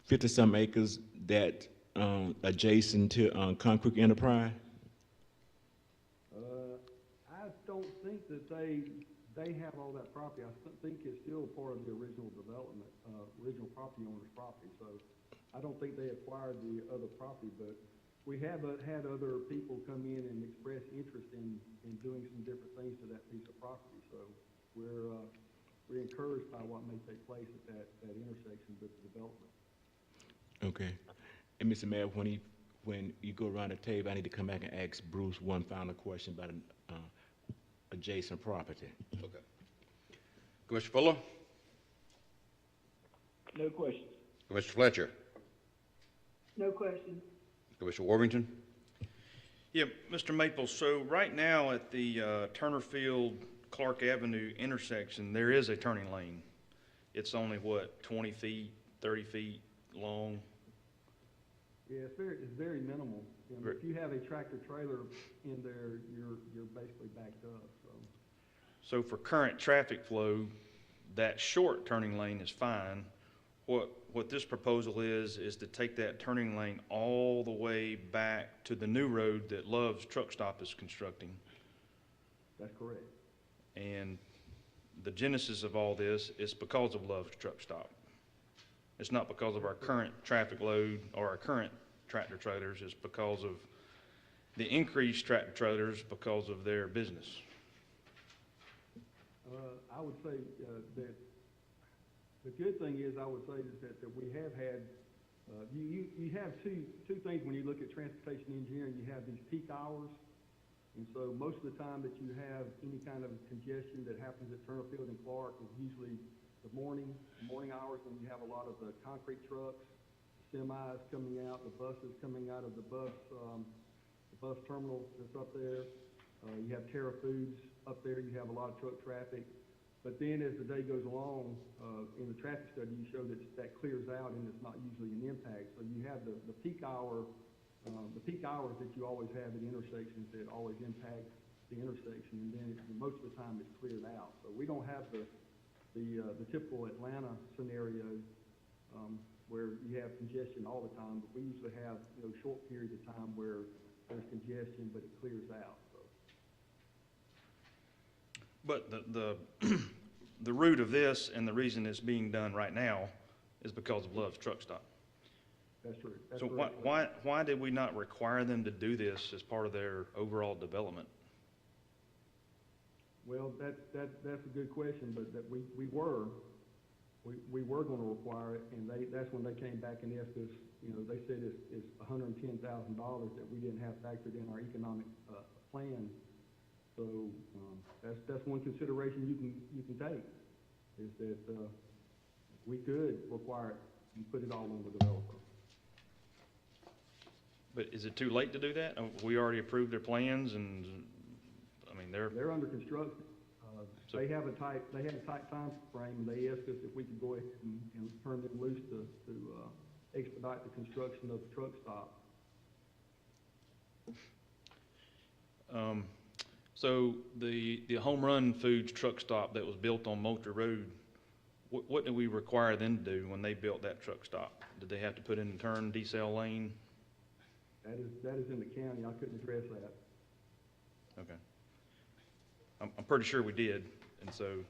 50-some acres that adjacent to Concrete Enterprise? I don't think that they have all that property. I think it's still part of the original development, original property owner's property. So I don't think they acquired the other property, but we have had other people come in and express interest in doing some different things to that piece of property. So we're encouraged by what may take place at that intersection with the development. Okay. And Mr. Mayor, when you go around the table, I need to come back and ask Bruce one final question about an adjacent property. Okay. Commissioner Fuller? No questions. Commissioner Fletcher? No questions. Commissioner Worthington? Yeah, Mr. Maples, so right now at the Turnerfield Clark Avenue intersection, there is a turning lane. It's only, what, 20 feet, 30 feet long? Yeah, it's very minimal. You know, if you have a tractor trailer in there, you're basically backed up. So for current traffic flow, that short turning lane is fine. What this proposal is to take that turning lane all the way back to the new road that Love's Truck Stop is constructing. That's correct. And the genesis of all this is because of Love's Truck Stop. It's not because of our current traffic load or our current tractor trailers, it's because of the increased tractor trailers because of their business. I would say that the good thing is, I would say is that we have had, you have two things when you look at transportation engineering. You have these peak hours, and so most of the time that you have any kind of congestion that happens at Turner Field and Clark is usually the morning hours when you have a lot of the concrete trucks, semis coming out, the buses coming out of the bus terminal that's up there. You have Terra Foods up there. You have a lot of truck traffic. But then as the day goes along, in the traffic study, you show that clears out and it's not usually an impact. So you have the peak hours that you always have at intersections that always impact the intersection, and then most of the time it's cleared out. So we don't have the typical Atlanta scenario where you have congestion all the time, but we usually have short periods of time where there's congestion, but it clears out. So. But the root of this and the reason it's being done right now is because of Love's Truck Stop. That's true. That's so why did we not require them to do this as part of their overall development? Well, that's a good question, but that we were going to require it, and that's when they came back and asked us. They said it's $110,000 that we didn't have factored in our economic plan. So that's one consideration you can take, is that we could require it and put it all on the developer. But is it too late to do that? We already approved their plans, and I mean they're under construction. So they have a tight time frame, and they asked us if we could go ahead and turn them loose to expedite the construction of the truck stop. So the Home Run Foods truck stop that was built on Moultrie Road, what did we require them to do when they built that truck stop? Did they have to put in a turn decel lane? That is in the county. I couldn't address that. Okay. I'm pretty sure we did, and so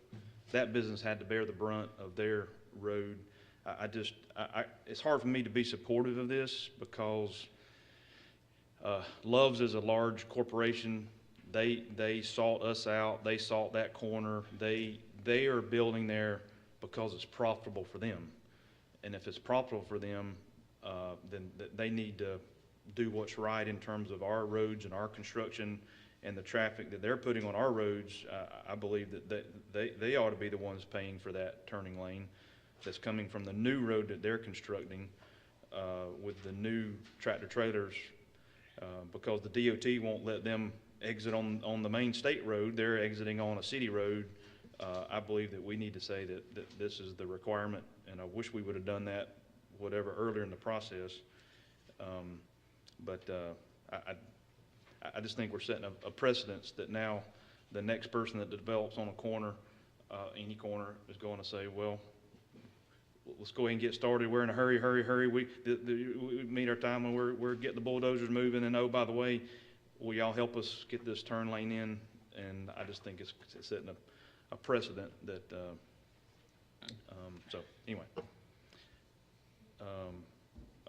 that business had to bear the brunt of their road. It's hard for me to be supportive of this because Love's is a large corporation. They sought us out. They sought that corner. They are building there because it's profitable for them, and if it's profitable for them, then they need to do what's right in terms of our roads and our construction and the traffic that they're putting on our roads. I believe that they ought to be the ones paying for that turning lane that's coming from the new road that they're constructing with the new tractor trailers, because the DOT won't let them exit on the main state road. They're exiting on a city road. I believe that we need to say that this is the requirement, and I wish we would have done that earlier in the process. But I just think we're setting a precedence that now the next person that develops on a corner, any corner, is going to say, well, let's go ahead and get started. We're in a hurry. We meet our time when we're getting the bulldozers moving, and oh, by the way, will y'all help us get this turn lane in? And I just think it's setting a precedent that, so anyway.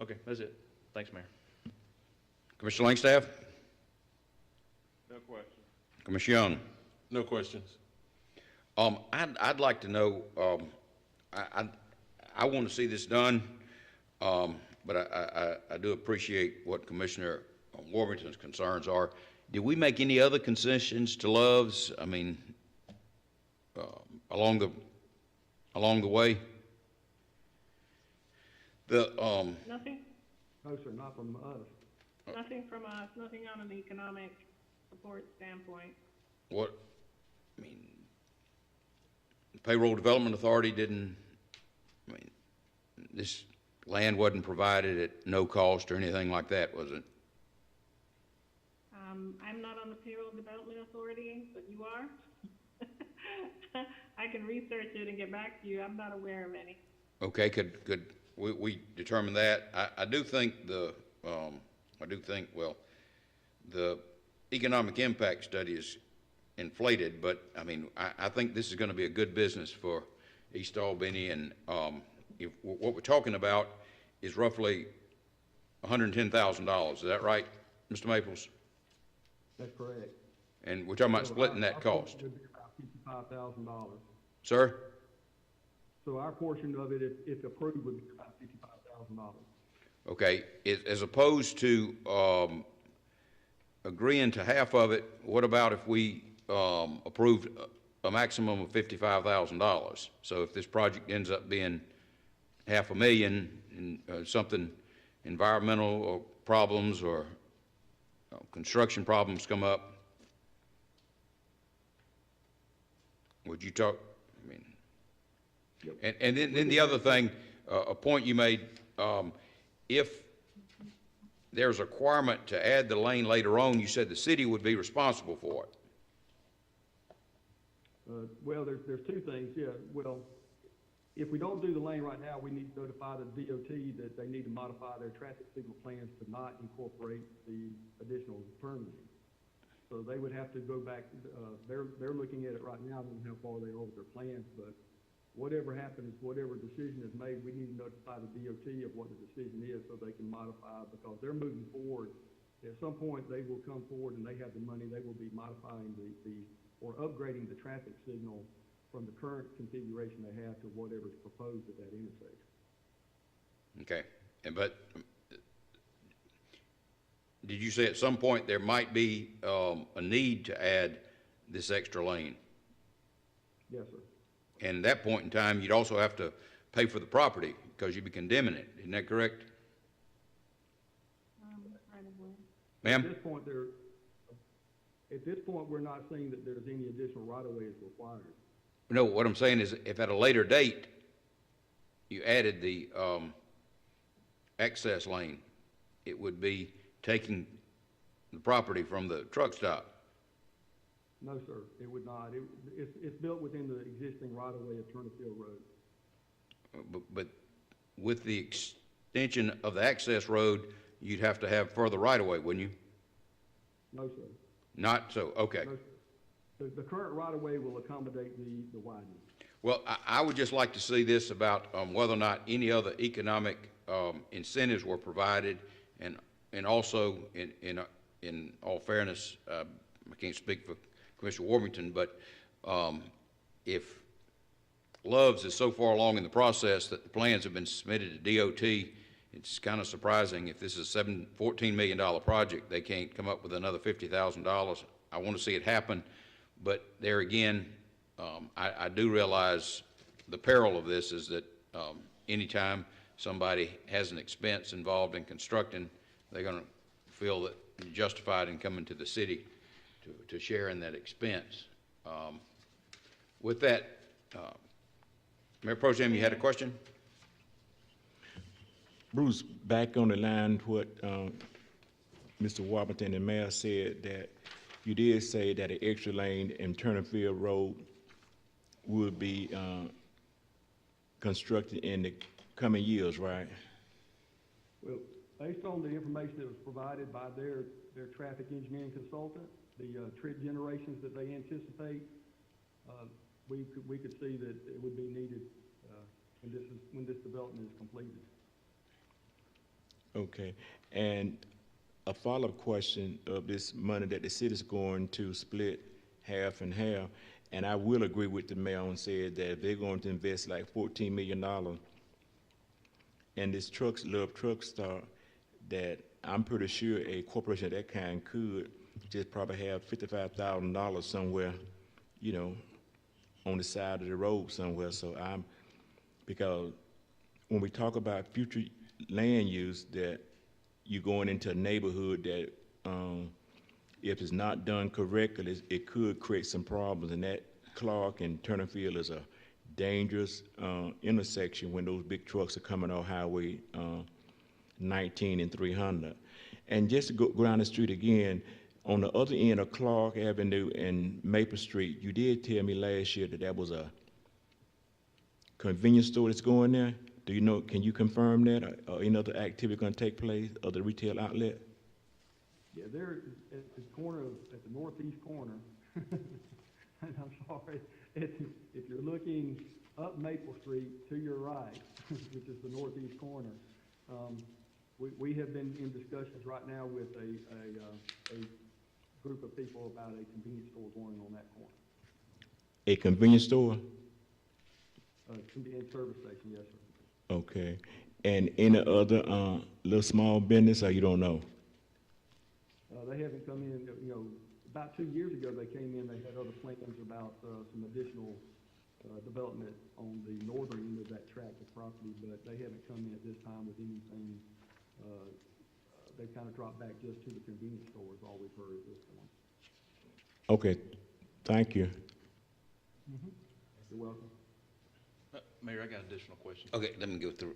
Okay, that's it. Thanks, Mayor. Commissioner Langstaff? No question. Commissioner Young? No questions. I'd like to know, I want to see this done, but I do appreciate what Commissioner Warrington's concerns are. Did we make any other concessions to Love's? I mean, along the way? Nothing? No, sir, not from us. Nothing from us, nothing on an economic support standpoint. What, I mean, the Payroll Development Authority didn't, I mean, this land wasn't provided at no cost or anything like that, was it? I'm not on the Payroll Development Authority, but you are. I can research it and get back to you. I'm not aware of any. Okay, could we determine that? I do think well, the economic impact study is inflated, but I mean, I think this is going to be a good business for East Albany, and if, what we're talking about is roughly $110,000, is that right, Mr. Maples? That's correct. And we're talking about So splitting that our cost. portion would be about $55,000. Sir? So our portion of it, if approved, would be about $55,000. Okay, as opposed to agreeing to half of it, what about if we approved a maximum of $55,000? So if this project ends up being $500,000 and something environmental or problems or construction problems come up, would you talk? I mean, and then the other thing, a point you made, if there's a requirement to add the lane later on, you said the city would be responsible for it. Well, there's two things, yeah. Well, if we don't do the lane right now, we need to notify the DOT that they need to modify their traffic signal plans to not incorporate the additional permitting. So they would have to go back, they're looking at it right now, I don't know how far they are with their plans, but whatever happens, whatever decision is made, we need to notify the DOT of what the decision is so they can modify, because they're moving forward. At some point, they will come forward and they have the money, they will be modifying or upgrading the traffic signal from the current configuration they have to whatever's proposed at that intersection. Okay, but did you say at some point there might be a need to add this extra lane? Yes, sir. And at that point in time, you'd also have to pay for the property because you'd be condemning it. Isn't that correct? Ma'am? At this point, we're not saying that there's any additional right-of-way is required. No, what I'm saying is if at a later date you added the access lane, it would be taking the property from the truck stop. No, sir, it would not. It's built within the existing right-of-way of Turnerfield Road. But with the extension of the access road, you'd have to have further right-of-way, wouldn't you? No, sir. Not so, okay. No, sir. The current right-of-way will accommodate the widening. Well, I would just like to see this about whether or not any other economic incentives were provided, and also in all fairness, I can't speak for Commissioner Warmington, but if Love's is so far along in the process that the plans have been submitted to DOT, it's kind of surprising if this is a $14 million project, they can't come up with another $50,000. I want to see it happen, but there again, I do realize the peril of this is that anytime somebody has an expense involved in constructing, they're going to feel that you're justified in coming to the city to share in that expense. With that, Mayor Pro Tem, you had a question? Bruce, back on the line, what Mr. Warburton and Mayor said, that you did say that an extra lane in Turnerfield Road would be constructed in the coming years, right? Well, based on the information that was provided by their traffic engineering consultant, the trip generations that they anticipate, we could see that it would be needed when this development is completed. Okay, and a follow-up question of this money that the city's going to split half and half, and I will agree with the mayor and said that if they're going to invest like $14 million in this Love Truck Stop, that I'm pretty sure a corporation of that kind could just probably have $55,000 somewhere, you know, on the side of the road somewhere. So because when we talk about future land use, that you're going into a neighborhood that if it's not done correctly, it could create some problems. And that Clark and Turnerfield is a dangerous intersection when those big trucks are coming off Highway 19 and 300. And just to go down the street again, on the other end of Clark Avenue and Maple Street, you did tell me last year that was a convenience store that's going there. Do you know, can you confirm that, or any other activity going to take place of the retail outlet? Yeah, they're at the northeast corner. And I'm sorry, if you're looking up Maple Street to your right, which is the northeast corner. We have been in discussions right now with a group of people about a convenience store going on that corner. A convenience store? Convenience service station, yes, sir. Okay. And any other, little small business, or you don't know? They haven't come in, you know, about 2 years ago, they came in, they had other plans about, some additional, development on the northern end of that tract of property, but they haven't come in at this time with anything. They kind of dropped back just to the convenience store is all we've heard at this point. Okay, thank you. You're welcome. Mayor, I got additional questions. Okay, let me go through.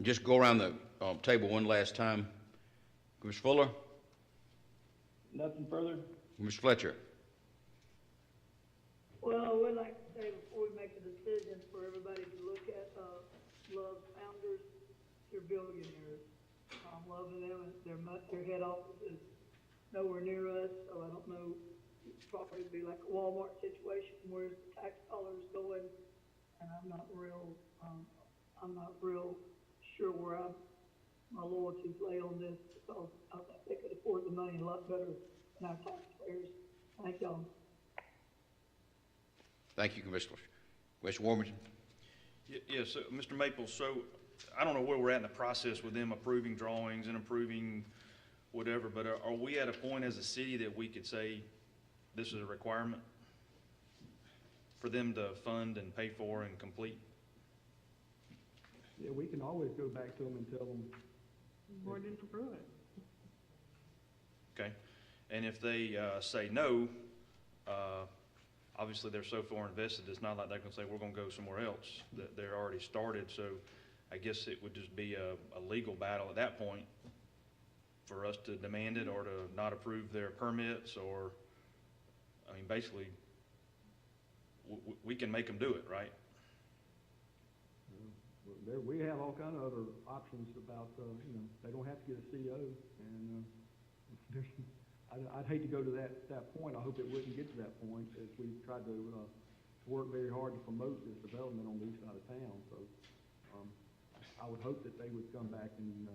Just go around the table one last time. Commissioner Fuller? Nothing further? Commissioner Fletcher? Well, we'd like to say before we make a decision for everybody to look at, Love's founders, they're billionaires. I'm loving them, their head office is nowhere near us, so I don't know, it's probably be like a Walmart situation, where's the tax dollars going? And I'm not real sure where my loyalties lay on this, because I think they could afford the money a lot better than our taxpayers. Thank y'all. Thank you, Commissioner. Commissioner Warmington? Yes, Mr. Maples, so I don't know where we're at in the process with them approving drawings and approving whatever, but are we at a point as a city that we could say this is a requirement for them to fund and pay for and complete? Yeah, we can always go back to them and tell them. Board didn't approve it. Okay, and if they say no, obviously they're so far invested, it's not like they're gonna say, we're gonna go somewhere else. They're already started, so I guess it would just be a legal battle at that point for us to demand it or to not approve their permits, or, I mean, basically, we can make them do it, right? We have all kind of other options about, you know, they don't have to get a CO, and, I'd hate to go to that point. I hope it wouldn't get to that point, as we've tried to work very hard to promote this development on the east side of town. So I would hope that they would come back and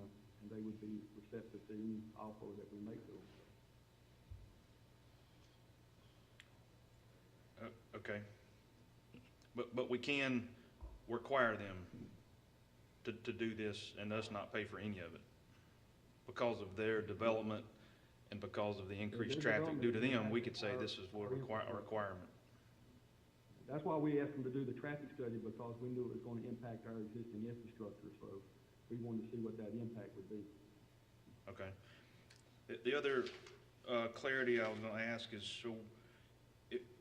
they would be receptive to any offer that we make to them. Okay. But we can require them to do this and us not pay for any of it because of their development and because of the increased traffic due to them. We could say this is a requirement. That's why we asked them to do the traffic study, because we knew it was going to impact our existing infrastructure, so we wanted to see what that impact would be. Okay. The other clarity I was going to ask is, so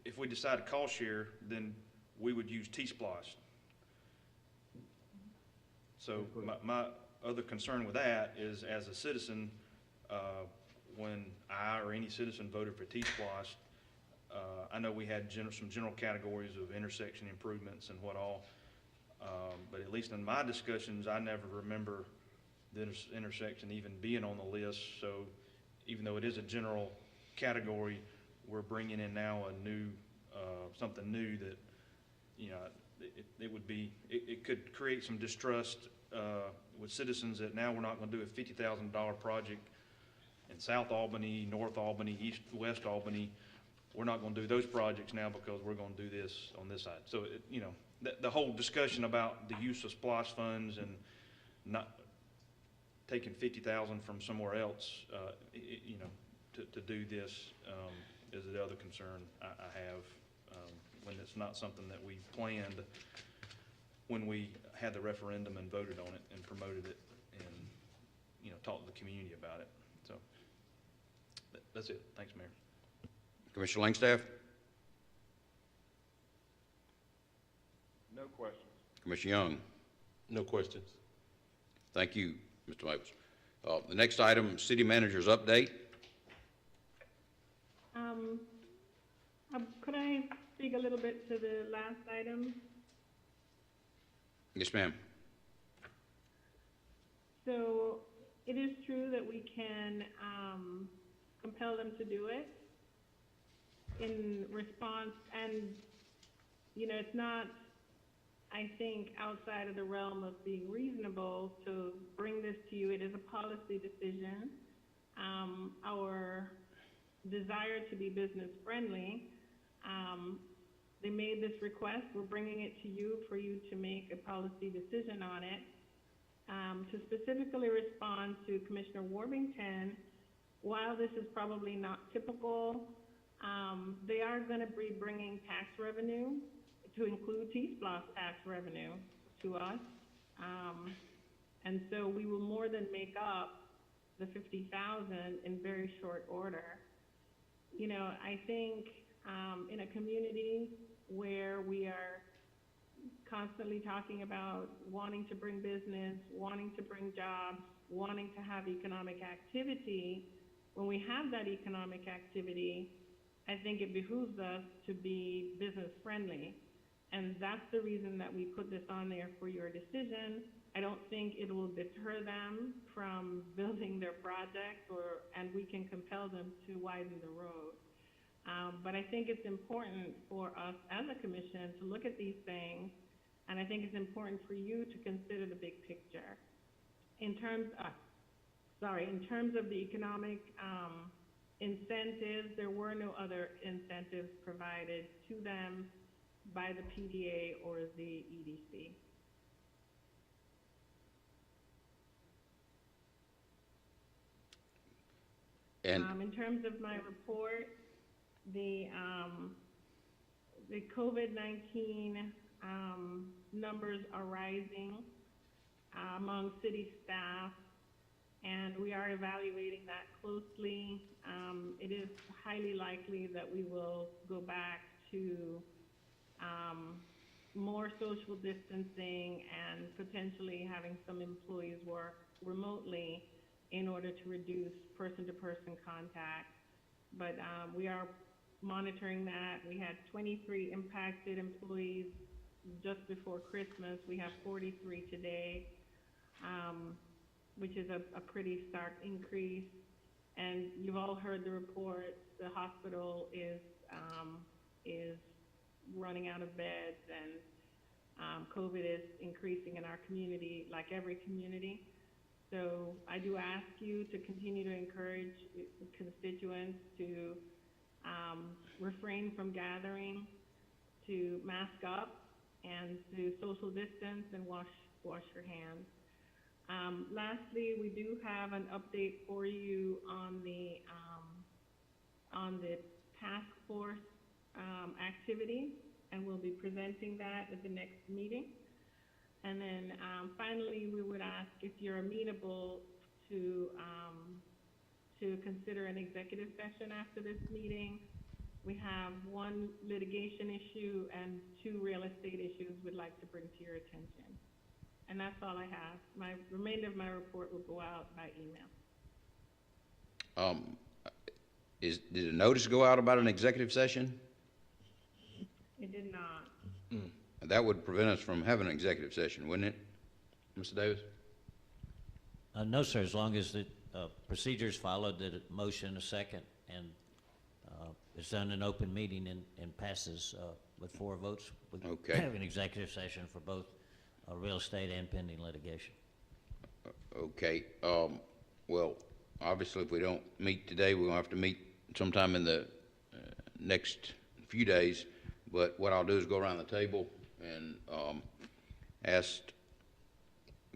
if we decide to cost share, then we would use T-Splosh. So my other concern with that is, as a citizen, when I or any citizen voted for T-Splosh, I know we had some general categories of intersection improvements and what all, but at least in my discussions, I never remember the intersection even being on the list. So even though it is a general category, we're bringing in now a new, something new that, you know, it could create some distrust with citizens that now we're not going to do a $50,000 project in South Albany, North Albany, East, West Albany. We're not going to do those projects now because we're going to do this on this side. So, you know, the whole discussion about the use of SPLOST funds and not taking $50,000 from somewhere else, you know, to do this is the other concern I have when it's not something that we planned when we had the referendum and voted on it and promoted it and, you know, talked to the community about it. So that's it. Thanks, Mayor. Commissioner Langstaff? No questions. Commissioner Young? No questions. Thank you, Mr. Maples. The next item, City Manager's update. Could I speak a little bit to the last item? Yes, ma'am. So it is true that we can compel them to do it in response, and you know, it's not I think outside of the realm of being reasonable to bring this to you, it is a policy decision. Our desire to be business friendly, they made this request. We're bringing it to you for you to make a policy decision on it. To specifically respond to Commissioner Warbington, while this is probably not typical, they are going to be bringing tax revenue to include T-Splosh tax revenue to us. And so we will more than make up the 50,000 in very short order. You know, I think in a community where we are constantly talking about wanting to bring business, wanting to bring jobs, wanting to have economic activity, when we have that economic activity, I think it behooves us to be business friendly. And that's the reason that we put this on there for your decision. I don't think it will deter them from building their project, and we can compel them to widen the road. But I think it's important for us as a commission to look at these things, and I think it's important for you to consider the big picture. In terms of the economic incentives, there were no other incentives provided to them by the PDA or the EDC. And In terms of my report, the COVID-19 numbers are rising among city staff, and we are evaluating that closely. It is highly likely that we will go back to more social distancing and potentially having some employees work remotely in order to reduce person-to-person contact. But we are monitoring that. We had 23 impacted employees just before Christmas. We have 43 today, which is a pretty stark increase. And you've all heard the reports. The hospital is running out of beds, and COVID is increasing in our community, like every community. So I do ask you to continue to encourage constituents to refrain from gathering, to mask up, and to social distance and wash your hands. Lastly, we do have an update for you on the task force activity, and we'll be presenting that at the next meeting. And then finally, we would ask if you're amenable to consider an executive session after this meeting. We have one litigation issue and 2 real estate issues we'd like to bring to your attention. And that's all I have. My remainder of my report will go out by email. did a notice go out about an executive session? It did not. That would prevent us from having an executive session, wouldn't it, Mr. Davis? No, sir, as long as the procedures followed, that a motion, a second, and it's done in open meeting and passes with 4 votes. We Okay. have an executive session for both real estate and pending litigation. Okay. Well, obviously, if we don't meet today, we're going to have to meet sometime in the next few days. But what I'll do is go around the table and ask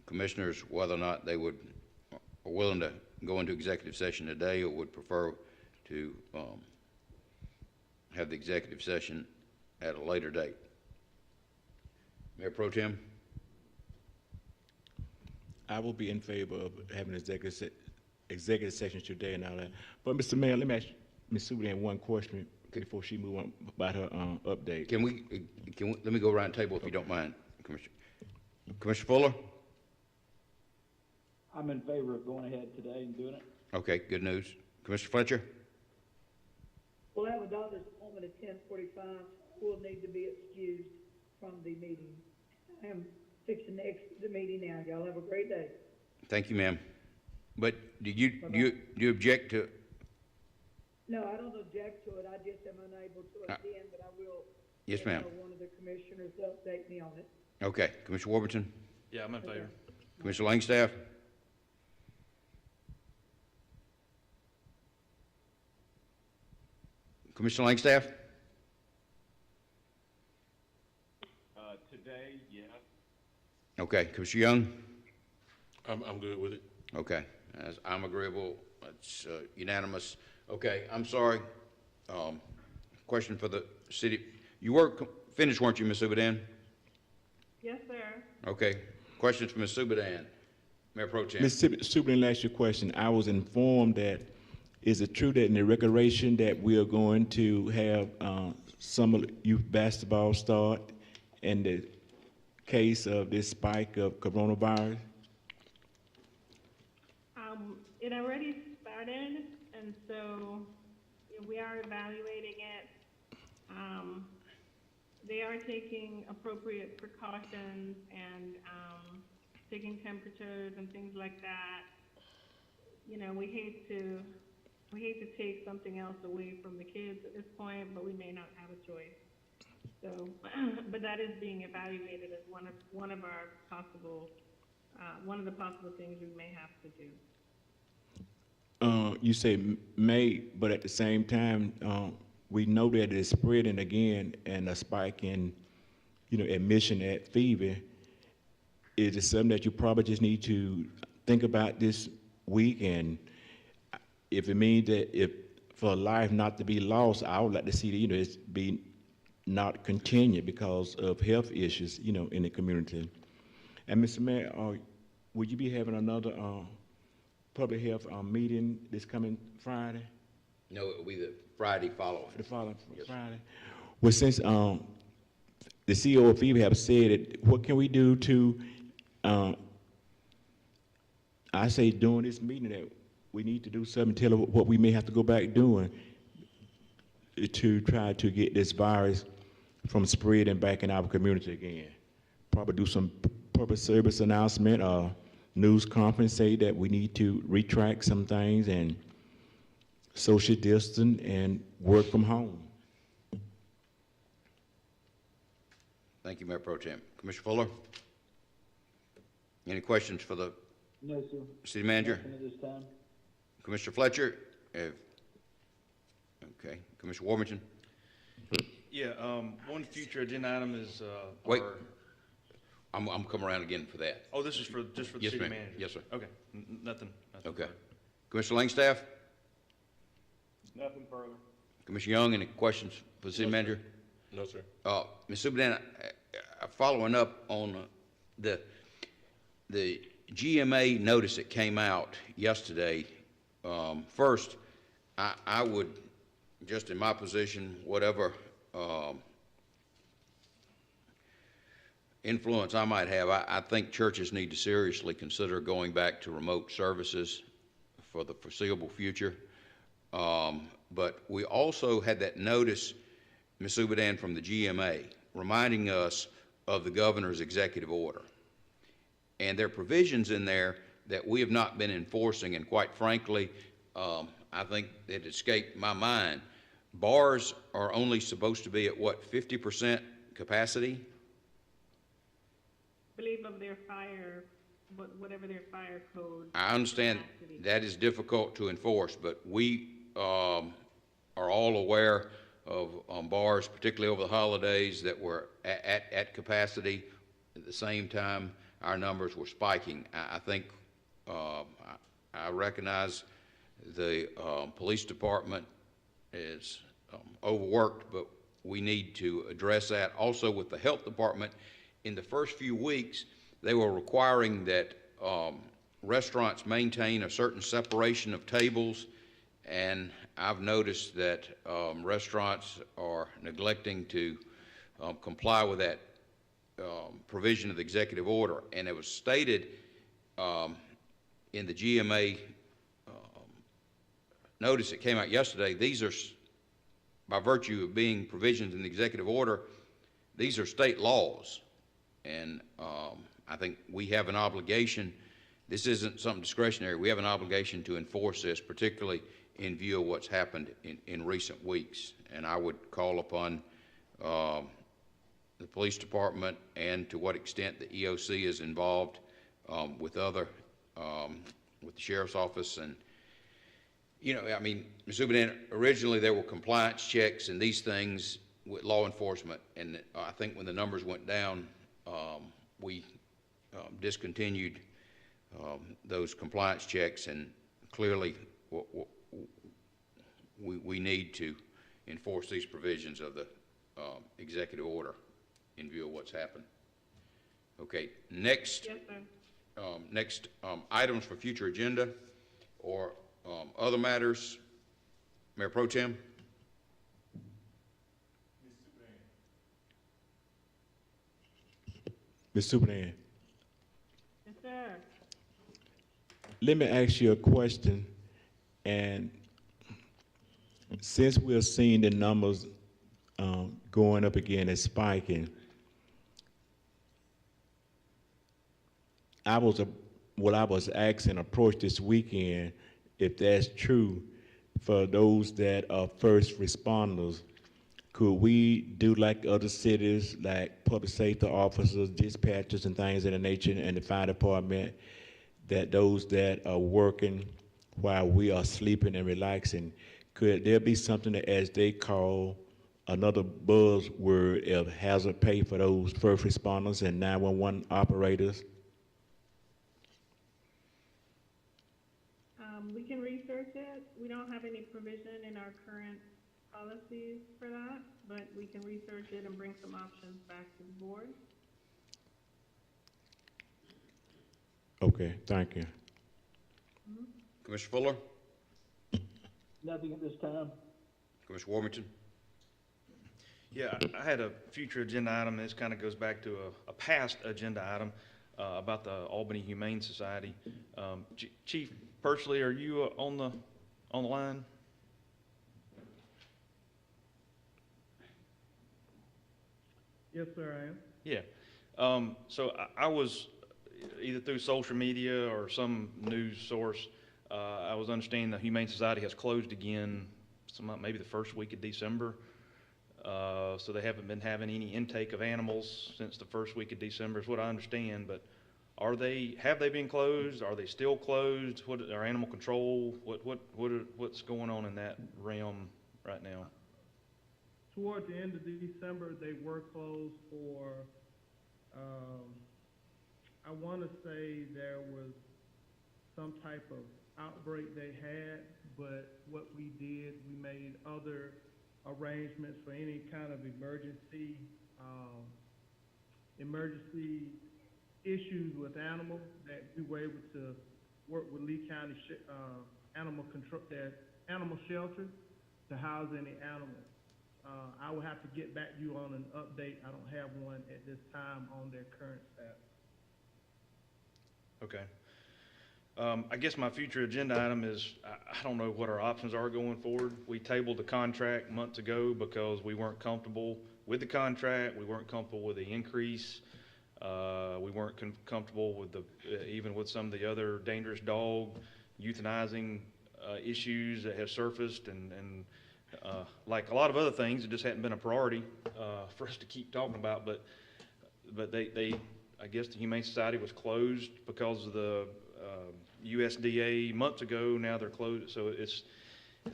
commissioners whether or not they are willing to go into executive session today, or would prefer to have the executive session at a later date. Mayor Pro Tem? I will be in favor of having an executive session today and all that. But Mr. Mayor, let me ask Ms. Sudan one question before she move on about her update. Can we let me go around the table if you don't mind, Commissioner. Commissioner Fuller? I'm in favor of going ahead today and doing it. Okay, good news. Commissioner Fletcher? We'll have a doctor's appointment at 10:45. We'll need to be excused from the meeting. I am fixing to exit the meeting now. Y'all have a great day. Thank you, ma'am. But do you object to? No, I don't object to it. I just am unable to attend, but I will. Yes, ma'am. One of the commissioners to update me on it. Okay, Commissioner Warburton, Yeah, I'm in favor. Commissioner Langstaff? Commissioner Langstaff? Today, yes. Okay, Commissioner Young? I'm good with it. Okay, as I'm agreeable, it's unanimous. Okay, I'm sorry. Question for the city. You were finished, weren't you, Ms. Subadan? Yes, sir. Okay, questions for Ms. Subadan? Mayor Pro Tem. Ms. Superintendent, last your question. I was informed that, is it true that in the recreation that we are going to have summer youth basketball start in the case of this spike of coronavirus? It already started, and so we are evaluating it. They are taking appropriate precautions and taking temperatures and things like that. You know, we hate to take something else away from the kids at this point, but we may not have a choice. So, but that is being evaluated as one of our possible one of the possible things we may have to do. You say May, but at the same time, we know that it's spreading again, and a spike in, admission at Fever. Is it something that you probably just need to think about this week? And if it means that if for life not to be lost, I would like to see it be not continued because of health issues, in the community. And Mr. Mayor, would you be having another public health meeting this coming Friday? No, it will be the Friday following. The following Yes. Friday. Well, since the CEO of FEMA have said it, what can we do to, I say during this meeting that we need to do something, tell them what we may have to go back doing to try to get this virus from spreading back in our community again. Probably do some public service announcement or news conference, say that we need to retract some things and social distance and work from home. Thank you, Mayor Pro Tem. Commissioner Fuller? Any questions for the No, sir. city manager? Nothing at this time. Commissioner Fletcher? Okay, Commissioner Warburton? Yeah, one future agenda item is, Wait. I'm coming around again for that. oh, this is for, just for the Yes, city ma'am. manager? Yes, sir. Okay, nothing. Okay. Commissioner Langstaff? Nothing further. Commissioner Young, any questions for the city manager? No, sir. Ms. Superintendent, following up on the GMA notice that came out yesterday, first, I would, just in my position, whatever influence I might have, I think churches need to seriously consider going back to remote services for the foreseeable future. But we also had that notice, Ms. Subadan, from the GMA, reminding us of the governor's executive order. And there are provisions in there that we have not been enforcing, and quite frankly, I think it escaped my mind. Bars are only supposed to be at what, 50% capacity? I believe of their fire, whatever their fire code. I understand capacity. that is difficult to enforce, but we are all aware of bars, particularly over the holidays, that were at capacity. At the same time, our numbers were spiking. I think I recognize the police department is overworked, but we need to address that. Also with the health department, in the first few weeks, they were requiring that restaurants maintain a certain separation of tables, and I've noticed that restaurants are neglecting to comply with that provision of the executive order. And it was stated in the GMA notice that came out yesterday, these are, by virtue of being provisions in the executive order, these are state laws. And I think we have an obligation, this isn't something discretionary, we have an obligation to enforce this, particularly in view of what's happened in recent weeks. And I would call upon the police department and to what extent the EOC is involved with other, with the sheriff's office. And, you know, I mean, Mr. Superintendent, originally there were compliance checks and these things with law enforcement. And I think when the numbers went down, we discontinued those compliance checks, and clearly we need to enforce these provisions of the executive order in view of what's happened. Okay, next, Yes, sir. next items for future agenda or other matters. Mayor Pro Tem. Mr. Superintendent, Yes, sir. let me ask you a question. And since we're seeing the numbers going up again and spiking, I was asking approach this weekend, if that's true, for those that are first responders, could we do like other cities, like public safety officers, dispatchers, and things of that nature, and the fire department, that those that are working while we are sleeping and relaxing, could there be something that, as they call, another buzzword of hazard pay for those first responders and 911 operators? We can research it. We don't have any provision in our current policies for that, but we can research it and bring some options back to the board. Okay, thank you. Commissioner Fuller. Nothing at this time. Commissioner Warmington. Yeah, I had a future agenda item. This kind of goes back to a past agenda item about the Albany Humane Society. Chief Pursley, are you on the line? Yes, sir, I am. Yeah. So I was either through social media or some news source, I was understanding the Humane Society has closed again, maybe the first week of December. So they haven't been having any intake of animals since the first week of December, is what I understand. But have they been closed? Are they still closed? What are animal control? What's going on in that realm right now? Toward the end of December, they were closed for, I want to say there was some type of outbreak they had, but what we did, we made other arrangements for any kind of emergency issues with animals, that we were able to work with Lee County animal shelter to house any animals. I will have to get back to you on an update. I don't have one at this time on their current status. Okay. I guess my future agenda item is, I don't know what our options are going forward. We tabled the contract months ago because we weren't comfortable with the contract. We weren't comfortable with the increase. We weren't comfortable with even with some of the other dangerous dog euthanizing issues that have surfaced, and like a lot of other things, it just hadn't been a priority for us to keep talking about. But I guess the Humane Society was closed because of the USDA months ago. Now they're closed, so it's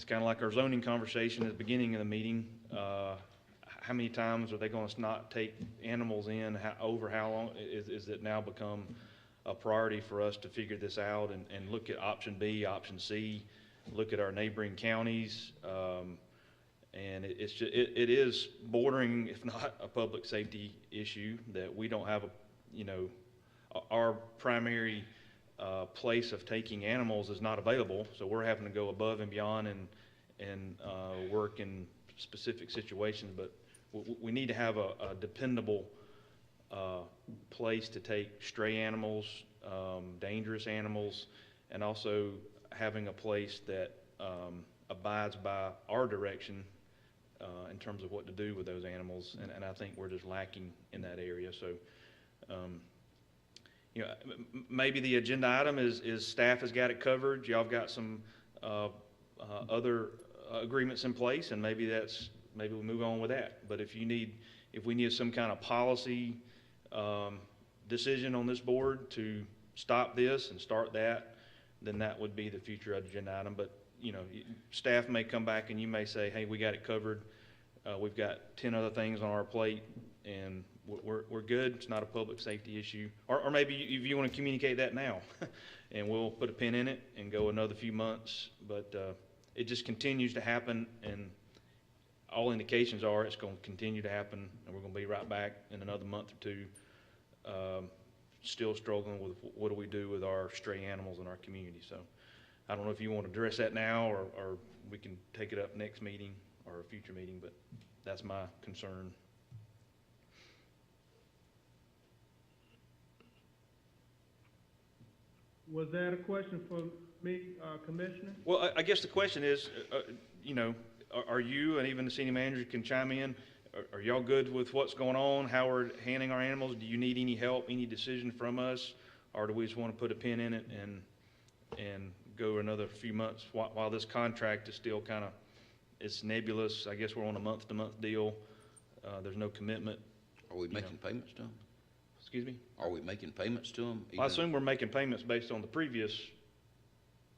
kind of like our zoning conversation at the beginning of the meeting. How many times are they going to not take animals in? Over how long is it now become a priority for us to figure this out and look at option B, option C, look at our neighboring counties, and it is bordering, if not a public safety issue, that we don't have our primary place of taking animals is not available, so we're having to go above and beyond and work in specific situations. But we need to have a dependable place to take stray animals, dangerous animals, and also having a place that abides by our direction in terms of what to do with those animals. And I think we're just lacking in that area. So, maybe the agenda item is staff has got it covered. Y'all have got some other agreements in place, and maybe we move on with that. But if you need if we need some kind of policy decision on this board to stop this and start that, then that would be the future agenda item. But, you know, staff may come back and you may say, hey, we got it covered. We've got 10 other things on our plate and we're good. It's not a public safety issue. Or maybe if you want to communicate that now and we'll put a pin in it and go another few months. But it just continues to happen, and all indications are it's going to continue to happen, and we're going to be right back in another month or two, still struggling with what do we do with our stray animals in our community. So I don't know if you want to address that now, or we can take it up next meeting or a future meeting, but that's my concern. Was that a question for me, Commissioner? Well, I guess the question is, you know, are you, and even the senior manager can chime in, are y'all good with what's going on, how we're handling our animals? Do you need any help, any decision from us? Or do we just want to put a pin in it and go another few months while this contract is still kind of, it's nebulous? I guess we're on a month-to-month deal. There's no commitment. Are we making payments to them? Excuse me? Are we making payments to them? Well, I assume we're making payments based on the previous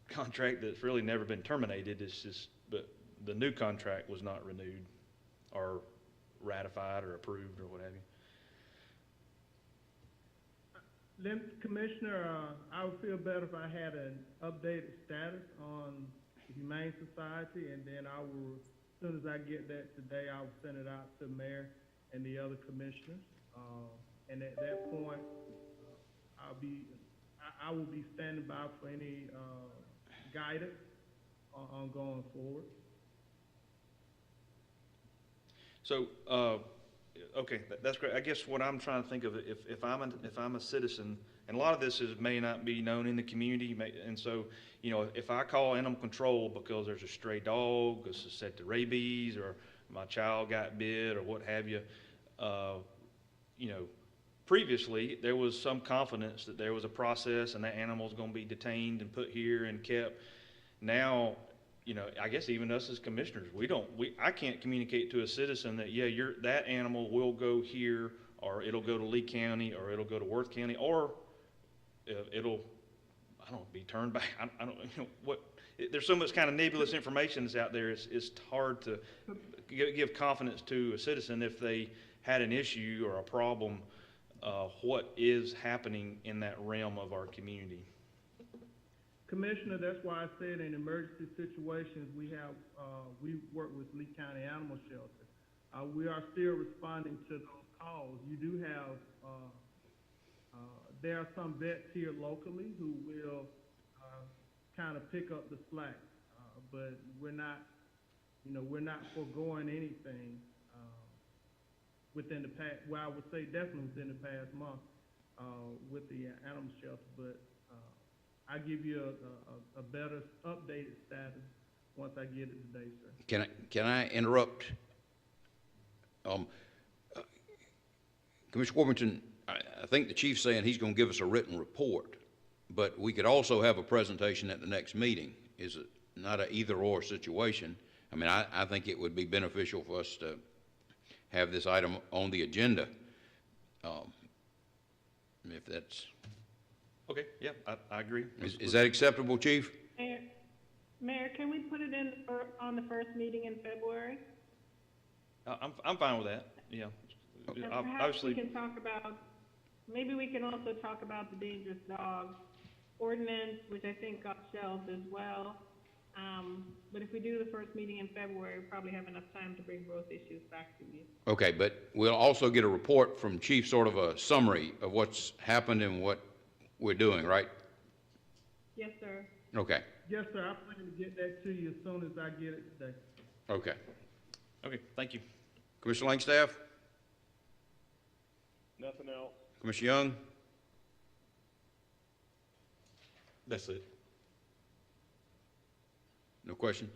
contract that's really never been terminated. It's just, but the new contract was not renewed or ratified or approved or what have you. Commissioner, I would feel better if I had an updated status on the Humane Society, and then I will, as soon as I get that today, I will send it out to the mayor and the other commissioners. And at that point, I will be standing by for any guidance on going forward. So, okay, that's great. I guess what I'm trying to think of, if I'm a citizen, and a lot of this may not be known in the community, and so, you know, if I call animal control because there's a stray dog, it's set to rabies, or my child got bit, or what have you, you know, previously there was some confidence that there was a process and that animal's going to be detained and put here and kept. Now, you know, I guess even us as commissioners, I can't communicate to a citizen that, yeah, that animal will go here, or it'll go to Lee County, or it'll go to Worth County, or it'll, I don't know, be turned back. I don't, you know, what, there's so much kind of nebulous information that's out there. It's hard to give confidence to a citizen if they had an issue or a problem, what is happening in that realm of our community. Commissioner, that's why I said in emergency situations, we work with Lee County Animal Shelter. We are still responding to those calls. You do have, there are some vets here locally who will kind of pick up the slack, but we're not foregoing anything within the past, well, I would say definitely within the past month with the animal shelter, but I give you a better updated status once I get it today, sir. Can I interrupt? Commissioner Worthington, I think the chief's saying he's going to give us a written report, but we could also have a presentation at the next meeting. Is it not an either-or situation? I mean, I think it would be beneficial for us to have this item on the agenda, if that's... Okay, yeah, I agree. Is that acceptable, Chief? Mayor, can we put it in on the first meeting in February? I'm fine with that, yeah. And perhaps Obviously, we can talk about, maybe we can also talk about the dangerous dog ordinance, which I think got shelved as well. But if we do the first meeting in February, we'll probably have enough time to bring both issues back to you. Okay, but we'll also get a report from Chief, sort of a summary of what's happened and what we're doing, right? Yes, sir. Okay. Yes, sir. I plan to get that to you as soon as I get it today. Okay. okay, thank you. Commissioner Langstaff? Nothing else. Commissioner Young? That's it. No questions?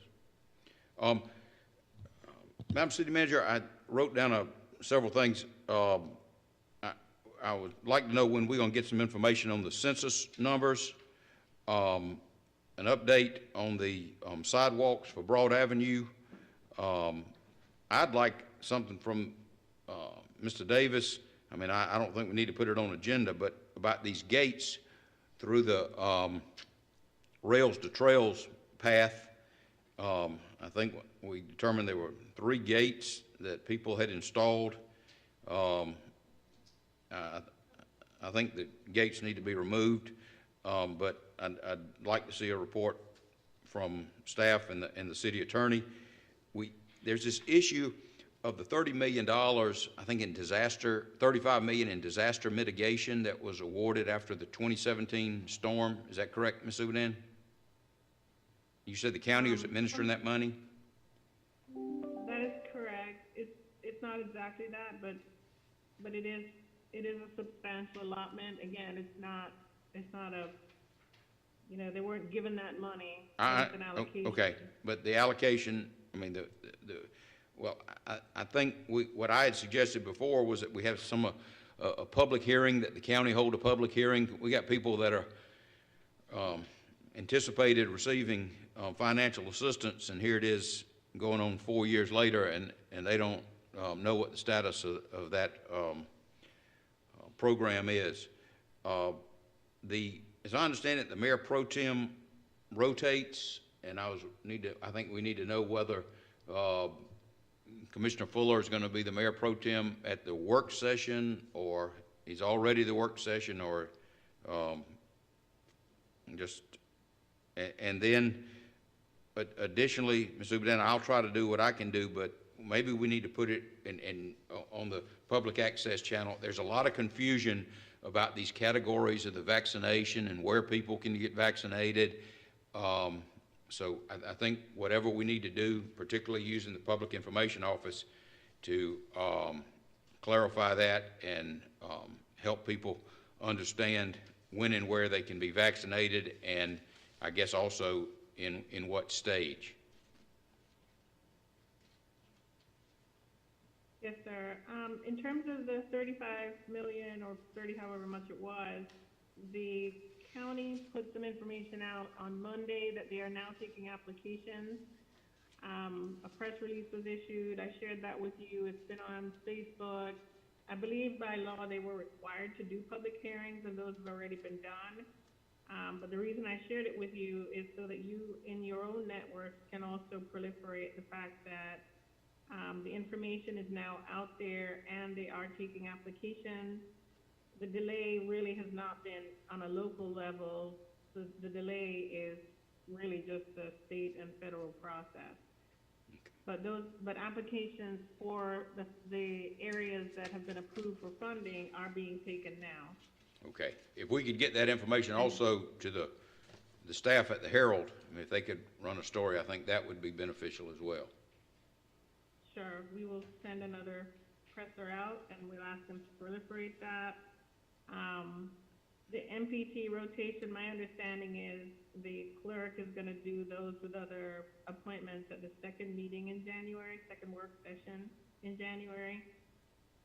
Madam City Manager, I wrote down several things. I would like to know when we're going to get some information on the census numbers, an update on the sidewalks for Broad Avenue. I'd like something from Mr. Davis, I mean, I don't think we need to put it on agenda, but about these gates through the Rails to Trails path, I think we determined there were 3 gates that people had installed. I think the gates need to be removed, but I'd like to see a report from staff and the city attorney. There's this issue of the $30 million, I think in disaster, $35 million in disaster mitigation that was awarded after the 2017 storm. Is that correct, Ms. Udan? You said the county was administering that money? That is correct. It's not exactly that, but it is a substantial allotment. Again, it's not a, you know, they weren't given that money. It's an allocation. Okay, but the allocation, I mean, well, I think what I had suggested before was that we have a public hearing, that the county hold a public hearing. We got people that are anticipated receiving financial assistance, and here it is going on 4 years later, and they don't know what the status of that program is. As I understand it, the mayor pro tem rotates, and I think we need to know whether Commissioner Fuller is going to be the mayor pro tem at the work session, or he's already the work session, or and then, but additionally, Ms. Ubedana, I'll try to do what I can do, but maybe we need to put it on the public access channel. There's a lot of confusion about these categories of the vaccination and where people can get vaccinated. So I think whatever we need to do, particularly using the Public Information Office to clarify that and help people understand when and where they can be vaccinated, and I guess also in what stage. Yes, sir. In terms of the 35 million or 30, however much it was, the county put some information out on Monday that they are now taking applications. A press release was issued. I shared that with you. It's been on Facebook. I believe by law they were required to do public hearings, and those have already been done. But the reason I shared it with you is so that you, in your own networks, can also proliferate the fact that the information is now out there and they are taking applications. The delay really has not been on a local level. The delay is really just a state and federal process. But applications for the areas that have been approved for funding are being taken now. Okay. If we could get that information also to the staff at the Herald, I mean, if they could run a story, I think that would be beneficial as well. Sure. We will send another presser out and we'll ask them to proliferate that. The MPT rotation, my understanding is the clerk is going to do those with other appointments at the second meeting in January, second work session in January.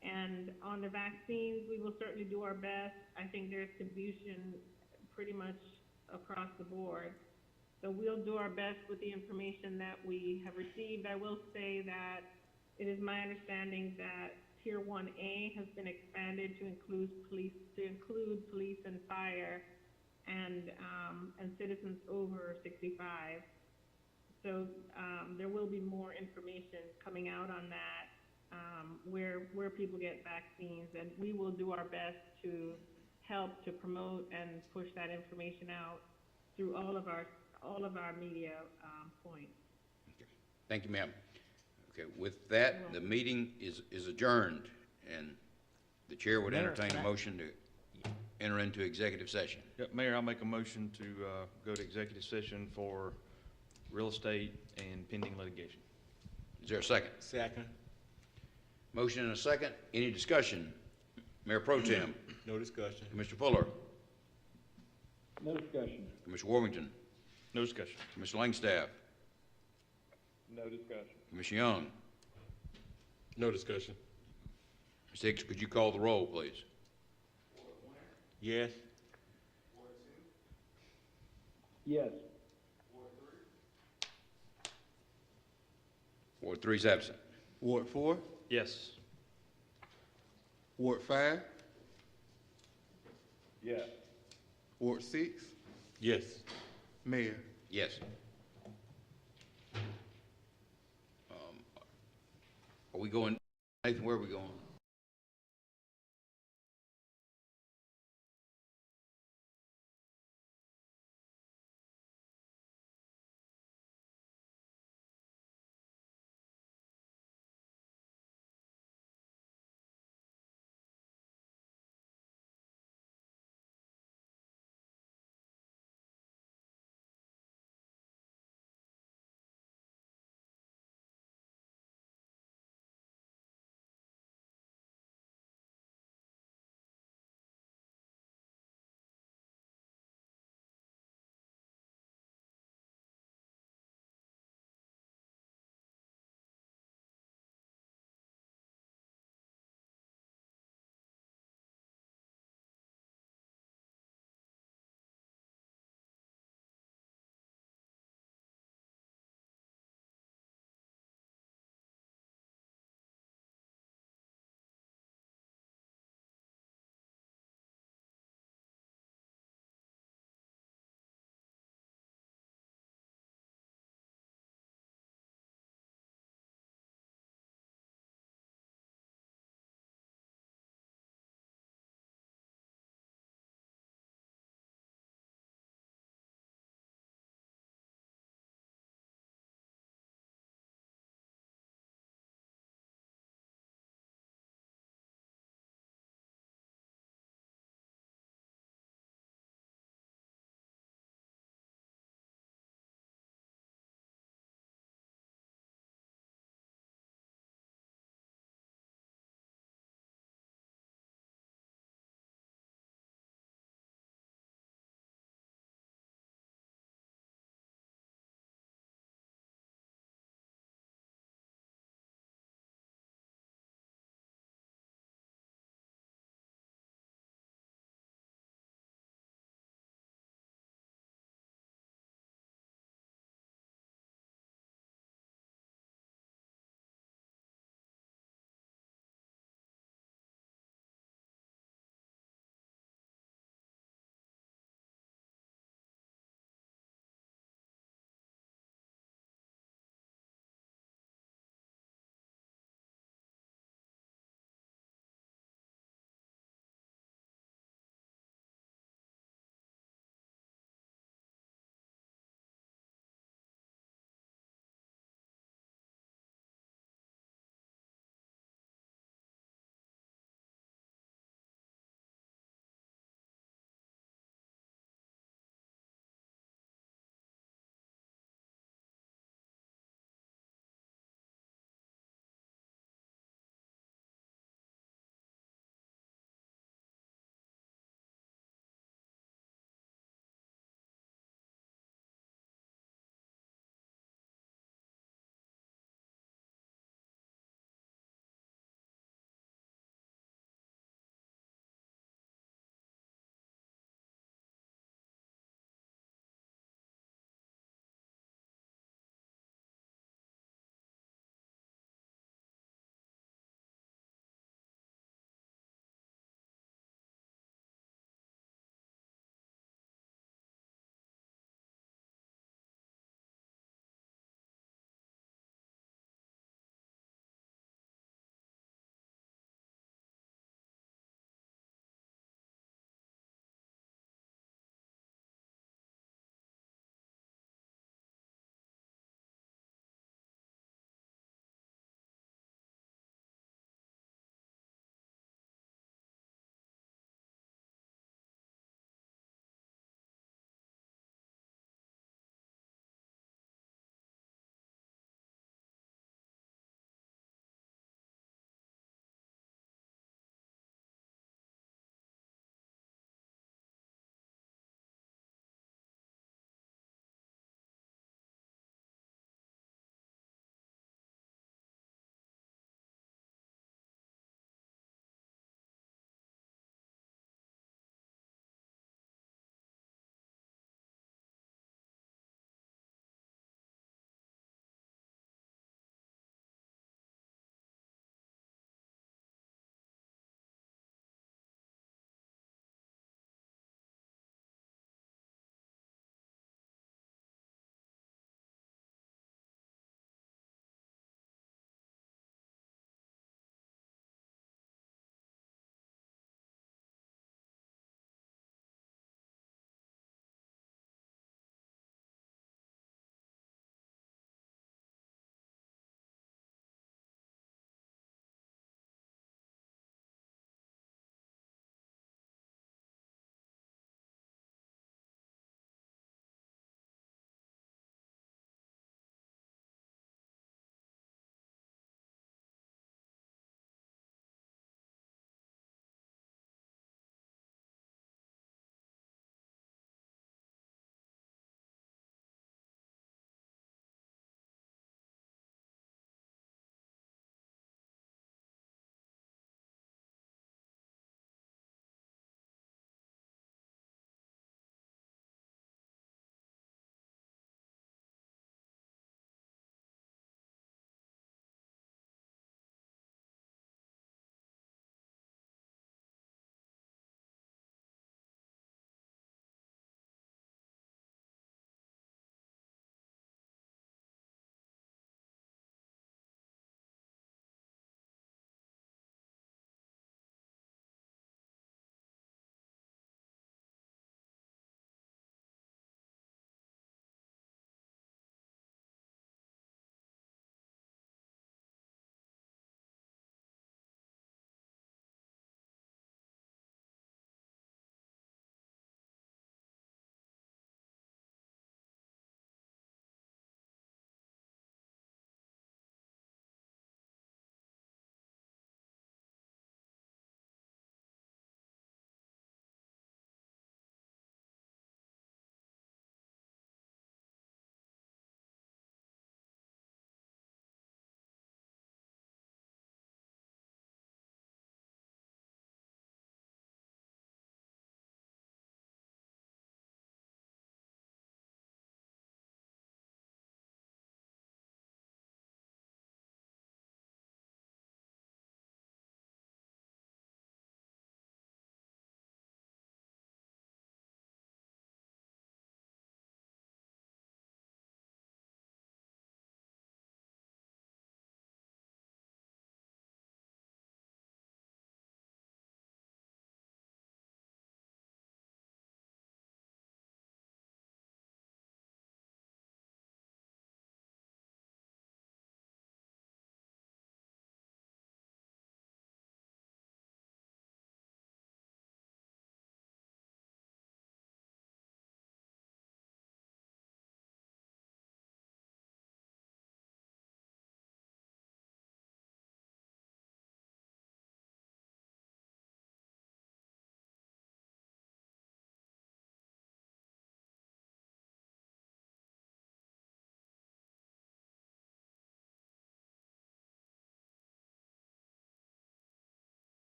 And on the vaccines, we will certainly do our best. I think there's confusion pretty much across the board. So we'll do our best with the information that we have received. I will say that it is my understanding that Tier 1A has been expanded to include police and fire and citizens over 65. So there will be more information coming out on that, where people get vaccines, and we will do our best to help to promote and push that information out through all of our media points. Okay. Thank you, ma'am. Okay, with that, the meeting is adjourned, and the chair would entertain a motion to enter into executive session. Yep, Mayor, I'll make a motion to go to executive session for real estate and pending litigation. Is there a second? Second. Motion and a second. Any discussion? Mayor Pro Tem. No discussion. Commissioner Fuller. No discussion. Commissioner Worthington. No discussion. Commissioner Langstaff. No discussion. Commissioner Young. No discussion. Ms. Hicks, could you call the roll, please? Yes. Yes. Ward 3 is absent. Ward 4? Yes. Ward 5, Yes. Ward 6, Yes. Mayor. Yes. Are we going, Nathan, where are we going?